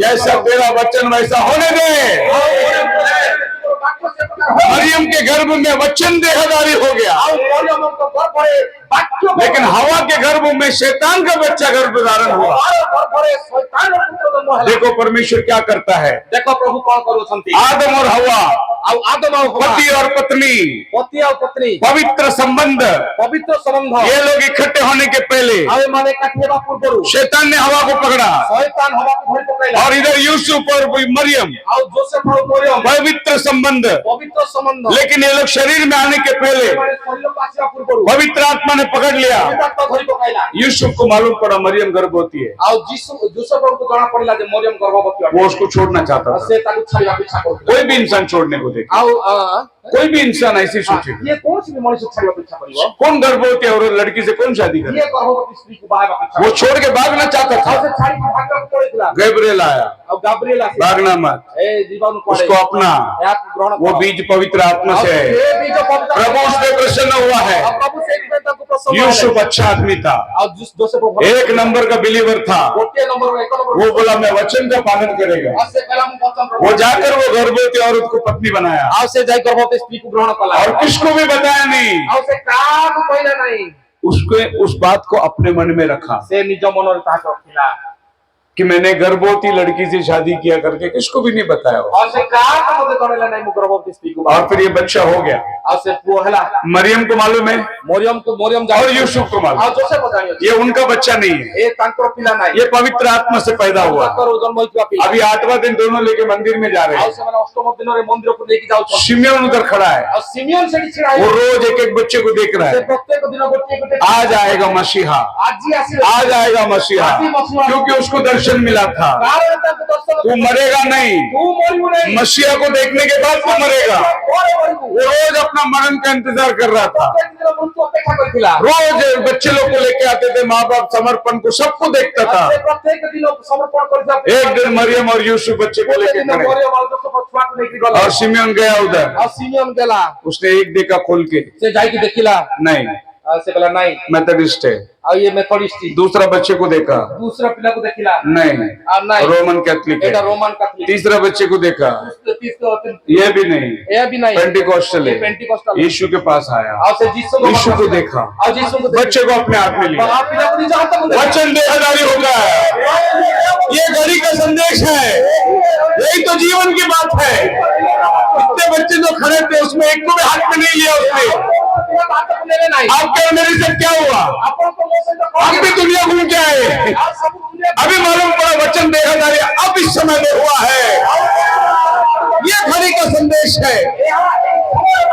जैसा तेरा वचन वैसा होने दे। मरियम के गर्भ में वचन देहधारी हो गया, लेकिन हवा के गर्भ में शैतान का बच्चा गर्भ धारण हुआ। देखो परमेश्वर क्या करता है। देखो प्रभु कौन करूछंती। आदम और हवा, आदम और हवा, पति और पत्नी, पति और पत्नी, पवित्र संबंध, पवित्र संबंध, ये लोग इकट्ठे होने के पहले माने काठेबा पूर्वरु शैतान ने हवा को पकड़ा, शैतान हवा को धरि पकड़ला। और इधर यूसुफ और मरियम और जोसेफ और मरियम पवित्र संबंध, पवित्र संबंध, लेकिन ये लोग शरीर में आने के पहले शरीर को आसिया पूर्वरु पवित्र आत्मा ने पकड़ लिया। पवित्र धरि पकड़ला। यूसुफ को मालूम पड़ा मरियम गर्भवती है, और जोसेफ को जाना पड़ला जे मरियम गर्भवती है। वो उसको छोड़ना चाहता था। से ताकू छाड़िया पीछा करथि। कोई भी इंसान छोड़ने को देखे, कोई भी इंसान ऐसी सोचे। ये कौन सी मनुष्य छाड़िया पीछा करिवो? कौन गर्भवती है और लड़की से कौन शादी करे? ये गर्भवती स्त्री को बाहर पीछा। वो छोड़ के भागना चाहता था, से छाड़ी को भागना पड़ेला। गैब्रिएल आया, और गाब्रिएल आसी भागना मत, ए जीवन को उसको अपना, ग्रहण वो बीज पवित्र आत्मा से है। ये बीज पवित्र प्रभु उस पे प्रसन्न हुआ है। और प्रभु से एक बेटा को प्रसन्न हुआ है। यूसुफ अच्छा आदमी था, और जोसेफ एक नंबर का बिलीवर था। गोटे नंबर एक नंबर वो बोला मैं वचन का पालन करेगा। और से कलम वचन वो जाकर वो गर्भवती औरत को पत्नी बनाया, और से जाई गर्भवती स्त्री को ग्रहण कला। और किसको भी बताया नहीं, और से काम पहिला नहीं, उसके उस बात को अपने मन में रखा से निज मन रे ताक रखिला कि मैंने गर्भवती लड़की से शादी किया करके किसको भी नहीं बताया। और से काम मते करेला नहीं मु गर्भवती स्त्री को। और फिर ये बच्चा हो गया। और से पोहला मरियम को मालूम है, मरियम और यूसुफ को मालूम, और जोसेफ जानियो ये उनका बच्चा नहीं है, ए तांकर पिला नहीं, ये पवित्र आत्मा से पैदा हुआ। तांकर जन्म होइतवा पिला। अभी 8वां दिन दोनों लेके मंदिर में जा रहे और हैं। से माने अष्टम दिन रे मंदिर को लेके जाउ। शिमयोन उधर खड़ा है, और सिमियन से छिड़ा वो रोज एक एक बच्चे को देख रहा से है। प्रत्येक दिन गोटे आ जाएगा मसीहा, आज ही आसी आ जाएगा मसीहा, क्योंकि उसको दर्शन मिला था। कारण तक दर्शन तू मरेगा नहीं, तू मरियो नहीं, मसीहा को देखने के बाद तू मरेगा। वो रोज अपना मरण का इंतजार कर रहा था। अपेक्षा करथिला। रोज बच्चे लोग को लेके आते थे, माँ बाप समर्पण को सबको देखता था। प्रत्येक दिन समर्पण करथिला। एक दिन मरियम और यूसुफ बच्चे को लेके खड़े, और शिमयोन गया उधर, और सिमियन गेला उसने एक देखा खोल के, से जाई के देखिला नहीं से बोला नहीं मेथोडिस्ट है। और ये मेथोडिस्ट थी। दूसरा बच्चे को देखा, दूसरा पिला को देखिला नहीं नहीं रोमन कैथलिक एटा है। Roman Catholic. तीसरा बच्चे को देखा, ये भी नहीं, ये भी नहीं पेंटिकॉस्टल ये है। पेंटिकॉस्टल। यीशु के पास आया, और से यीशु को देखा, और यीशु को बच्चे को अपने हाथ में लिया, आप पिला को नहीं जानता हूं। वचन देहधारी हो गया। ये घड़ी का संदेश है, यही तो जीवन की बात है। इतने बच्चे जो खड़े थे उसमें एक को भी हाथ में नहीं लिया उसने। आपके और मेरे से क्या हुआ? हम भी दुनिया घूम के आए, अभी मालूम पड़ा वचन देहधारी अब इस समय में हुआ है। ये घड़ी का संदेश है।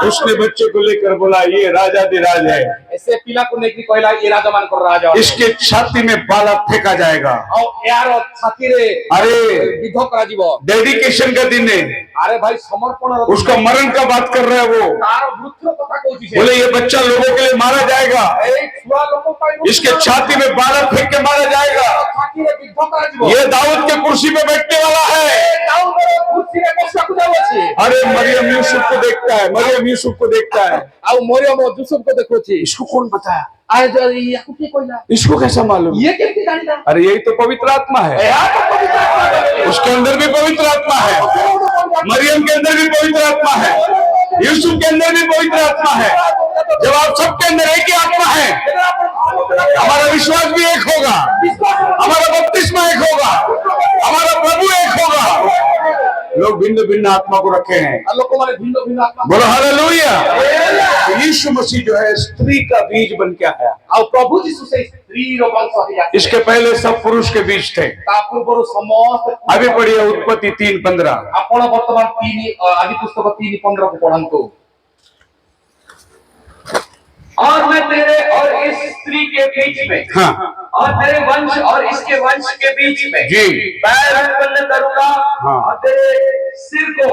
उसने बच्चे को लेकर बोला ये राजाधिराज है, ऐसे पिला को नहीं कहला ये राजा मान कर राजा, इसके छाती में बाला फेंका जाएगा। और यार छाती रे अरे विधो करा जीवो। डेडिकेशन का दिन है, अरे भाई समर्पण उसका मरण का बात कर रहा है वो। तार मृत्यु कथा कहूची बोले ये बच्चा लोगों के लिए मारा जाएगा, ए छुआ लोगों पाई इसके छाती में बाला फेंक के मारा जाएगा। छाती रे विधो करा जीवो। ये दाऊद के कुर्सी पे बैठने वाला है। दाऊद रे कुर्सी रे बसला को जावो छी। अरे मरियम यूसुफ को देखता है, मरियम यूसुफ को देखता है। और मरियम यूसुफ को देखो छी। इसको कौन बताया? आज ये कुकी कोइला इसको कैसा मालूम? ये केमती जानिदा? अरे यही तो पवित्र आत्मा है, यार तो पवित्र आत्मा है। उसके अंदर भी पवित्र आत्मा है, मरियम के अंदर भी पवित्र आत्मा है, यूसुफ के अंदर भी पवित्र आत्मा है। जब आप सबके अंदर एक ही आत्मा है, हमारा विश्वास भी एक होगा, हमारा बपतिस्मा एक होगा, हमारा प्रभु एक होगा। लोग भिन्न भिन्न आत्मा को रखे हैं, लोगों माने भिन्न भिन्न आत्मा। बोलो हालेलुया। यीशु मसीह जो है स्त्री का बीज बन के आया। और प्रभु यीशु से स्त्री रो वंश है। इसके पहले सब पुरुष के बीज थे। पूर्व समस्त अभी पढ़िए उत्पत्ति 3:15। आपण वर्तमान 3 आदि पुस्तक 3:15 को पढ़ंतु। और मैं तेरे और इस स्त्री के बीच में, हाँ, और तेरे वंश और इसके वंश के बीच में जी, पैर उत्पन्न करूंगा, हाँ, और तेरे सिर को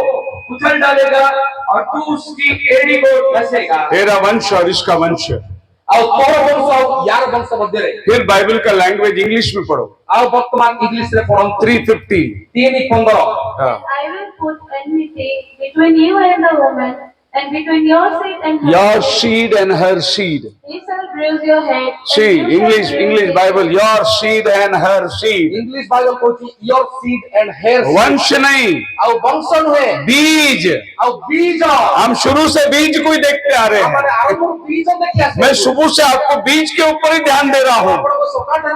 उछल डालेगा और तू उसकी एड़ी को डसेगा। तेरा वंश और इसका वंश। और तोर वंश और यार वंश मध्य रे। फिर बाइबल का लैंग्वेज इंग्लिश में पढ़ो। और वर्तमान इंग्लिश रे पढ़ंतु 3:15। 3:15। हाँ, I will put enmity between you and the woman, and between your seed and her your seed and her seed. He shall bruise your head. and See, you shall English bruise his Bible, your seed and her seed. English Bible कहती your seed and hair. वंश नहीं, और वंशन है बीज। और बीज। हम शुरू से बीज को ही देखते आ रहे हमारे हैं। आरंभ बीज देखिए। मैं सुबह से आपको बीज के ऊपर ही ध्यान दे रहा हूँ।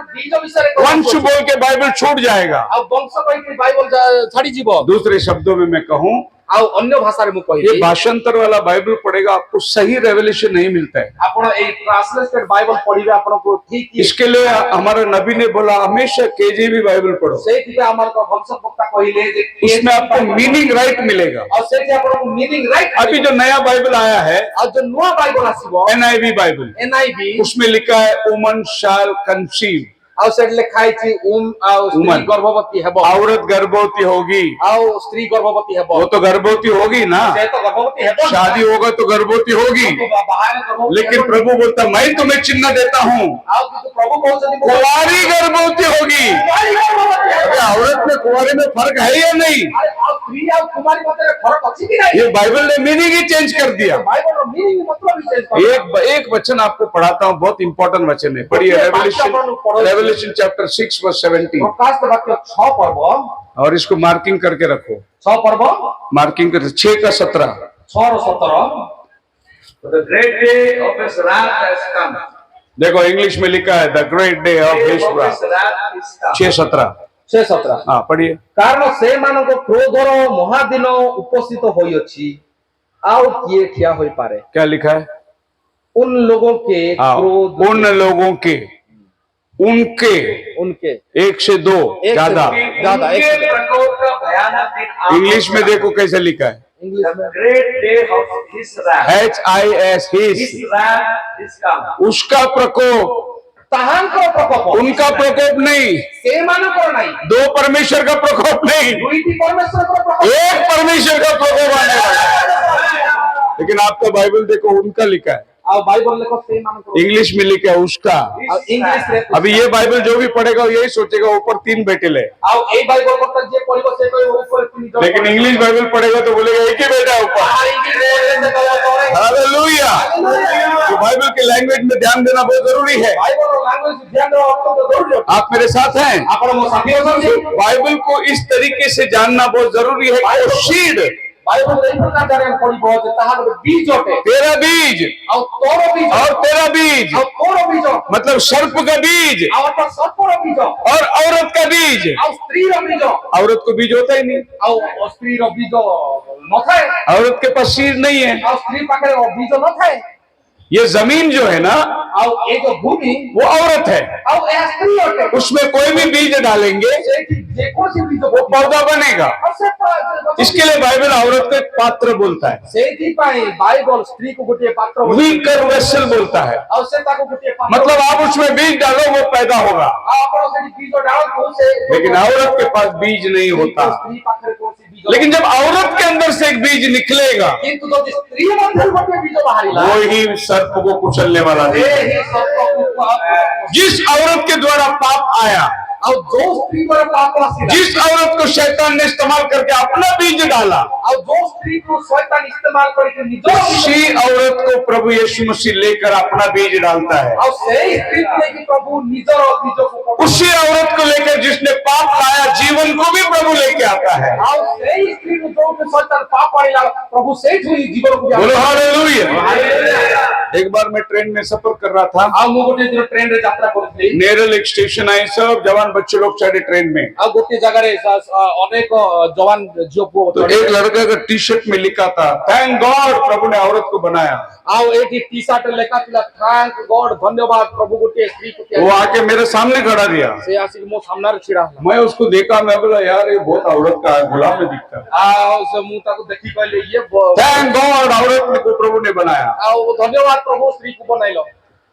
बीज विषय वंश बोल के बाइबल छूट जाएगा। अब वंश कहि बाइबल छाड़ी जीवो। दूसरे शब्दों में मैं कहूँ, ଆଉ ଅନ୍ୟ ଭାଷାରେ ମୁଁ କହିବି ये भाषांतर वाला बाइबल पढ़ेगा आपको सही रेवलेशन नहीं मिलता है। ଆପଣ ଏଇ ଟ୍ରାନ୍ସଲେଟେଡ ବାଇବଲ ପଢିବେ ଆପଣଙ୍କୁ ଠିକ इसके लिए हमारा नबी ने बोला हमेशा केजेवी बाइबल पढ़ो, ସେଇଥିପାଇଁ ଆମର ଭବିଷ୍ୟତବକ୍ତା କହିଲେ ଯେ उसमें आपको मीनिंग राइट मिलेगा। ଆଉ ସେଇଠି ଆପଣଙ୍କୁ ମିନିଂ ରାଇଟ। अभी जो नया बाइबल आया है, ଆଉ ଯୋଉ ନୂଆ ବାଇବଲ ଆସିବ NIV बाइबल, NIV, उसमें लिखा है वुमन शाल कंसीव। ଆଉ ସେଠି ଲେଖା ହେଇଛି ଆଉ ସ୍ତ୍ରୀ Woman. ଗର୍ଭବତୀ ହେବ। औरत गर्भवती होगी, ଆଉ ସ୍ତ୍ରୀ ଗର୍ଭବତୀ ହେବ। वो तो गर्भवती होगी ना, ସେ ତ ଗର୍ଭବତୀ ହେବ। शादी होगा तो गर्भवती होगी। ବାହାରେ ଗର୍ଭବତୀ लेकिन ହେବ। प्रभु बोलता मैं तुम्हें चिन्ह देता हूँ, ଆଉ କିନ୍ତୁ ପ୍ରଭୁ କହୁଛନ୍ତି ମୁଁ कुंवारी गर्भवती होगी। କୁମାରୀ ଗର୍ଭବତୀ ହେବ। अरे औरत में कुंवारी में फर्क है या नहीं? ଆରେ ଆଉ ସ୍ତ୍ରୀ ଆଉ କୁମାରୀ ମଧ୍ୟରେ ଫରକ ଅଛି କି ନାହିଁ? ये बाइबल ने मीनिंग ही चेंज कर दिया। ବାଇବଲର ମିନିଂ ମତଲବ ବି ଚେଞ୍ଜ କରିଦେଲା। एक वचन आपको पढ़ाता हूँ, बहुत इंपॉर्टेंट वचन है। पढ़िए रेवलेशन चैप्टर 6:17। प्रकाश वाक्य 6 पर्व और इसको मार्किंग करके रखो, 6 पर्व मार्किंग कर 6:17। 6 और 17। The great day of his wrath has come. देखो इंग्लिश में लिखा है the great day of Day his of his wrath। wrath is come. 6:17। 6:17। हाँ पढ़िए। कारण से मानको क्रोधर महादिन उपस्थित होइअछि आउ किए ठिया होई पारे। क्या लिखा है? उन लोगों के हाँ, क्रोध उन लोगों के, उनके, उनके 1 से 2 ज्यादा। ज्यादा, एक उनके से- प्रकोप का भयानक दिन आ इंग्लिश में पहुंचा। देखो कैसे लिखा है, इंग्लिश The में great day of his wrath. HIS His his, wrath is come. उसका प्रकोप, ताहांकर प्रकोप उनका प्रकोप नहीं, से मानको नहीं, दो परमेश्वर का प्रकोप नहीं, दुईटी परमेश्वर का प्रकोप। एक परमेश्वर का प्रकोप आने वाला है। लेकिन आपका बाइबल देखो उनका लिखा है। ଆଉ ବାଇବଲ ଲେଖ ସେଇ ମାନଙ୍କର इंग्लिश में लिखा है उसका। ଆଉ ଇଂଲିଶ ରେ अभी ये बाइबल जो भी पढ़ेगा वो यही सोचेगा ऊपर 3 बेटे ले, ଆଉ ଏଇ ବାଇବଲ କଥା ଯିଏ ପଢିବ ସେ କହିବ ଉପରେ ତିନି ଜଣ लेकिन इंग्लिश बाइबल पढ़ेगा तो बोलेगा एक ही बेटा है ऊपर। हालेलुया। तो बाइबल के लैंग्वेज में ध्यान देना बहुत जरूरी है। ବାଇବଲ ଲାଙ୍ଗୁଏଜ ଧ୍ୟାନ ଦେବା ଅତ୍ୟନ୍ତ ଜରୁରୀ ଅଛି। आप मेरे साथ हैं? ଆପଣ ମୋ ସାଥୀ ଅଛନ୍ତି? बाइबल को इस तरीके से जानना बहुत जरूरी है कि वो सीड, ବାଇବଲ ଏଇ ପ୍ରକାର ଜାଣିବାକୁ ପଡିବ ଯେ ତାହା ଗୋଟେ ବୀଜ ଅଟେ तेरा बीज ଆଉ ତୋର ବୀଜ और तेरा बीज, ଆଉ ତୋର ବୀଜ मतलब सर्प का बीज ଆଉ ଅର୍ଥାତ ସର୍ପର ବୀଜ और औरत का बीज। ଆଉ ସ୍ତ୍ରୀର ବୀଜ औरत को बीज होता ही नहीं, ଆଉ ସ୍ତ୍ରୀର ବୀଜ ନଥାଏ औरत के पास सीड नहीं है। ଆଉ ସ୍ତ୍ରୀ ପାଖରେ ବୀଜ ନଥାଏ ये जमीन जो है ना ଆଉ ଏଇ ଯୋଉ ଭୂମି वो औरत है, ଆଉ ଏହା ସ୍ତ୍ରୀ ଅଟେ उसमें कोई भी बीज डालेंगे ସେଇଠି ଯେକୌଣସି ବୀଜ वो पौधा बनेगा। ଆଉ ସେ इसके लिए बाइबल औरत को एक पात्र बोलता है, ସେଇଥିପାଇଁ ବାଇବଲ ସ୍ତ୍ରୀକୁ ଗୋଟିଏ ପାତ୍ର ବୋଲି वीकर वेसल बोलता है। ଆଉ ସେ ତାକୁ ଗୋଟିଏ ପାତ୍ର मतलब आप उसमें बीज डालो वो पैदा होगा, ଆଉ ଆପଣ ସେଠି ବୀଜ ଡାଳନ୍ତୁ ସେ लेकिन औरत के पास बीज नहीं होता। ସ୍ତ୍ରୀ ପାଖରେ କୌଣସି ବୀଜ लेकिन जब औरत के अंदर से एक बीज निकलेगा କିନ୍ତୁ ଯଦି ସ୍ତ୍ରୀ ମଧ୍ୟରୁ ଗୋଟିଏ ବୀଜ ବାହାରିଲା वो ही सर्प को कुचलने वाला है। ସେ ହିଁ ସର୍ପକୁ जिस औरत के द्वारा पाप आया, ଆଉ ଯୋଉ ସ୍ତ୍ରୀ ଦ୍ୱାରା ପାପ ଆସିଲା जिस औरत को शैतान ने इस्तेमाल करके अपना बीज डाला, ଆଉ ଯୋଉ ସ୍ତ୍ରୀକୁ ଶୈତାନ ଇସ୍ତେମାଲ କରିକି ନିଜ उसी औरत को प्रभु यीशु मसीह लेकर अपना बीज डालता है। ଆଉ ସେଇ ସ୍ତ୍ରୀକୁ ନେଇକି ପ୍ରଭୁ ନିଜର ବୀଜକୁ ପଠାନ୍ତି। उसी औरत को लेकर जिसने पाप लाया जीवन को भी प्रभु लेके आता है। ଆଉ ସେଇ ସ୍ତ୍ରୀକୁ ଯୋଉଠୁ ଶୈତାନ ପାପ ଆଣିଲା ପ୍ରଭୁ ସେଇଠୁ ହିଁ ଜୀବନକୁ ବି बोलो ଆଣିଲା। हालेलुया। ହାଲେଲୁୟା। एक बार मैं ट्रेन में सफर कर रहा था, ଆଉ ମୁଁ ଗୋଟିଏ ଦିନ ଟ୍ରେନରେ ଯାତ୍ରା କରୁଥିଲି नेरल एक स्टेशन आए, सब जवान बच्चे लोग चढ़े ट्रेन में। ଆଉ ଗୋଟିଏ ଜାଗାରେ ଅନେକ ଯବାନ ଝିଅ ପୁଅ तो एक लड़का का टी शर्ट में लिखा था थैंक गॉड प्रभु ने औरत को बनाया। ଆଉ ଏଇଠି ଟି ସାର୍ଟ ଲେଖା ଥିଲା ଥ୍ୟାଙ୍କ ଗଡ ଧନ୍ୟବାଦ ପ୍ରଭୁ ଗୋଟିଏ ସ୍ତ୍ରୀକୁ वो आके मेरे सामने खड़ा दिया, ସେ ଆସିକି ମୋ ସାମ୍ନାରେ ଛିଡା ହେଲା मैं उसको देखा, मैं बोला यार ये बहुत औरत का है, गुलाम में दिखता है। ଆଉ ମୁଁ ତାକୁ ଦେଖି କହିଲି ଇଏ थैंक गॉड औरत को प्रभु ने बनाया। ଆଉ ଧନ୍ୟବାଦ ପ୍ରଭୁ ସ୍ତ୍ରୀକୁ ବନାଇଲ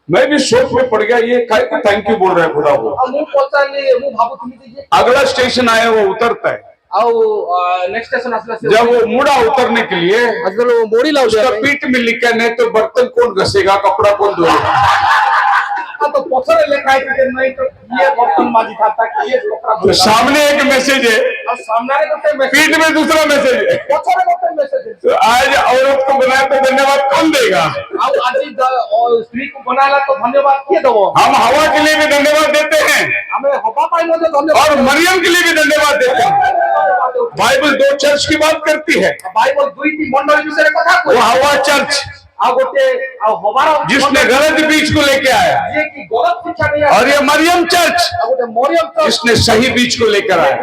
मैं भी सोच में पड़ गया ये काय को थैंक यू बोल रहा है खुदा को। ଆଉ ମୁଁ ପଚାରିଲି ମୁଁ ଭାବୁଥିଲି ଯେ ଇଏ अगला स्टेशन आया वो उतरता है, ଆଉ ନେକ୍ସଟ ଷ୍ଟେସନ ଆସିଲା ସେ जब वो मुड़ा उतरने के लिए ଆଜିକାଲି ମୋଡ଼ିଲା उसका पीठ में लिखा नहीं तो बर्तन कौन घसेगा कपड़ा कौन धोएगा। तो पछरे ଲେଖା ହେଇଛି ଯେ ନାଇଁ ତ କିଏ ବର୍ତ୍ତମାନ ମାଜି ଥାନ୍ତା କିଏ କପଡ଼ା तो सामने एक मैसेज है, ଆଉ ସାମ୍ନାରେ ଗୋଟେ ମେସେଜ पीठ में दूसरा मैसेज है। ପଛରେ ଗୋଟେ ମେସେଜ तो आज औरत को बनाया तो धन्यवाद कौन देगा। ଆଉ ଆଜି ସ୍ତ୍ରୀକୁ ବନାଇଲା ତ ଧନ୍ୟବାଦ କିଏ ଦବ हम हवा के लिए भी धन्यवाद देते हैं ଆମେ ହବା ପାଇଁ ମଧ୍ୟ ଧନ୍ୟବାଦ और मरियम के लिए भी धन्यवाद देते हैं। बाइबल 2 चर्च की बात करती है, ବାଇବଲ ଦୁଇଟି ମଣ୍ଡଳୀ ବିଷୟରେ କଥା वो କୁହେ हवा चर्च ଆଉ ଗୋଟେ ଆଉ ହବାର जिसने गलत बीज को लेके आया, ଯିଏ କି ଗଲତ ଶିକ୍ଷା ନେଇ और ये मरियम चर्च ଆଉ ଗୋଟେ ମରିୟମ ଚର୍ଚ୍ଚ जिसने सही बीज को लेकर आया।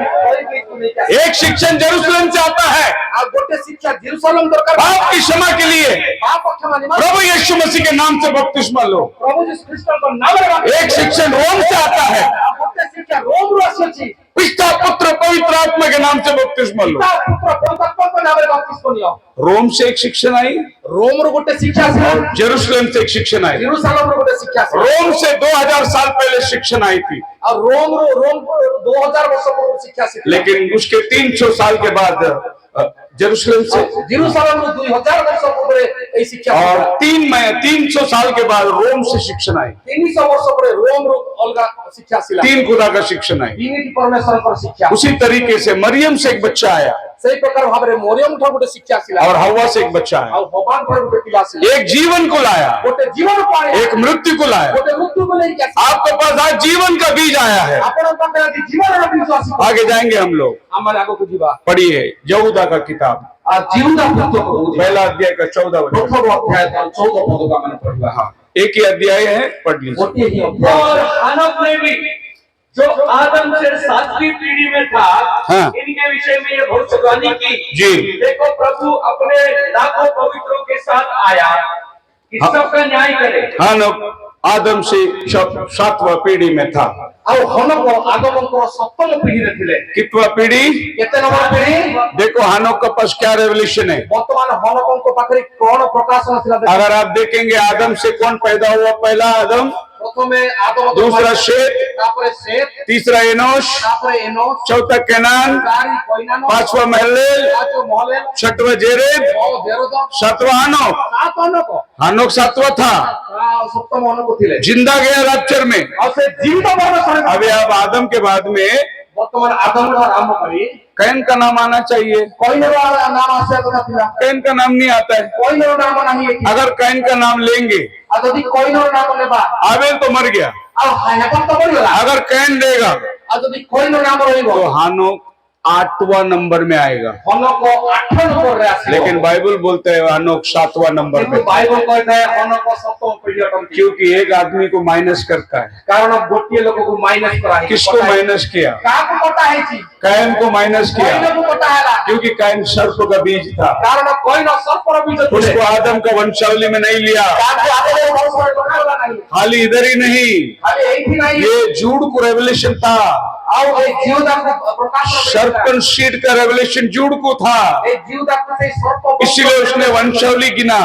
एक शिक्षण जेरूसलम से आता है ଆଉ ଗୋଟେ ଶିକ୍ଷା ଜେରୁସାଲେମ ଦରକାର पाप की क्षमा के लिए ପାପ କ୍ଷମା ନିମନ୍ତେ प्रभु यीशु मसीह के नाम से बपतिस्मा लो। ପ୍ରଭୁ ଯୀଶୁ ଖ୍ରୀଷ୍ଟଙ୍କ ନାମରେ एक शिक्षण रोम से आता है, ଆଉ ଗୋଟେ ଶିକ୍ଷା ରୋମରୁ ଆସିଛି पिता पुत्र पवित्र आत्मा के नाम से बपतिस्मा लो। ପିତା ପୁତ୍ର ପବିତ୍ରାତ୍ମାଙ୍କ ନାମରେ ବାପ୍ତିସ୍ମ ନିଅ रोम से एक शिक्षण आई, ରୋମରୁ ଗୋଟେ ଶିକ୍ଷା ଆସିଲା जेरूसलम से एक शिक्षण आई। ଜେରୁସାଲେମରୁ ଗୋଟେ ଶିକ୍ଷା ଆସିଲା रोम से 2000 साल पहले शिक्षण आई थी, ଆଉ ରୋମରୁ 2000 ବର୍ଷ ପୂର୍ବରୁ ଶିକ୍ଷା ଆସିଲା लेकिन उसके 300 साल के बाद जेरूसलम से ଜେରୁସାଲେମରୁ 2000 ବର୍ଷ ପୂର୍ବରେ ଏହି ଶିକ୍ଷା और ଆସିଲା 300 साल के बाद रोम से शिक्षण आई। 300 ବର୍ଷ ପରେ ରୋମରୁ ଅଲଗା ଶିକ୍ଷା ଆସିଲା 3 खुदा का शिक्षण आई। ତିନିଟି ପରମେଶ୍ୱରଙ୍କର ଶିକ୍ଷା उसी तरीके से मरियम से एक बच्चा आया ସେଇ प्रकार ଭାବରେ ମରିୟମ ଠାରୁ ଗୋଟେ ଶିକ୍ଷା ଆସିଲା और हवा से एक बच्चा आया। ଆଉ ହବାଙ୍କର ଗୋଟେ ପିଲା ଆସିଲା एक जीवन को लाया, ଗୋଟେ ଜୀବନକୁ ଆଣିଲା एक मृत्यु को लाया। ଗୋଟେ ମୃତ୍ୟୁକୁ ନେଇକି ଆସିଲା आपके पास आज जीवन का बीज आया है। ଆପଣଙ୍କ ପାଖରେ ଆଜି ଜୀବନର ବୀଜ ଆସିବ आगे जाएंगे हम लोग, ଆମେ ଆଗକୁ ଯିବା पढ़िए यहूदा का किताब ଆଉ ଜିହୁଦା ପୁସ୍ତକ पहला अध्याय का 14 वचन। ପ୍ରଥମ ଅଧ୍ୟାୟ 14 ପଦକୁ ଆମେ ପଢିବା हाँ, एक ही अध्याय है, पढ़ लीजिए। ଗୋଟିଏ ହିଁ ଅଧ୍ୟାୟ और हनोक ने भी जो आदम से 7वीं पीढ़ी में था, हाँ। इनके विषय में ये भविष्यवाणी की जी। देखो प्रभु अपने लाखों पवित्रों के साथ आया कि हाँ। सबका न्याय करे। हानोक आदम से 7वां पीढ़ी में था। ଆଉ ହନକ ଆଦମଙ୍କର ସପ୍ତମ ପିଢ଼ିରେ ଥିଲେ कितवा पीढ़ी? କେତେ ନମ୍ବର ପିଢ଼ି देखो हानोक का पास क्या रेवल्यूशन है। ବର୍ତ୍ତମାନ ହନକଙ୍କ ପାଖରେ କଣ ପ୍ରକାଶନ ଥିଲା ଦେଖ। अगर आप देखेंगे आदम से कौन पैदा हुआ? पहला आदम प्रथमे आदम दूसरा शेत, तापरे सेत, तीसरा एनोश, तापरे एनोश, चौथा केनान, चारि कोइनानो, पांचवा महलेल, पांचो मोहलेल, छठवा जेरेद, नौ जेरोद, सातवां हनोक। सात अनक, हनोक सातवां था, सप्तम अनक थिले। जिंदा गया रैप्चर में। और से जीवित मरण अभी अब आदम के बाद में वर्तमान आदम आरंभ करी कैन का नाम आना चाहिए। कोइनो नाम आसे तो थिला, कैन का नाम नहीं आता है। कोइनो नाम नहीं है। अगर कैन का नाम लेंगे, यदि कोइनो नाम लेबा आबेल तो मर गया। अब हेपन तो मरि गला। अगर कैन देगा यदि कोइनो नाम रहिबो तो हानोक 8वां नंबर में आएगा। हनोक 8 नंबर रे आसी। लेकिन बाइबल बोलते हैं हानोक 7वां नंबर में, बाइबल कहता है हनोक 7वां पर्यटन, क्योंकि एक आदमी को माइनस करता है। कारण गोटिए लोग को माइनस करा है। किसको माइनस किया? काको पता है छी कैन को माइनस किया, कोइनो को पता है क्योंकि कैन सर्प का बीज था। कारण कोइनो सर्पर बीज थे। उसको आदम का वंशावली में नहीं लिया। काको आदम बहुत सारे लोग नहीं खाली इधर ही नहीं, खाली एक ही नहीं, ये जूड को रेवलेशन था। और ये जीवदा को प्रकाश सर्पन सीड का रेवलेशन जूड को था, ये जीवदा को से सर्प, इसलिए उसने वंशावली गिना।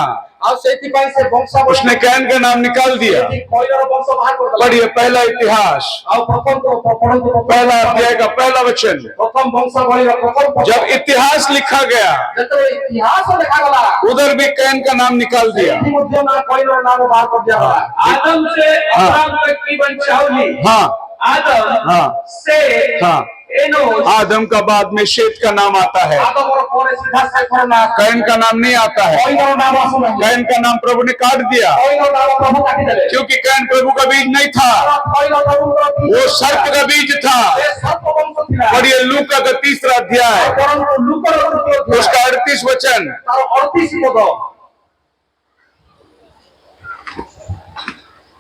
और सेति पाई से वंशावली उसने कैन का नाम निकाल दिया। कोइनो वंश बाहर कर दिया। पढ़िए पहला इतिहास, और प्रथम तो पढ़ो तो पहला अध्याय का पहला वचन। प्रथम वंशावली का प्रथम जब इतिहास लिखा गया, जब इतिहास लिखा गला उधर भी कैन का नाम निकाल दिया। सेति मध्य में कोइनो नाम बाहर कर दिया गला। आदम से अब्राहम तक की वंशावली, हाँ आदम हाँ से हाँ। एनोश, आदम का बाद में शेत का नाम आता है, आदम और कोरे सीधा साइफर ना कैन का नाम नहीं आता है। कोइनो नाम आसु नहीं, कैन का नाम प्रभु ने काट दिया, कोइनो नाम प्रभु काटी देले, क्योंकि कैन प्रभु का बीज नहीं था, कोइनो प्रभु का वो सर्प का बीज था। ये सर्प वंश थिला। पढ़िए लूका का 3रा अध्याय, परंतु लूका का उसका 38 वचन। 38 पद,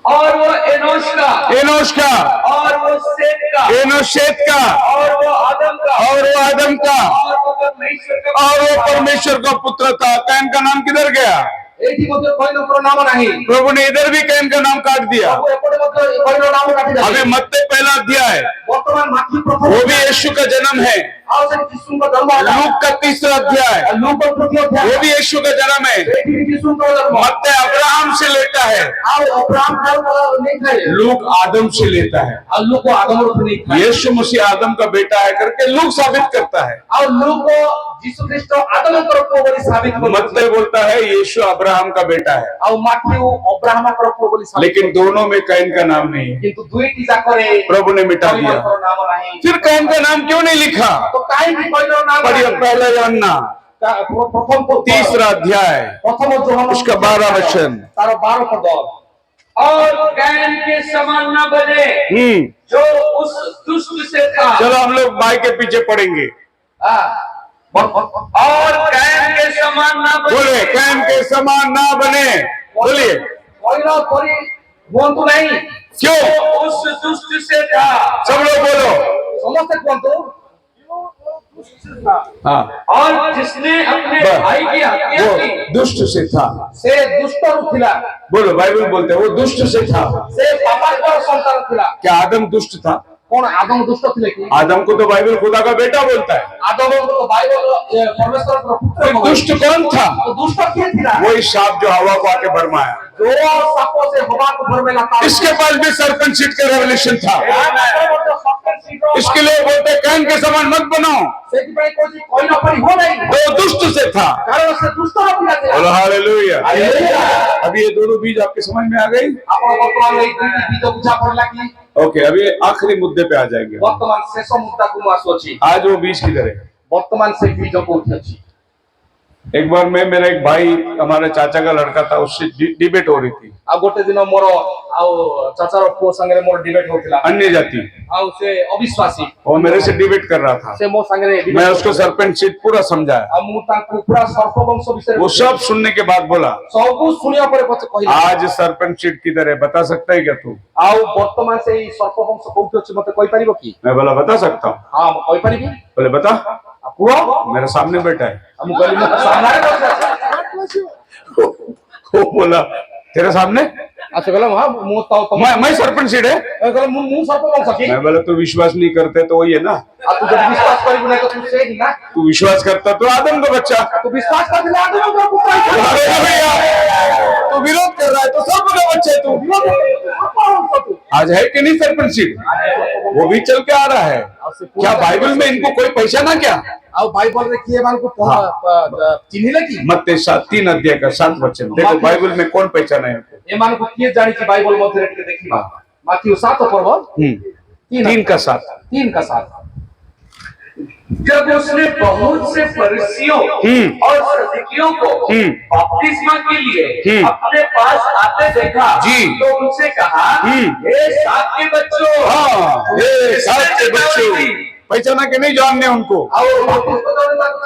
और वो एनोश का, एनोश का, और वो सेत का, एनोश शेत का, और वो आदम का, और वो आदम का, और वो परमेश्वर का, और वो परमेश्वर का पुत्र था। कैन का नाम किधर गया? एठी मध्य कोइनो को नाम नहीं, प्रभु ने इधर भी कैन का नाम काट दिया। प्रभु एपटे मध्य कोइनो नाम काटी देले। अभी मत्ती पहला अध्याय, वर्तमान माथि प्रथम, वो भी यीशु का जन्म है। और से यीशु का जन्म होला। लूक का 3रा अध्याय, लूका तृतीय वो अध्याय, भी यीशु का जन्म है। एठी भी यीशु का जन्म। मत्ती अब्राहम से लेता है, और अब्राहम का नहीं था। लूक आदम से लेता है। और लूक को आदम और नहीं था। यीशु मसीह आदम का बेटा है करके लूक साबित करता है। और लूक को यीशु ख्रीष्ट आदम को बोली साबित कर। मत्ती बोलता है यीशु अब्राहम का बेटा है, और माथ्यू अब्राहम को बोली साबित। लेकिन दोनों में कैन का नाम नहीं है। किंतु दुईटी जाकरे प्रभु ने मिटा दिया। नाम नहीं। फिर कैन का नाम क्यों नहीं लिखा? तो काहे की कोइनो नाम पढ़िए नहीं? पहला यूहन्ना प्रथम तो 3रा अध्याय, प्रथम जोहन उसका 12 वचन। तारो 12 पद। और कैन के समान न बने जो उस दुष्ट से था। चलो हम लोग भाई के पीछे पढ़ेंगे। और कैन के समान न बने, बोले कैन के समान ना बने। बोलिए कोइनो कोरी बोलतु नहीं। क्यों? जो उस दुष्ट से था। सब लोग बोलो। समस्त बोलतु। हाँ, और जिसने अपने बस। भाई की हत्या वो की, दुष्ट से था। से दुष्ट थिला। बोलो बाइबल बोलते हैं वो दुष्ट से था। से पापा का संतान थिला। क्या आदम दुष्ट था? कौन आदम दुष्ट थिले की? आदम को तो बाइबल खुदा का बेटा बोलता है। आदम को बाइबल परमेश्वर का पुत्र फिर दुष्ट कौन था? तो दुष्ट के थिला। वही सांप जो हवा को आके भरमाया। जो सांपों से हवा को भरमेला था। इसके पास भी सर्पन सीट का रेवलेशन था। इसके लिए बोलते हैं कैन के समान मत बनो, कोई नौकरी हो नहीं। वो दुष्ट से था। कारण से दुष्ट थिला थिला। बोलो हालेलुया। हालेलुया। अभी ये दोनों बीज आपके समझ में आ गई? आपण वर्तमान एक बीज बुझा पड़ला की। ओके, अभी आखिरी मुद्दे पे आ जाएंगे। वर्तमान शेष मुद्दा को आसुची। आज वो बीज किधर है? वर्तमान से बीज को उठी। एक बार मैं, मेरा एक भाई, हमारे चाचा का लड़का था, उससे डिबेट हो रही थी। आ गोटे दिन मोर आ चाचार पुओ संगे मोर डिबेट होतिला। अन्य जाति, आ से अविश्वासी वो मेरे से डिबेट कर रहा था। से मो संगे मैं उसको सरपंच सीट पूरा समझाया। आ मु ताकू पूरा सर्पवंश विषय वो सब सुनने के बाद बोला सब सुनिया परे पछ कहिला। आज सरपंच सीट किधर है बता सकता है क्या तू? आ वर्तमान से ई सर्पवंश कोउठ अछि मते कहि परिबो की? मैं बोला बता सकता हूँ। हां कहि परिबी। बोले बता। पुओ मेरे सामने बैठा है। हम गली में सामने वो बोला तेरे सामने? अच्छा गलम हां मु तो मैं सरपंच सीट है। गलम मु सर्पवंश की। मैं बोला तू विश्वास नहीं करते तो वही है ना। आ तू जब विश्वास करिबो नहीं तो तू से ही ना। तू विश्वास करता तो आदम का बच्चा। तू विश्वास कर दिला आदम का पुत्र अरे भैया, तू विरोध कर रहा है तो सब का बच्चा है तू। आज है कि नहीं सरपंच सीट? वो भी चल के आ रहा है। क्या बाइबल में इनको कोई पैसा ना क्या? ଆଉ ବାଇବଲ ରେ କିଏ ମାନଙ୍କୁ ଚିହ୍ନିଲେ କି? मत्ती 3 अध्याय का 7 वचन देखो, बाइबल में कौन पहचाना है इनको? ଏମାନଙ୍କୁ କିଏ ଜାଣିଛି ବାଇବଲ ମଧ୍ୟରେ ଟିକେ ଦେଖିବା। ମାଥିଉ 7 ପର୍ବ 3 का 7। 3 का 7। जब उसने बहुत से फरीसियों और सदूकियों को बपतिस्मा के लिए अपने पास आते देखा जी। तो उनसे कहा, हे सात के बच्चों, हाँ, ये सात के बच्चों पहचाना के नहीं जानने उनको? ଆଉ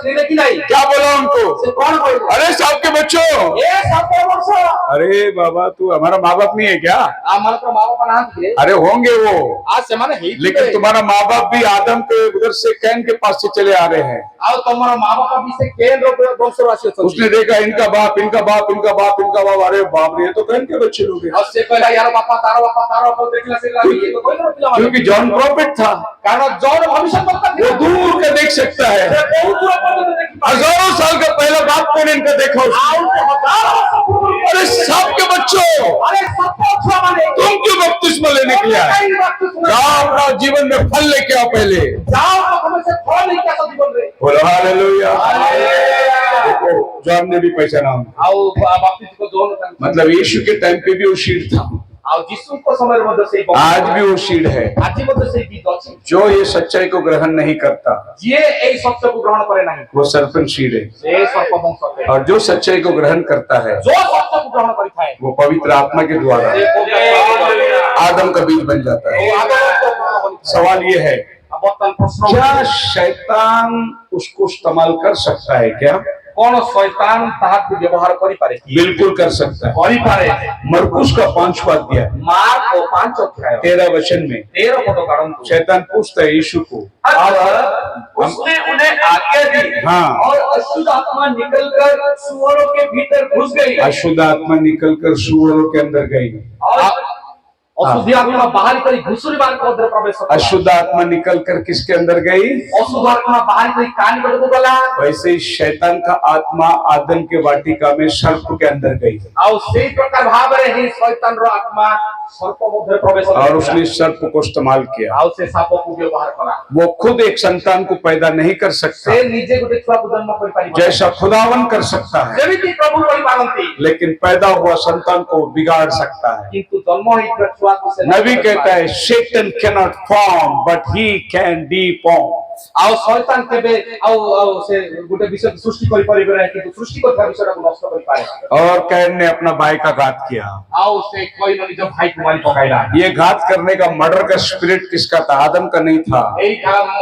ଚିହ୍ନିଲେ କି ନାହିଁ? क्या बोला उनको? ସେ କଣ କହିଲେ? अरे साहब के बच्चों, ଏ 7 ବର୍ଷ अरे बाबा तू हमारा माँ बाप नहीं है क्या? ଆମମାନଙ୍କର ମା ବାପା ନାହାନ୍ତି। अरे होंगे वो, ଆଉ ସେମାନେ ହେଇଥିବେ। लेकिन तुम्हारा माँ बाप भी आदम के उधर से कैन के पास से चले आ रहे हैं। ଆଉ ତମର ମା ବାପା ବି ସେ କେନ୍ ବଂଶରୁ ଆସିଛନ୍ତି। उसने देखा इनका बाप, इनका बाप, इनका बाप, इनका बाप, अरे बाप रे, ये तो कैन के बच्चे लोग हैं। ଆଉ ସେ କହିଲା ୟାର ବାପା ତାର ବାପା ଦେଖିଲା ସେ ଇଏ ତ କହିଲା ପିଲାମାନେ। क्योंकि जॉन प्रॉफिट था, କାରଣ ଜଣ ଭବିଷ୍ୟତବକ୍ତା वो दूर के देख सकता है। ବହୁତ ଦୂର ପର୍ଯ୍ୟନ୍ତ ଦେଖିପାରେ। हजारों साल का पहला बाप कौन इनका देखा उसने? ଆଉ ସେ ହଜାର ବର୍ଷ ପୂର୍ବରୁ अरे साहब के बच्चों, अरे 7 ଛୁଆ ମାନେ तुम क्यों बपतिस्मा लेने के लिए आए? କାହିଁକି ବାପତିସ୍ମା जाओ अपना जीवन में फल लेके आओ पहले। ଯାଅ ପ୍ରଥମେ ସେ ଫଳ ନେଇକି ଆସ ଜୀବନରେ। बोलो हालेलुया। देखो जॉन ने भी पहचाना उनको। ଆଉ ବାପତିସ୍ମ ଜୋନ मतलब यीशु के टाइम पे भी वो शीड था, ଆଉ ଯୀଶୁଙ୍କ ସମୟରେ ମଧ୍ୟ ସେଇ आज भी वो शीड है। ଆଜି ମଧ୍ୟ ସେଇ ଗୀତ ଅଛି। जो ये सच्चाई को ग्रहण नहीं करता ଯିଏ ଏଇ ସତ୍ୟକୁ ଗ୍ରହଣ କରେ ନାହିଁ वो सरपंच शीड है, ସେ ସର୍ପ ବଂଶ ଅଟେ। और जो सच्चाई को ग्रहण करता है ଯୋଉ ସତ୍ୟକୁ ଗ୍ରହଣ କରିଥାଏ वो पवित्र आत्मा के द्वारा ସେ आदम का बीज बन जाता है। सवाल ये है, ବର୍ତ୍ତମାନ ପ୍ରଶ୍ନ क्या शैतान उसको इस्तेमाल कर सकता है क्या? କଣ ଶୈତାନ ତାହାକୁ ବ୍ୟବହାର କରିପାରେ କି? बिल्कुल कर सकता है। କରିପାରେ। मरकुस का 5वां अध्याय ମାର୍କ 5 ଅଧ୍ୟାୟ 13 वचन में 13 ପଦ କାଢନ୍ତୁ। शैतान पूछता है यीशु को, और उसने उन्हें आज्ञा दी हाँ। और अशुद्ध आत्मा निकलकर सुअरों के भीतर घुस गई अशुद्ध आत्मा निकलकर सुअरों के अंदर गई। और ଅଶୁଦ୍ଧ ଆତ୍ମା ବାହାରି କରି ଘୁଷୁରି ମାନଙ୍କ ମଧ୍ୟରେ ପ୍ରବେଶ କଲା। अशुद्ध आत्मा निकलकर किसके अंदर गई? ଅଶୁଦ୍ଧ ଆତ୍ମା ବାହାରି କରି କାନି ପଟକୁ ଗଲା। वैसे ही शैतान का आत्मा आदम के वाटिका में सर्प के अंदर गई ଆଉ ସେଇ ପ୍ରକାର ଭାବରେ ହିଁ ଶୈତାନର ଆତ୍ମା ସର୍ପ ମଧ୍ୟରେ ପ୍ରବେଶ और କଲା। उसने सर्प को इस्तेमाल किया। ଆଉ ସେ ସାପକୁ ବ୍ୟବହାର କଲା। वो खुद एक संतान को पैदा नहीं कर सकता ସେ ନିଜେ ଗୋଟେ ଛୁଆକୁ ଜନ୍ମ କରିପାରିବ जैसा खुदावन कर सकता है, ଯେମିତି ପ୍ରଭୁ କରିପାରନ୍ତି, लेकिन पैदा हुआ संतान को बिगाड़ सकता है। କିନ୍ତୁ ଜନ୍ମ ହେଇଥିବା ଛୁଆକୁ ସେ नबी कहता है Satan cannot form but he can deform। ଆଉ ଶୈତାନ କେବେ ଆଉ ଆଉ ସେ ଗୋଟେ ବିଷୟ ସୃଷ୍ଟି କରିପାରିବେ ନାହିଁ, କିନ୍ତୁ ସୃଷ୍ଟି କରିଥିବା ବିଷୟଟାକୁ ନଷ୍ଟ କରିପାରେ। और कैन ने अपना भाई का घात किया। ଆଉ ସେ କହିଲ ନିଜ ଭାଇକୁ ମାରି ପକାଇଲା। ये घात करने का मर्डर का स्पिरिट किसका था? आदम का नहीं था। ଏଇ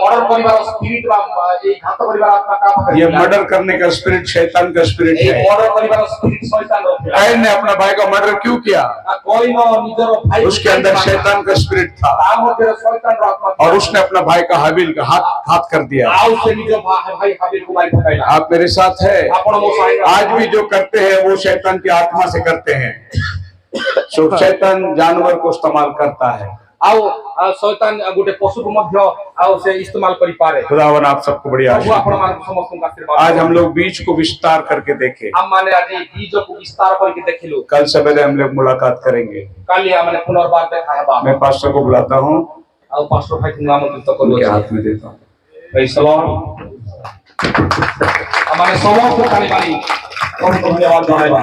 ମର୍ଡର କରିବାର ସ୍ପିରିଟ ବା ଏଇ ଘାତ କରିବାର ଆତ୍ମା କାହା ପାଖରେ ये ଥିଲା? मर्डर करने का स्पिरिट शैतान का स्पिरिट ଏଇ है। ମର୍ଡର କରିବାର ସ୍ପିରିଟ ଶୈତାନର ଥିଲା। कैन ने अपना भाई का मर्डर क्यों किया? କହିଲ ନିଜର ଭାଇ उसके अंदर शैतान का स्पिरिट था ତା ମଧ୍ୟରେ ଶୈତାନର ଆତ୍ମା ଥିଲା। और उसने अपना भाई का हाबिल का हाथ कर दिया। ଆଉ ସେ ନିଜ ଭାଇ ହାବିଲକୁ ମାରି ପକାଇଲା। आप मेरे साथ है? ଆପଣ ମୋ ସାଙ୍ଗରେ आज भी जो करते हैं वो शैतान की आत्मा से करते हैं। सो शैतान जानवर को इस्तेमाल करता है। ଆଉ ଶୈତାନ ଗୋଟେ ପଶୁକୁ ମଧ୍ୟ ଆଉ ସେ ଇସ୍ତେମାଲ କରିପାରେ। खुदावन आप सबको बढ़िया ପ୍ରଭୁ ଆପଣମାନଙ୍କୁ ସମସ୍ତଙ୍କୁ ଆଶୀର୍ବାଦ आज हम लोग बीज को विस्तार करके देखें। ଆମମାନେ ଆଜି ବୀଜକୁ ବିସ୍ତାର କରିକି ଦେଖିଲୁ। कल सवेरे हम लोग मुलाकात करेंगे। କାଲି ଆମମାନେ ପୁନର୍ବାର ଦେଖା ହେବା। मैं पास्टर को बुलाता हूँ, ଆଉ ପାଷ୍ଟର ଭାଇଙ୍କୁ ଆମନ୍ତ୍ରିତ उनके କରୁଅଛି। हाथ में देता हूँ। ପ୍ରେଜ୍ ଦ ଲର୍ଡ। ଆମମାନେ ସମସ୍ତେ ତାଳି ମାରି ପ୍ରଭୁଙ୍କୁ ଧନ୍ୟବାଦ ଜଣାଇବା।